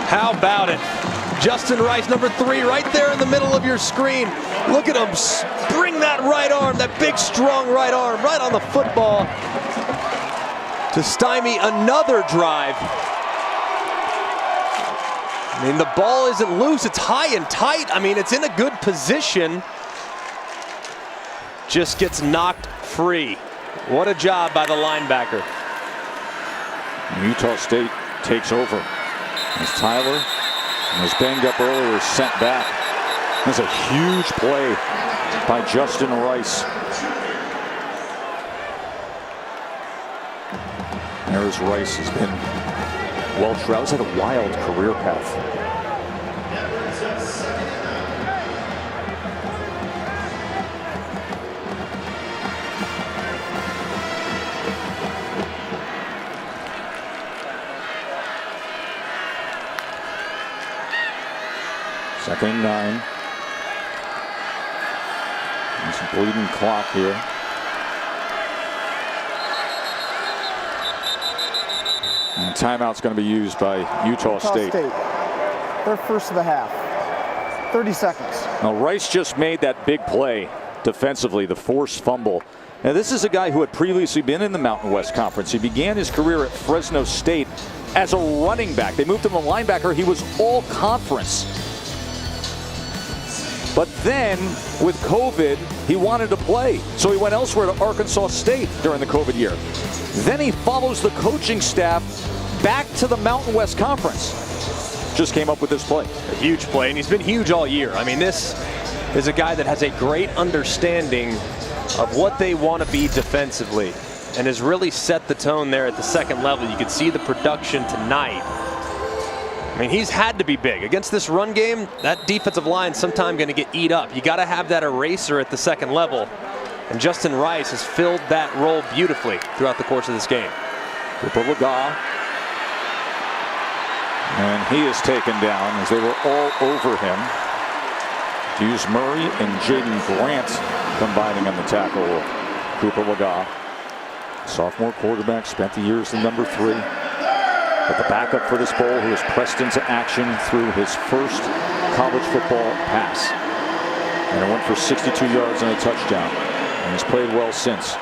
How about it? Justin Rice, number 3, right there in the middle of your screen. Look at him bring that right arm, that big, strong right arm, right on the football to stymie another drive. I mean, the ball isn't loose, it's high and tight. I mean, it's in a good position. Just gets knocked free. What a job by the linebacker. Utah State takes over. As Tyler was banged up earlier, sent back. That's a huge play by Justin Rice. There's Rice, has been well traveled. He's had a wild career path. Second and 9. And some bleeding clock here. And timeout's going to be used by Utah State. They're first of the half. 30 seconds. Now Rice just made that big play defensively, the forced fumble. Now this is a guy who had previously been in the Mountain West Conference. He began his career at Fresno State as a running back. They moved him to linebacker. He was all conference. But then, with COVID, he wanted to play. So he went elsewhere to Arkansas State during the COVID year. Then he follows the coaching staff back to the Mountain West Conference. Just came up with this play. A huge play, and he's been huge all year. I mean, this is a guy that has a great understanding of what they want to be defensively and has really set the tone there at the second level. You could see the production tonight. I mean, he's had to be big. Against this run game, that defensive line sometime going to get eat up. You got to have that eraser at the second level. And Justin Rice has filled that role beautifully throughout the course of this game. Cooper Legas. And he is taken down as they were all over him. Hughes Murray and Jaden Grant combining on the tackle. Cooper Legas, sophomore quarterback, spent the years in number 3. But the backup for this bowl, who was pressed into action through his first college football pass. And it went for 62 yards and a touchdown. And he's played well since.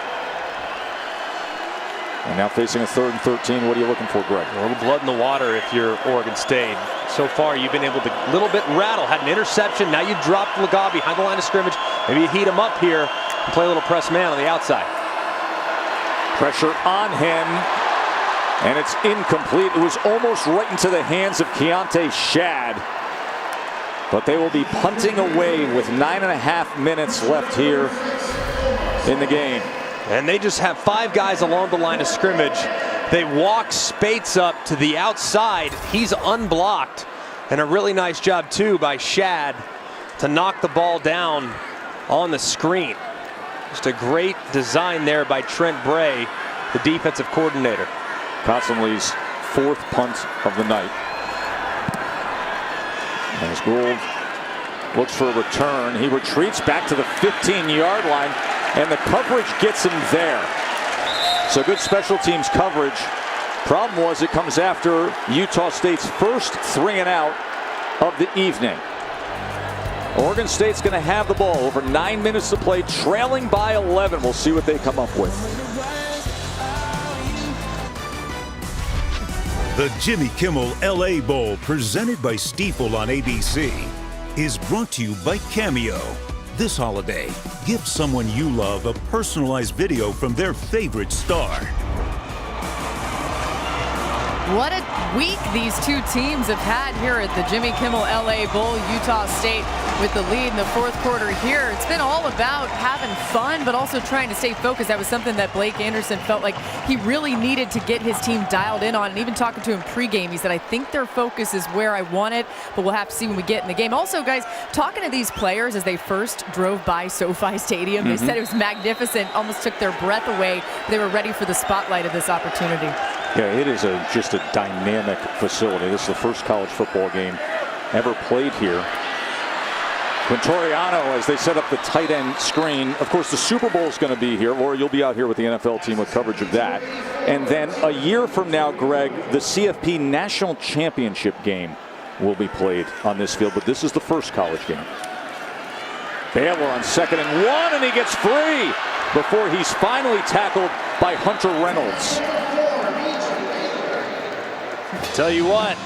And now facing a 3rd and 13. What are you looking for, Greg? A little blood in the water if you're Oregon State. So far, you've been able to a little bit rattle. Had an interception. Now you dropped Legas behind the line of scrimmage. Maybe you heat him up here and play a little press man on the outside. Pressure on him. And it's incomplete. It was almost right into the hands of Keontae Shad. But they will be punting away with 9.5 minutes left here in the game. And they just have 5 guys along the line of scrimmage. They walk Spates up to the outside. He's unblocked. And a really nice job, too, by Shad to knock the ball down on the screen. Just a great design there by Trent Bray, the defensive coordinator. Constantly's 4th punt of the night. As Gould looks for a return, he retreats back to the 15-yard line, and the coverage gets him there. So good special teams coverage. Problem was it comes after Utah State's first 3-and-out of the evening. Oregon State's going to have the ball. Over 9 minutes to play, trailing by 11. We'll see what they come up with. The Jimmy Kimmel LA Bowl, presented by Stiefel on ABC, is brought to you by Cameo. This holiday, give someone you love a personalized video from their favorite star. What a week these two teams have had here at the Jimmy Kimmel LA Bowl. Utah State with the lead in the 4th quarter here. It's been all about having fun, but also trying to stay focused. That was something that Blake Anderson felt like he really needed to get his team dialed in on. And even talking to him pregame, he said, I think their focus is where I want it, but we'll have to see when we get in the game. Also, guys, talking to these players as they first drove by SoFi Stadium, they said it was magnificent, almost took their breath away. They were ready for the spotlight of this opportunity. Yeah, it is just a dynamic facility. This is the first college football game ever played here. Quintoriano, as they set up the tight end screen. Of course, the Super Bowl is going to be here. Laura, you'll be out here with the NFL team with coverage of that. And then a year from now, Greg, the CFP National Championship game will be played on this field. But this is the first college game. Baylor on 2nd and 1, and he gets free before he's finally tackled by Hunter Reynolds. Tell you what,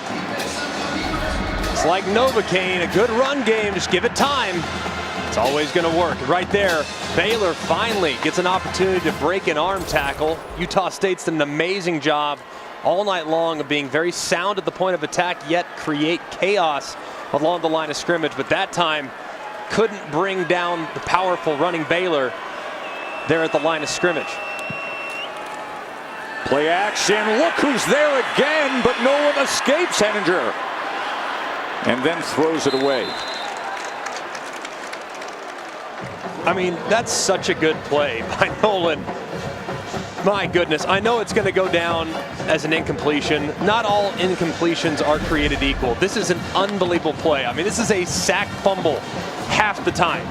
it's like Novocaine, a good run game, just give it time. It's always going to work. Right there, Baylor finally gets an opportunity to break an arm tackle. Utah State's done an amazing job all night long of being very sound at the point of attack, yet create chaos along the line of scrimmage. But that time, couldn't bring down the powerful running Baylor there at the line of scrimmage. Play action, look who's there again, but no one escapes Henninger. And then throws it away. I mean, that's such a good play by Nolan. My goodness, I know it's going to go down as an incompletion. Not all incompletions are created equal. This is an unbelievable play. I mean, this is a sack fumble half the time.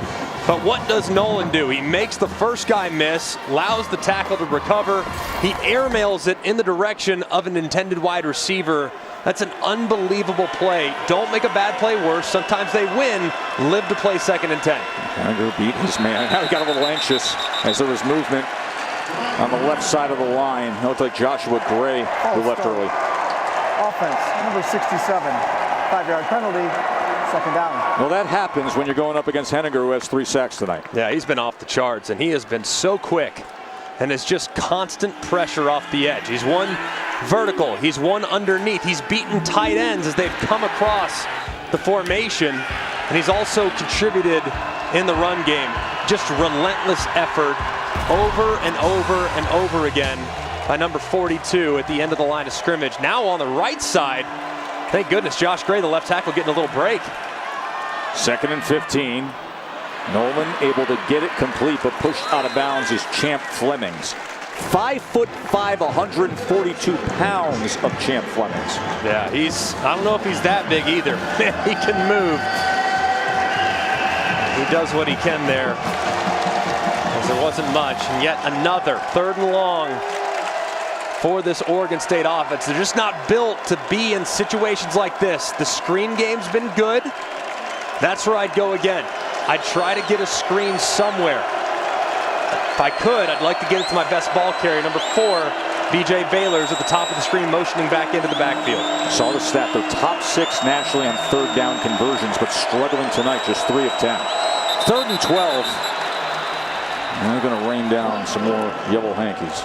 But what does Nolan do? He makes the first guy miss, allows the tackle to recover. He airmails it in the direction of an intended wide receiver. That's an unbelievable play. Don't make a bad play worse. Sometimes they win. Live to play 2nd and 10. Henninger beat his man. Now he got a little anxious as there was movement on the left side of the line. It looked like Joshua Gray who left early. Offense, number 67, 5-yard penalty. 2nd down. Well, that happens when you're going up against Henninger, who has 3 sacks tonight. Yeah, he's been off the charts, and he has been so quick. And it's just constant pressure off the edge. He's one vertical. He's one underneath. He's beaten tight ends as they've come across the formation. And he's also contributed in the run game. Just relentless effort over and over and over again by number 42 at the end of the line of scrimmage. Now on the right side, thank goodness, Josh Gray, the left tackle, getting a little break. 2nd and 15. Nolan able to get it complete, but pushed out of bounds is Champ Flemings. 5'5", 142 pounds of Champ Flemings. Yeah, I don't know if he's that big either. He can move. He does what he can there. Because there wasn't much. And yet another 3rd and long for this Oregon State offense. They're just not built to be in situations like this. The screen game's been good. That's where I'd go again. I'd try to get a screen somewhere. If I could, I'd like to get it to my best ball carrier, number 4, B.J. Baylor's at the top of the screen, motioning back into the backfield. Saw the stat, they're top 6 nationally on 3rd down conversions, but struggling tonight, just 3 of 10. 3rd and 12. And they're going to rain down some more yellow hankies.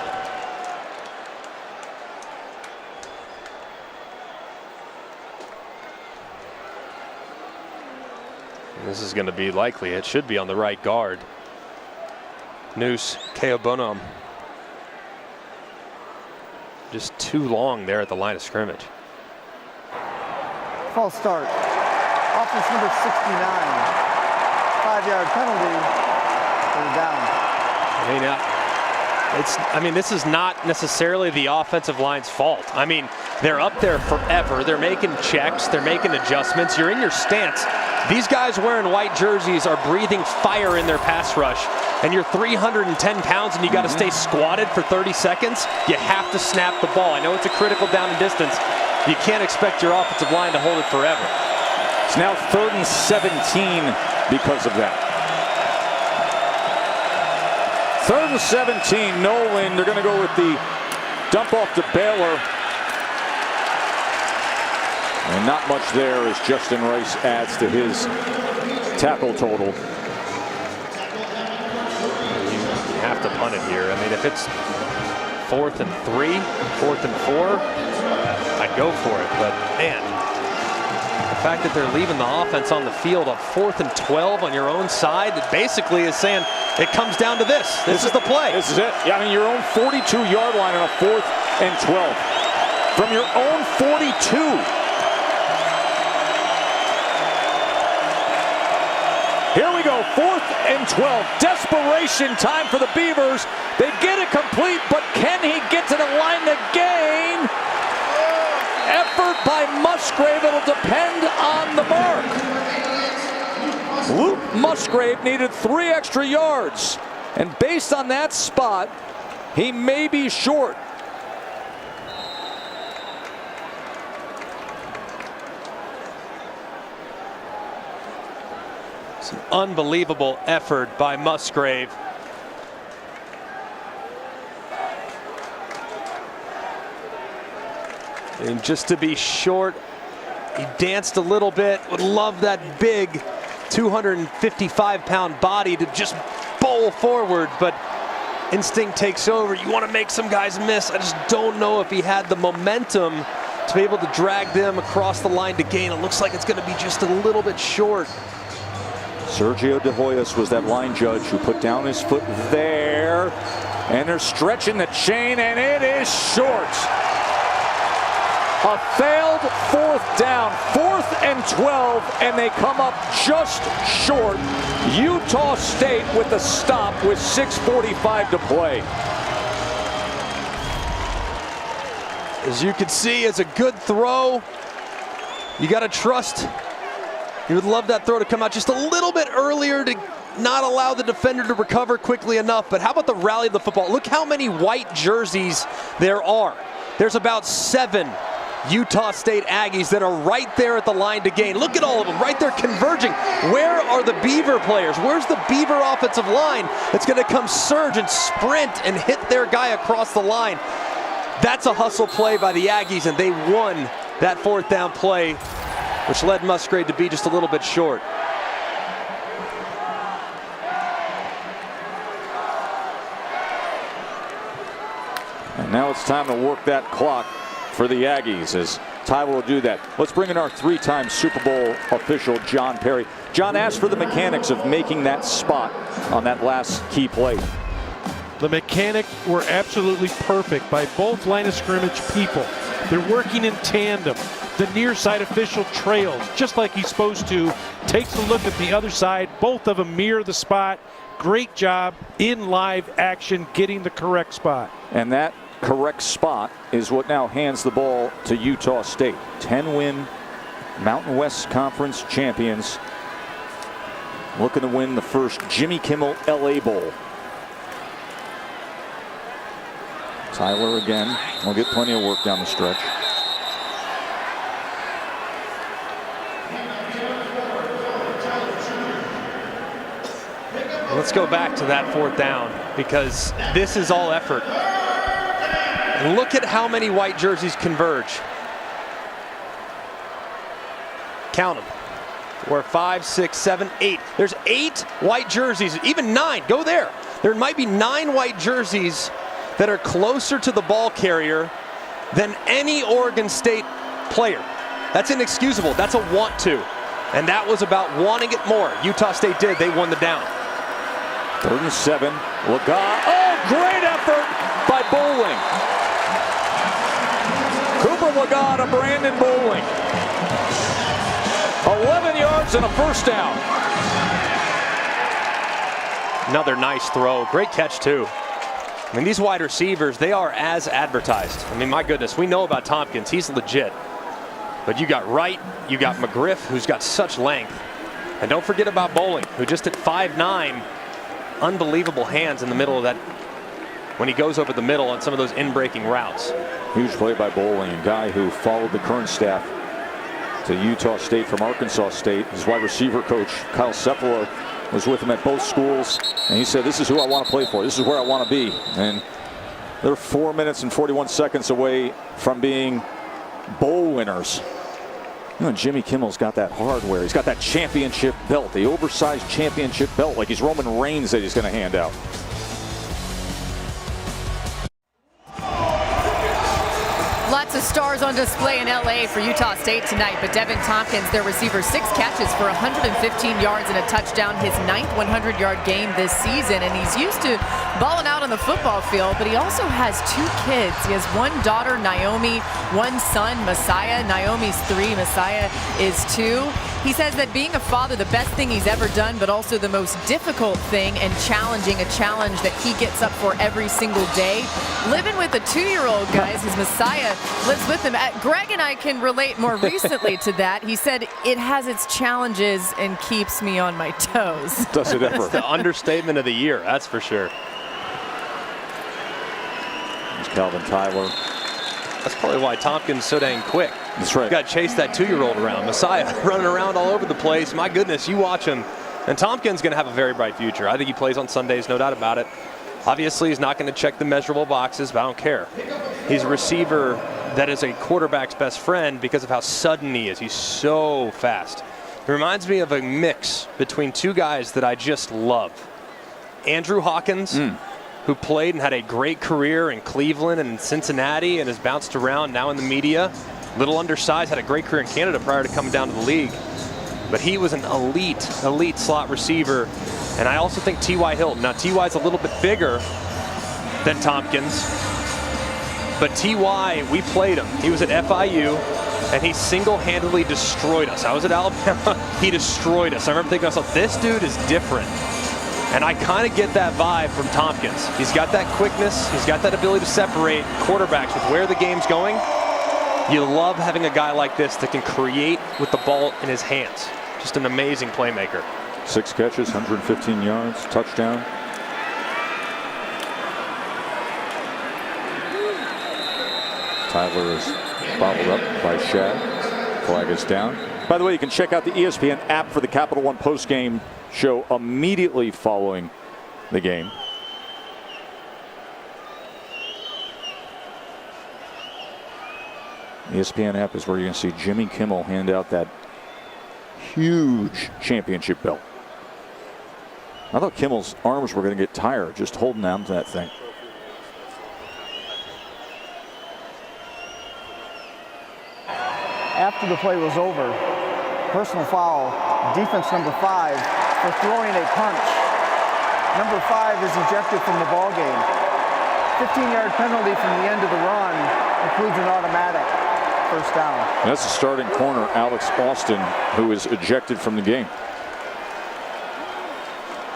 This is going to be likely. It should be on the right guard. Noose Keobonam. Just too long there at the line of scrimmage. False start. Offense number 69. 5-yard penalty. They're down. I mean, this is not necessarily the offensive line's fault. I mean, they're up there forever. They're making checks. They're making adjustments. You're in your stance. These guys wearing white jerseys are breathing fire in their pass rush. And you're 310 pounds and you got to stay squatted for 30 seconds. You have to snap the ball. I know it's a critical down and distance. You can't expect your offensive line to hold it forever. It's now 3rd and 17 because of that. 3rd and 17, no win. They're going to go with the dump off to Baylor. And not much there as Justin Rice adds to his tackle total. You have to punt it here. I mean, if it's 4th and 3, 4th and 4, I'd go for it. But man, the fact that they're leaving the offense on the field on 4th and 12 on your own side, it basically is saying it comes down to this. This is the play. This is it. Yeah, I mean, your own 42-yard line on a 4th and 12. From your own 42. Here we go, 4th and 12. Desperation time for the Beavers. They get it complete, but can he get to the line to gain? Effort by Musgrave. It'll depend on the mark. Luke Musgrave needed 3 extra yards. And based on that spot, he may be short. Some unbelievable effort by Musgrave. And just to be short, he danced a little bit. Would love that big 255-pound body to just bowl forward, but instinct takes over. You want to make some guys miss. I just don't know if he had the momentum to be able to drag them across the line to gain. It looks like it's going to be just a little bit short. Sergio De Hoyos was that line judge who put down his foot there. And they're stretching the chain, and it is short. A failed 4th down, 4th and 12, and they come up just short. Utah State with the stop with 6:45 to play. As you can see, it's a good throw. You got to trust. You would love that throw to come out just a little bit earlier to not allow the defender to recover quickly enough. But how about the rally of the football? Look how many white jerseys there are. There's about 7 Utah State Aggies that are right there at the line to gain. Look at all of them right there converging. Where are the Beaver players? Where's the Beaver offensive line that's going to come surge and sprint and hit their guy across the line? That's a hustle play by the Aggies, and they won that 4th down play, which led Musgrave to be just a little bit short. And now it's time to work that clock for the Aggies as Tyler will do that. Let's bring in our 3-time Super Bowl official, John Perry. John, asked for the mechanics of making that spot on that last key play. The mechanics were absolutely perfect by both line of scrimmage people. They're working in tandem. the near side official trails, just like he's supposed to. Takes a look at the other side. Both of them mirror the spot. Great job in live action getting the correct spot. And that correct spot is what now hands the ball to Utah State. 10-win Mountain West Conference champions, looking to win the first Jimmy Kimmel LA Bowl. Tyler again will get plenty of work down the stretch. Let's go back to that 4th down, because this is all effort. Look at how many white jerseys converge. Count them. 4, 5, 6, 7, 8. There's 8 white jerseys, even 9. Go there. There might be 9 white jerseys that are closer to the ball carrier than any Oregon State player. That's inexcusable. That's a want to. And that was about wanting it more. Utah State did. They won the down. 3rd and 7. Lagat. Oh, great effort by Bowling. Cooper Lagat, Brandon Bowling. 11 yards and a first down. Another nice throw. Great catch, too. I mean, these wide receivers, they are as advertised. I mean, my goodness, we know about Tompkins. He's legit. But you got Wright, you got McGriff, who's got such length. And don't forget about Bowling, who just at 5'9", unbelievable hands in the middle of that, when he goes over the middle on some of those in-breaking routes. Huge play by Bowling, a guy who followed the current staff to Utah State from Arkansas State. His wide receiver coach, Kyle Cephala, was with him at both schools, and he said, this is who I want to play for. This is where I want to be. And they're 4 minutes and 41 seconds away from being bowl winners. You know, Jimmy Kimmel's got that hardware. He's got that championship belt, the oversized championship belt, like he's Roman Reigns that he's going to hand out. Lots of stars on display in LA for Utah State tonight, but Devin Tompkins, their receiver, 6 catches for 115 yards and a touchdown, his 9th 100-yard game this season, and he's used to balling out on the football field, but he also has 2 kids. He has 1 daughter, Naomi, 1 son, Messiah. Naomi's 3, Messiah is 2. He says that being a father, the best thing he's ever done, but also the most difficult thing and challenging, a challenge that he gets up for every single day. Living with a 2-year-old, guys, his Messiah lives with him. Greg and I can relate more recently to that. He said, it has its challenges and keeps me on my toes. Does it ever? That's the understatement of the year, that's for sure. There's Calvin Tyler. That's probably why Tompkins so dang quick. That's right. You got to chase that 2-year-old around. Messiah running around all over the place. My goodness, you watch him. And Tompkins going to have a very bright future. I think he plays on Sundays, no doubt about it. Obviously, he's not going to check the measurable boxes, but I don't care. He's a receiver that is a quarterback's best friend because of how sudden he is. He's so fast. It reminds me of a mix between 2 guys that I just love. Andrew Hawkins, who played and had a great career in Cleveland and in Cincinnati and has bounced around now in the media. Little undersized, had a great career in Canada prior to coming down to the league. But he was an elite slot receiver. And I also think T.Y. Hilton. Now, T.Y.'s a little bit bigger than Tompkins. But T.Y., we played him. He was at FIU, and he single-handedly destroyed us. I was at Alabama. He destroyed us. I remember thinking to myself, this dude is different. And I kind of get that vibe from Tompkins. He's got that quickness. He's got that ability to separate quarterbacks with where the game's going. You love having a guy like this that can create with the ball in his hands. Just an amazing playmaker. 6 catches, 115 yards, touchdown. Tyler is bobbled up by Shad. Flag is down. By the way, you can check out the ESPN app for the Capital One postgame show immediately following the game. The ESPN app is where you're going to see Jimmy Kimmel hand out that huge championship belt. I thought Kimmel's arms were going to get tired just holding on to that thing. After the play was over, personal foul, defense number 5 for throwing a punch. Number 5 is ejected from the ball game. 15-yard penalty from the end of the run includes an automatic. first down. That's the starting corner, Alex Austin, who is ejected from the game.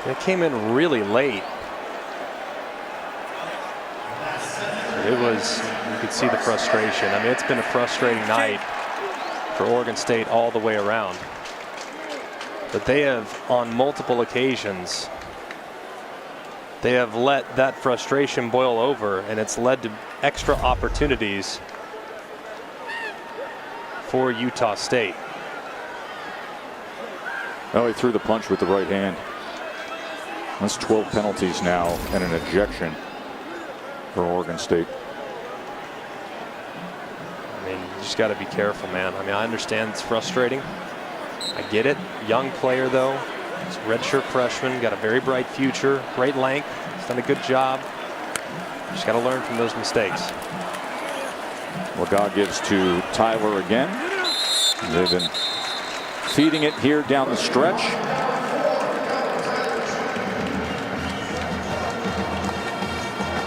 It came in really late. It was, you could see the frustration. I mean, it's been a frustrating night for Oregon State all the way around. But they have, on multiple occasions, they have let that frustration boil over, and it's led to extra opportunities for Utah State. Well, he threw the punch with the right hand. That's 12 penalties now and an ejection for Oregon State. I mean, you just got to be careful, man. I mean, I understand it's frustrating. I get it. Young player, though. He's a redshirt freshman, got a very bright future, great length. He's done a good job. Just got to learn from those mistakes. Laga gives to Tyler again. They've been feeding it here down the stretch.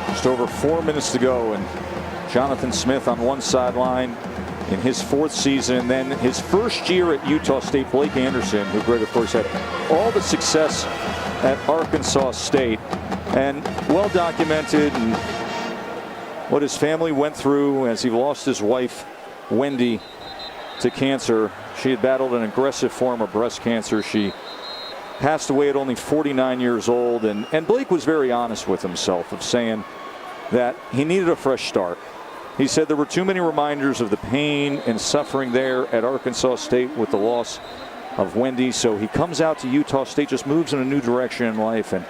Just over 4 minutes to go, and Jonathan Smith on one sideline in his 4th season. Then his first year at Utah State, Blake Anderson, who Greg, of course, had all the success at Arkansas State, and well documented and what his family went through as he lost his wife, Wendy, to cancer. She had battled an aggressive form of breast cancer. She passed away at only 49 years old, and Blake was very honest with himself of saying that he needed a fresh start. He said there were too many reminders of the pain and suffering there at Arkansas State with the loss of Wendy. So he comes out to Utah State, just moves in a new direction in life. And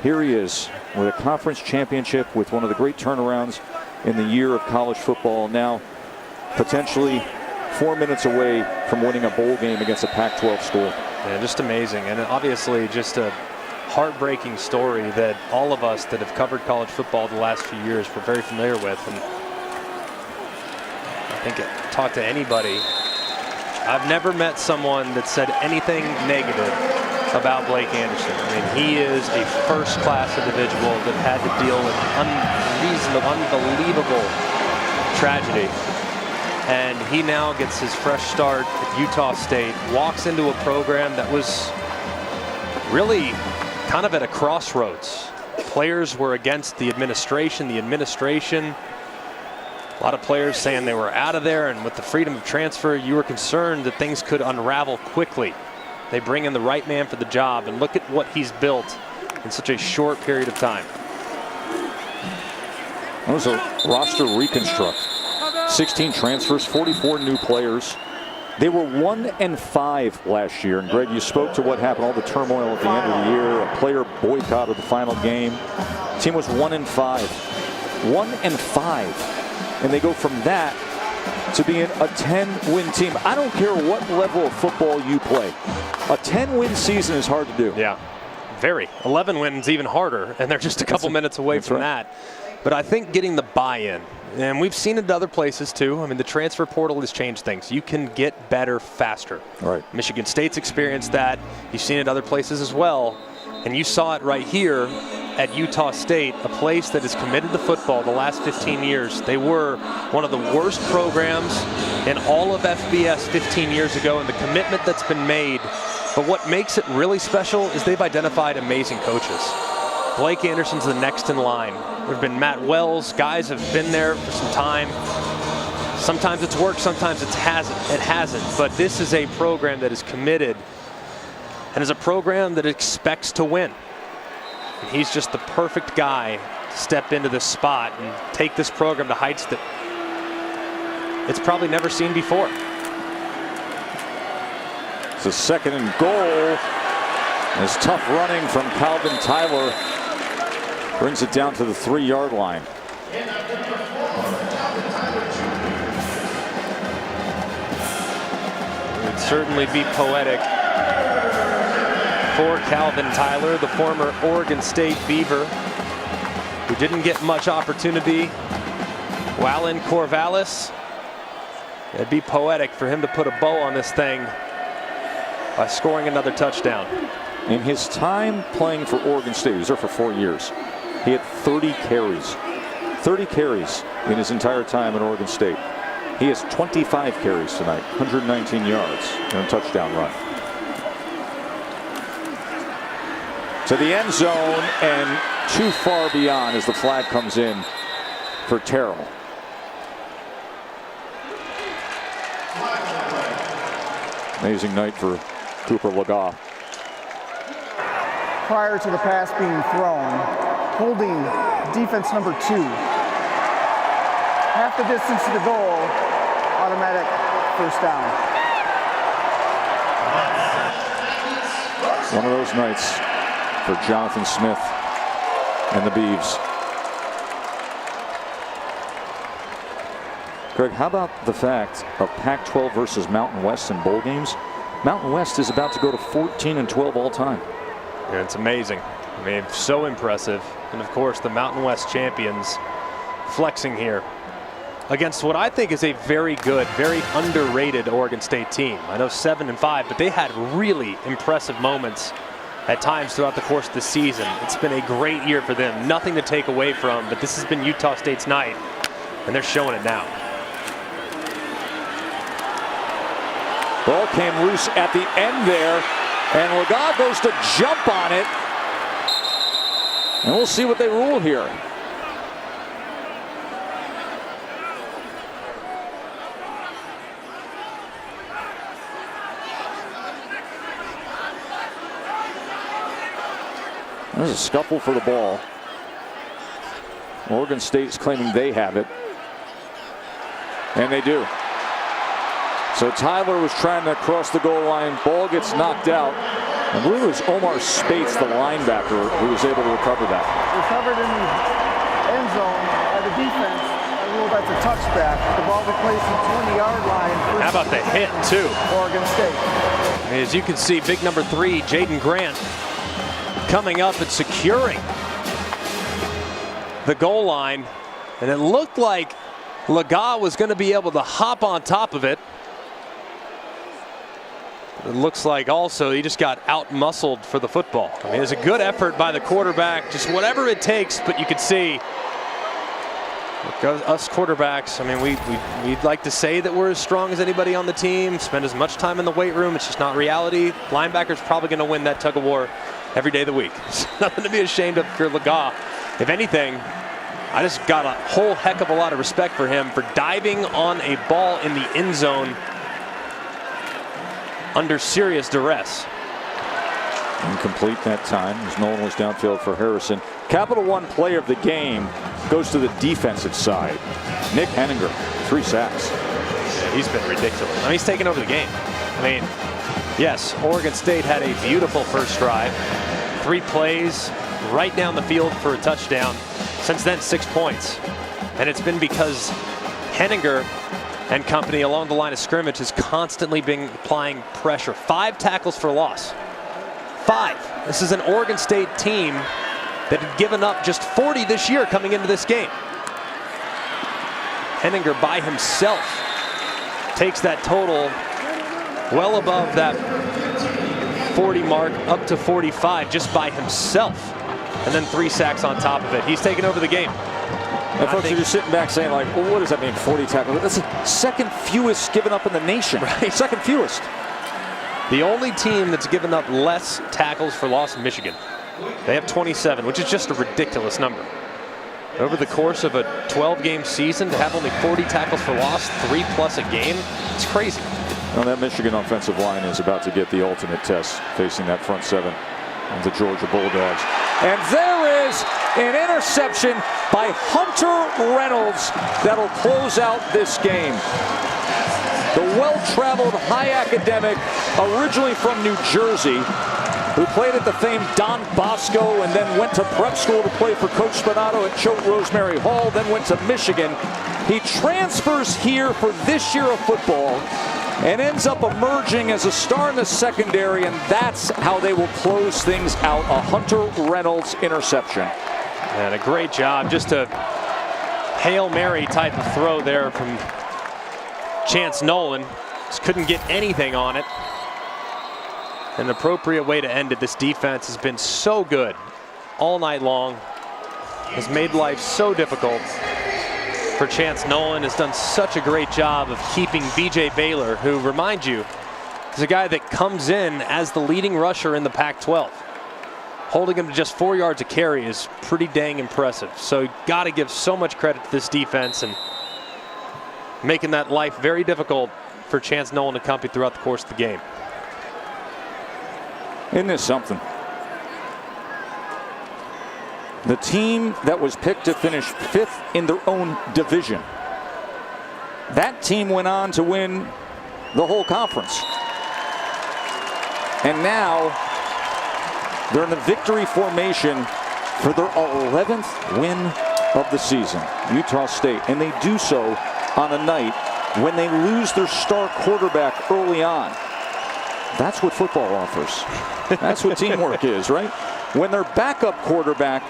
here he is with a conference championship, with one of the great turnarounds in the year of college football. Now potentially 4 minutes away from winning a bowl game against a Pac-12 school. Yeah, just amazing. And obviously just a heartbreaking story that all of us that have covered college football the last few years were very familiar with. And I think talk to anybody. I've never met someone that said anything negative about Blake Anderson. I mean, he is a first-class individual that had to deal with unbelievable tragedy. And he now gets his fresh start at Utah State, walks into a program that was really kind of at a crossroads. Players were against the administration. A lot of players saying they were out of there, and with the freedom of transfer, you were concerned that things could unravel quickly. They bring in the right man for the job, and look at what he's built in such a short period of time. That was a roster reconstruct. 16 transfers, 44 new players. They were 1-5 last year. And Greg, you spoke to what happened, all the turmoil at the end of the year, a player boycott of the final game. The team was 1-5. 1-5. And they go from that to being a 10-win team. I don't care what level of football you play. A 10-win season is hard to do. Yeah, very. 11 wins even harder, and they're just a couple minutes away from that. But I think getting the buy-in, and we've seen it at other places too. I mean, the transfer portal has changed things. You can get better faster. Right. Michigan State's experienced that. You've seen it other places as well. And you saw it right here at Utah State, a place that is committed to football the last 15 years. They were one of the worst programs in all of FBS 15 years ago, and the commitment that's been made. But what makes it really special is they've identified amazing coaches. Blake Anderson's the next in line. There have been Matt Wells. Guys have been there for some time. Sometimes it's worked, sometimes it hasn't. But this is a program that is committed and is a program that expects to win. And he's just the perfect guy to step into this spot and take this program to heights that it's probably never seen before. It's a 2nd and goal. This tough running from Calvin Tyler brings it down to the 3-yard line. It would certainly be poetic for Calvin Tyler, the former Oregon State Beaver, who didn't get much opportunity while in Corvallis. It'd be poetic for him to put a bow on this thing by scoring another touchdown. In his time playing for Oregon State, he was there for 4 years, he had 30 carries. 30 carries in his entire time at Oregon State. He has 25 carries tonight, 119 yards, and a touchdown run. To the end zone and too far beyond as the flag comes in for Terrell. Amazing night for Cooper Legas. Prior to the pass being thrown, holding defense number 2. Half the distance to the goal, automatic first down. One of those nights for Jonathan Smith and the Beavs. Greg, how about the fact of Pac-12 versus Mountain West in bowl games? Mountain West is about to go to 14-12 all time. Yeah, it's amazing. I mean, so impressive. And of course, the Mountain West champions flexing here against what I think is a very good, very underrated Oregon State team. I know 7-5, but they had really impressive moments at times throughout the course of the season. It's been a great year for them. Nothing to take away from, but this has been Utah State's night, and they're showing it now. Ball came loose at the end there, and Legas goes to jump on it. And we'll see what they rule here. There's a scuffle for the ball. Oregon State's claiming they have it. And they do. So Tyler was trying to cross the goal line. Ball gets knocked out. I believe it was Omar Spates, the linebacker, who was able to recover that. Recovered in the end zone by the defense. I ruled that's a touchback. The ball replaced the 20-yard line. How about the hit, too? Oregon State. As you can see, big number 3, Jaden Grant, coming up and securing the goal line. And it looked like Legas was going to be able to hop on top of it. It looks like also he just got out-muscled for the football. I mean, it was a good effort by the quarterback, just whatever it takes, but you could see us quarterbacks, I mean, we'd like to say that we're as strong as anybody on the team, spend as much time in the weight room. It's just not reality. Linebackers probably going to win that tug of war every day of the week. It's nothing to be ashamed of for Legas. If anything, I just got a whole heck of a lot of respect for him for diving on a ball in the end zone under serious duress. Incomplete that time as Nolan was downfield for Harrison. Capital One player of the game goes to the defensive side. Nick Henninger, 3 sacks. Yeah, he's been ridiculous. I mean, he's taken over the game. I mean, yes, Oregon State had a beautiful first drive. 3 plays right down the field for a touchdown. Since then, 6 points. And it's been because Henninger and company along the line of scrimmage has constantly been applying pressure. 5 tackles for loss. 5. This is an Oregon State team that had given up just 40 this year coming into this game. Henninger by himself takes that total well above that 40 mark up to 45 just by himself. And then 3 sacks on top of it. He's taken over the game. And folks are just sitting back saying, like, well, what does that mean, 40 tackles? That's the second fewest given up in the nation. Right. Second fewest. The only team that's given up less tackles for loss, Michigan. They have 27, which is just a ridiculous number. Over the course of a 12-game season, to have only 40 tackles for loss, 3+ a game, it's crazy. Well, that Michigan offensive line is about to get the ultimate test facing that front 7 of the Georgia Bulldogs. And there is an interception by Hunter Reynolds that'll close out this game. The well-traveled high academic, originally from New Jersey, who played at the famed Don Bosco and then went to prep school to play for Coach Spinato at Choate Rosemary Hall, then went to Michigan. He transfers here for this year of football and ends up emerging as a star in the secondary, and that's how they will close things out. A Hunter Reynolds interception. And a great job, just a Hail Mary type of throw there from Chance Nolan. Just couldn't get anything on it. An appropriate way to end it. This defense has been so good all night long. Has made life so difficult for Chance Nolan has done such a great job of keeping B.J. Baylor, who, remind you, is a guy that comes in as the leading rusher in the Pac-12. Holding him to just 4 yards a carry is pretty dang impressive. So got to give so much credit to this defense and making that life very difficult for Chance Nolan to compete throughout the course of the game. Isn't this something? The team that was picked to finish 5th in their own division. That team went on to win the whole conference. And now they're in the victory formation for their 11th win of the season, Utah State. And they do so on a night when they lose their star quarterback early on. That's what football offers. That's what teamwork is, right? When their backup quarterback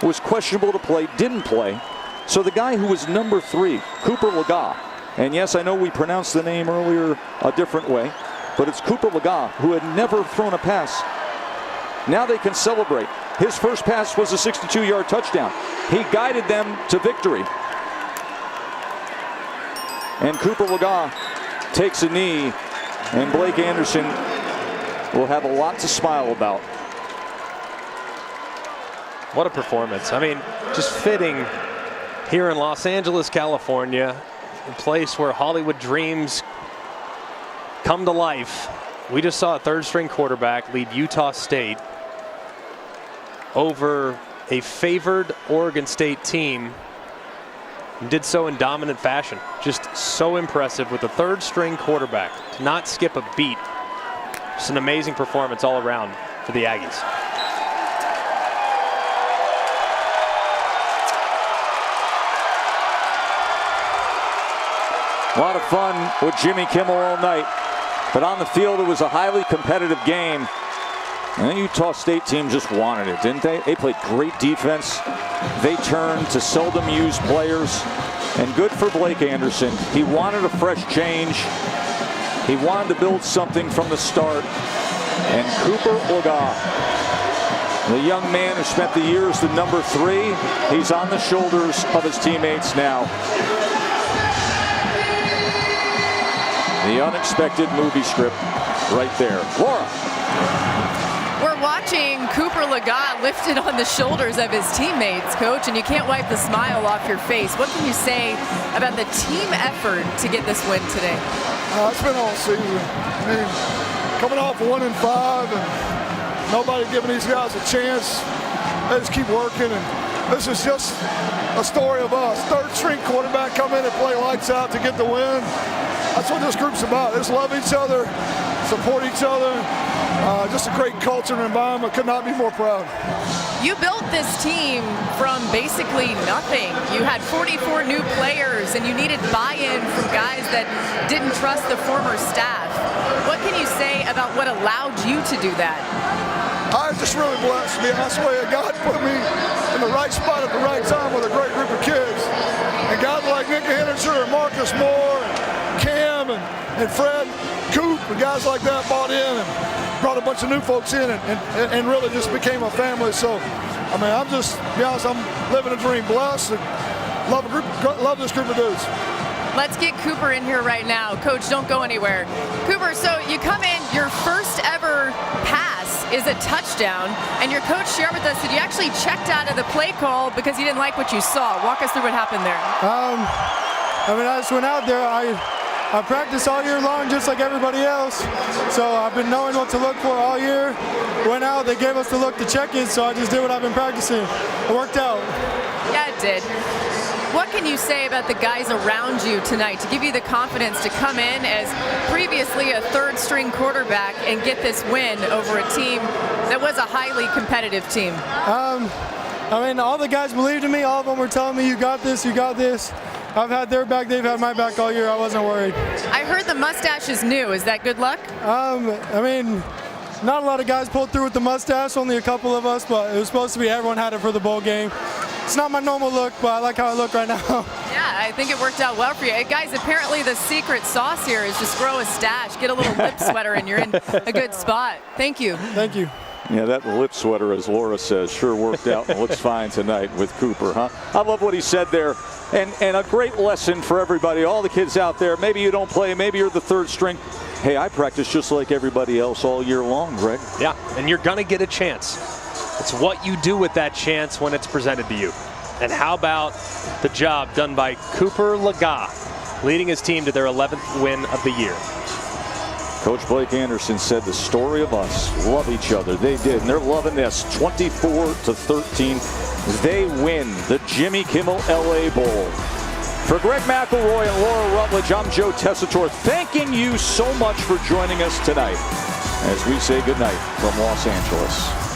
was questionable to play, didn't play. So the guy who was number 3, Cooper Lega, and yes, I know we pronounced the name earlier a different way, but it's Cooper Lega, who had never thrown a pass. Now they can celebrate. His first pass was a 62-yard touchdown. He guided them to victory. And Cooper Lega takes a knee, and Blake Anderson will have a lot to smile about. What a performance. I mean, just fitting here in Los Angeles, California, a place where Hollywood dreams come to life. We just saw a third-string quarterback lead Utah State over a favored Oregon State team, and did so in dominant fashion. Just so impressive with a third-string quarterback to not skip a beat. Just an amazing performance all around for the Aggies. A lot of fun with Jimmy Kimmel all night. But on the field, it was a highly competitive game. And the Utah State team just wanted it, didn't they? They played great defense. They turned to seldom used players. And good for Blake Anderson. He wanted a fresh change. He wanted to build something from the start. And Cooper Lega, the young man who spent the years the number 3, he's on the shoulders of his teammates now. The unexpected movie script right there. Laura. We're watching Cooper Lega lifted on the shoulders of his teammates, Coach, and you can't wipe the smile off your face. What can you say about the team effort to get this win today? It's been all season. I mean, coming off 1-5 and nobody giving these guys a chance. They just keep working, and this is just a story of us. Third-string quarterback come in and play lights out to get the win. That's what this group's about. They just love each other, support each other. Just a great culture and environment. Could not be more proud. You built this team from basically nothing. You had 44 new players, and you needed buy-in from guys that didn't trust the former staff. What can you say about what allowed you to do that? I was just really blessed, to be honest with you. God put me in the right spot at the right time with a great group of kids. And guys like Nick Henninger and Marcus Moore and Cam and Fred Coop and guys like that bought in and brought a bunch of new folks in and really just became a family. So, I mean, I'm just, to be honest, I'm living a dream, blessed, and love this group of dudes. Let's get Cooper in here right now. Coach, don't go anywhere. Cooper, so you come in, your first ever pass is a touchdown, and your coach shared with us that you actually checked out of the play call because you didn't like what you saw. Walk us through what happened there. I mean, I just went out there. I practiced all year long just like everybody else. So I've been knowing what to look for all year. Went out, they gave us the look to check it, so I just did what I've been practicing. It worked out. Yeah, it did. What can you say about the guys around you tonight to give you the confidence to come in as previously a third-string quarterback and get this win over a team that was a highly competitive team? I mean, all the guys believed in me. All of them were telling me, you got this, you got this. I've had their back, they've had my back all year. I wasn't worried. I heard the mustache is new. Is that good luck? I mean, not a lot of guys pulled through with the mustache, only a couple of us, but it was supposed to be everyone had it for the bowl game. It's not my normal look, but I like how I look right now. Yeah, I think it worked out well for you. Guys, apparently the secret sauce here is just grow a stash, get a little lip sweater, and you're in a good spot. Thank you. Thank you. Yeah, that lip sweater, as Laura says, sure worked out and looks fine tonight with Cooper, huh? I love what he said there. And a great lesson for everybody, all the kids out there. Maybe you don't play, maybe you're the third string. Hey, I practice just like everybody else all year long, Greg. Yeah, and you're going to get a chance. It's what you do with that chance when it's presented to you. And how about the job done by Cooper Laga, leading his team to their 11th win of the year. Coach Blake Anderson said the story of us, love each other. They did, and they're loving this. 24-13, they win the Jimmy Kimmel LA Bowl. For Greg McElroy and Laura Rutledge, I'm Joe Tessitore, thanking you so much for joining us tonight as we say goodnight from Los Angeles.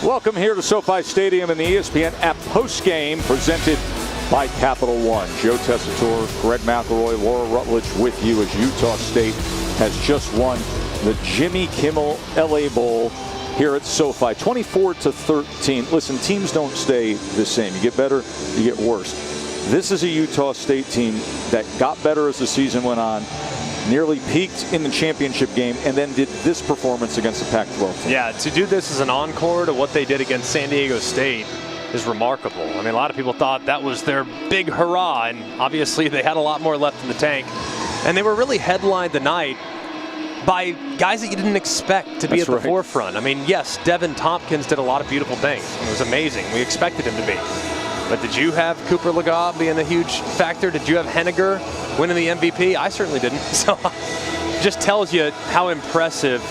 Welcome here to SoFi Stadium in the ESPN app postgame presented by Capital One. Joe Tessitore, Greg McElroy, Laura Rutledge with you as Utah State has just won the Jimmy Kimmel LA Bowl here at SoFi, 24-13. Listen, teams don't stay the same. You get better, you get worse. This is a Utah State team that got better as the season went on, nearly peaked in the championship game, and then did this performance against the Pac-12 team. Yeah, to do this as an encore to what they did against San Diego State is remarkable. I mean, a lot of people thought that was their big hurrah, and obviously they had a lot more left in the tank. And they were really headlined tonight by guys that you didn't expect to be at the forefront. I mean, yes, Devin Tompkins did a lot of beautiful things. It was amazing. We expected him to be. But did you have Cooper Legas being a huge factor? Did you have Henniger winning the MVP? I certainly didn't. So just tells you how impressive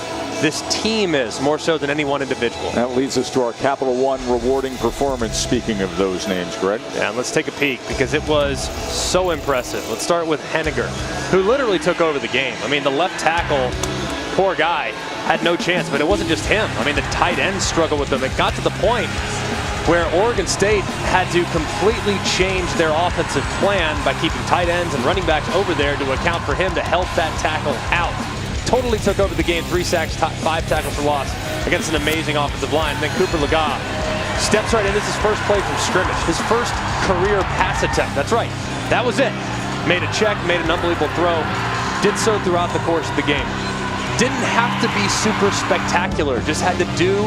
this team is, more so than any one individual. That leads us to our Capital One rewarding performance, speaking of those names, Greg. Yeah, and let's take a peek because it was so impressive. Let's start with Henniger, who literally took over the game. I mean, the left tackle, poor guy, had no chance, but it wasn't just him. I mean, the tight end struggled with them. It got to the point where Oregon State had to completely change their offensive plan by keeping tight ends and running backs over there to account for him to help that tackle out. Totally took over the game, 3 sacks, 5 tackles for loss against an amazing offensive line. And then Cooper Legas steps right in. This is his first play from scrimmage, his first career pass attempt. That's right, that was it. Made a check, made an unbelievable throw, did so throughout the course of the game. Didn't have to be super spectacular, just had to do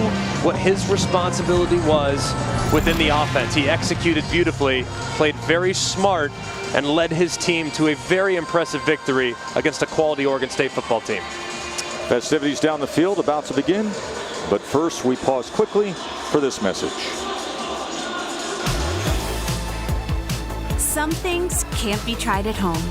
what his responsibility was within the offense. He executed beautifully, played very smart, and led his team to a very impressive victory against a quality Oregon State football team. Festivities down the field about to begin, but first we pause quickly for this message. Some things can't be tried at home.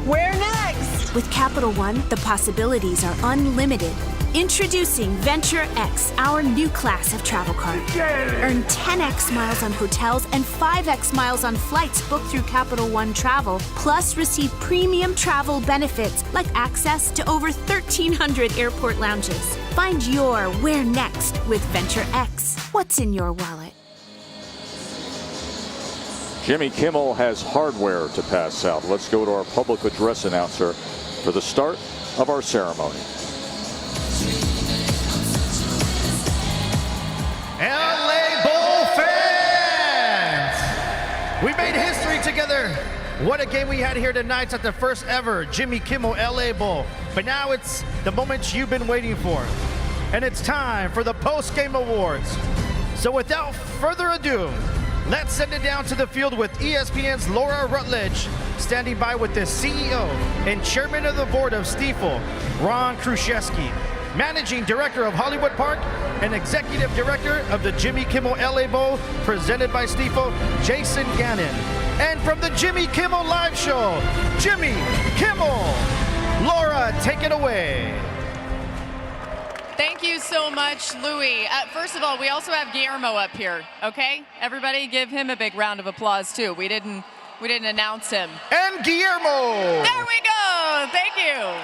Where next? With Capital One, the possibilities are unlimited. Introducing Venture X, our new class of travel card. Earn 10x miles on hotels and 5x miles on flights booked through Capital One Travel, plus receive premium travel benefits like access to over 1,300 airport lounges. Find your where next with Venture X. What's in your wallet? Jimmy Kimmel has hardware to pass out. Let's go to our public address announcer for the start of our ceremony. LA Bowl fans! We made history together. What a game we had here tonight. It's at the first ever Jimmy Kimmel LA Bowl. But now it's the moment you've been waiting for. And it's time for the post-game awards. So without further ado, let's send it down to the field with ESPN's Laura Rutledge, standing by with the CEO and chairman of the board of Stiefel, Ron Kruszewski, managing director of Hollywood Park, and executive director of the Jimmy Kimmel LA Bowl, presented by Stiefel, Jason Gannon. And from the Jimmy Kimmel Live Show, Jimmy Kimmel. Laura, take it away. Thank you so much, Louis. First of all, we also have Guillermo up here, okay? Everybody give him a big round of applause, too. We didn't announce him. And Guillermo! There we go! Thank you.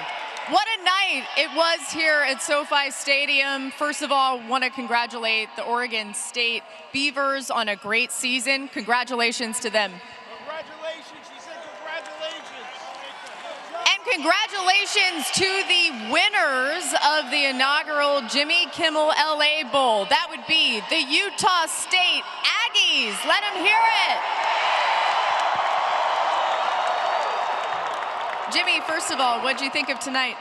What a night it was here at SoFi Stadium. First of all, want to congratulate the Oregon State Beavers on a great season. Congratulations to them. Congratulations, she said congratulations. And congratulations to the winners of the inaugural Jimmy Kimmel LA Bowl. That would be the Utah State Aggies. Let them hear it. Jimmy, first of all, what'd you think of tonight?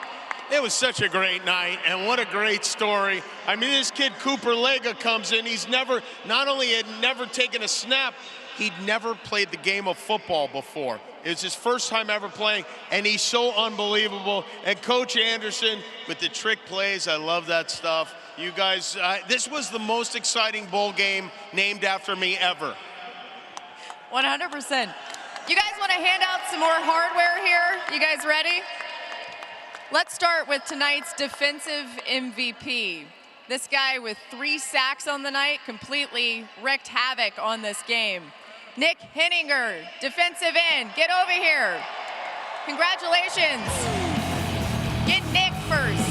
It was such a great night, and what a great story. I mean, this kid, Cooper Legas, comes in. He's not only had never taken a snap, he'd never played the game of football before. It was his first time ever playing, and he's so unbelievable. And Coach Anderson with the trick plays, I love that stuff. You guys, this was the most exciting bowl game named after me ever. 100%. You guys want to hand out some more hardware here? You guys ready? Let's start with tonight's defensive MVP. This guy with 3 sacks on the night completely wreaked havoc on this game. Nick Henninger, defensive end, get over here. Congratulations. Get Nick first.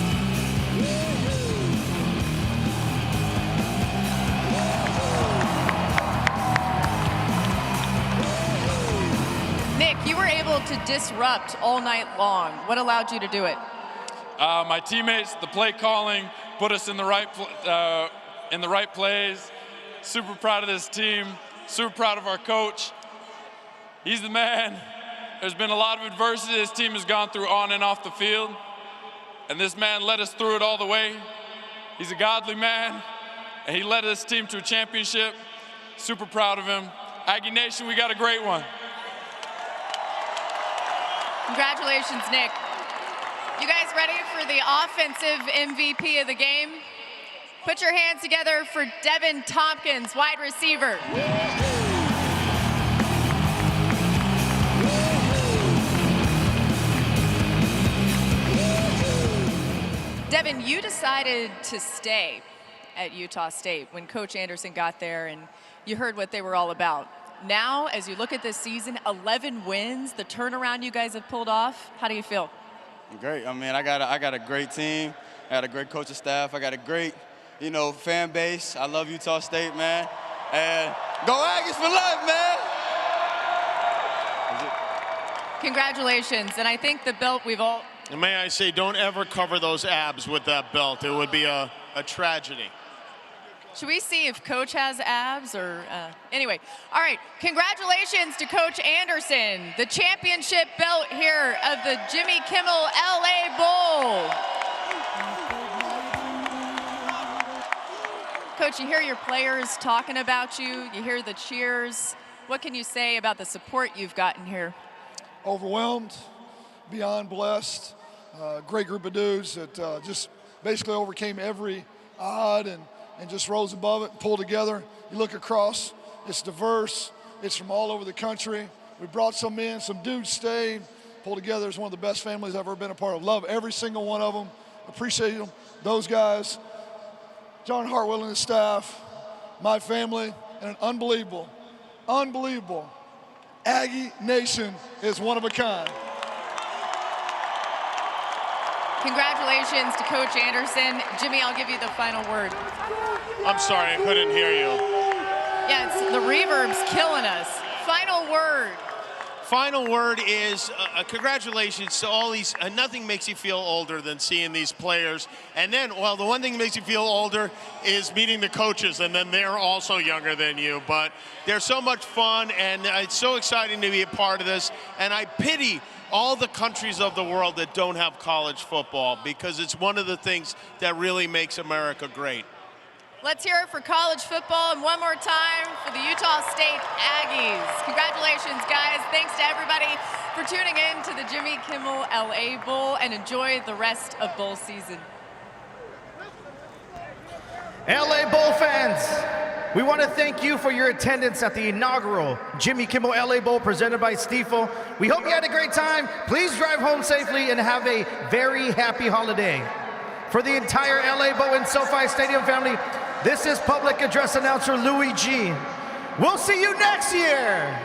You were able to disrupt all night long. What allowed you to do it? My teammates, the play calling, put us in the right plays. Super proud of this team. Super proud of our coach. He's the man. There's been a lot of adversity this team has gone through on and off the field, and this man led us through it all the way. He's a godly man, and he led this team to a championship. Super proud of him. Aggie Nation, we got a great one. Congratulations, Nick. You guys ready for the offensive MVP of the game? Put your hands together for Devin Tompkins, wide receiver. Devin, you decided to stay at Utah State when Coach Anderson got there, and you heard what they were all about. Now, as you look at this season, 11 wins, the turnaround you guys have pulled off, how do you feel? Great. I mean, I got a great team. I got a great coaching staff. I got a great, fan base. I love Utah State, man. And go Aggies for life, man. Congratulations. And I think the belt we've all... And may I say, don't ever cover those abs with that belt. It would be a tragedy. Should we see if Coach has abs or... Anyway, all right. Congratulations to Coach Anderson, the championship belt here of the Jimmy Kimmel LA Bowl. Coach, you hear your players talking about you. You hear the cheers. What can you say about the support you've gotten here? Overwhelmed, beyond blessed. Great group of dudes that just basically overcame every odd and just rose above it and pulled together. You look across, it's diverse. It's from all over the country. We brought some in, some dudes stayed, pulled together. It's one of the best families I've ever been a part of. Love every single one of them. Appreciate them, those guys. John Hartwell and his staff, my family, and an unbelievable Aggie Nation is one of a kind. Congratulations to Coach Anderson. Jimmy, I'll give you the final word. I'm sorry, I couldn't hear you. Yeah, the reverb's killing us. Final word. Final word is congratulations to all these. Nothing makes you feel older than seeing these players. And then, well, the one thing that makes you feel older is meeting the coaches, and then they're also younger than you. But they're so much fun, and it's so exciting to be a part of this. And I pity all the countries of the world that don't have college football, because it's one of the things that really makes America great. Let's hear it for college football, and one more time for the Utah State Aggies. Congratulations, guys. Thanks to everybody for tuning in to the Jimmy Kimmel LA Bowl, and enjoy the rest of bowl season. LA Bowl fans, we want to thank you for your attendance at the inaugural Jimmy Kimmel LA Bowl presented by Stiefel. We hope you had a great time. Please drive home safely and have a very happy holiday. For the entire LA Bowl and SoFi Stadium family, this is public address announcer Louis G. We'll see you next year.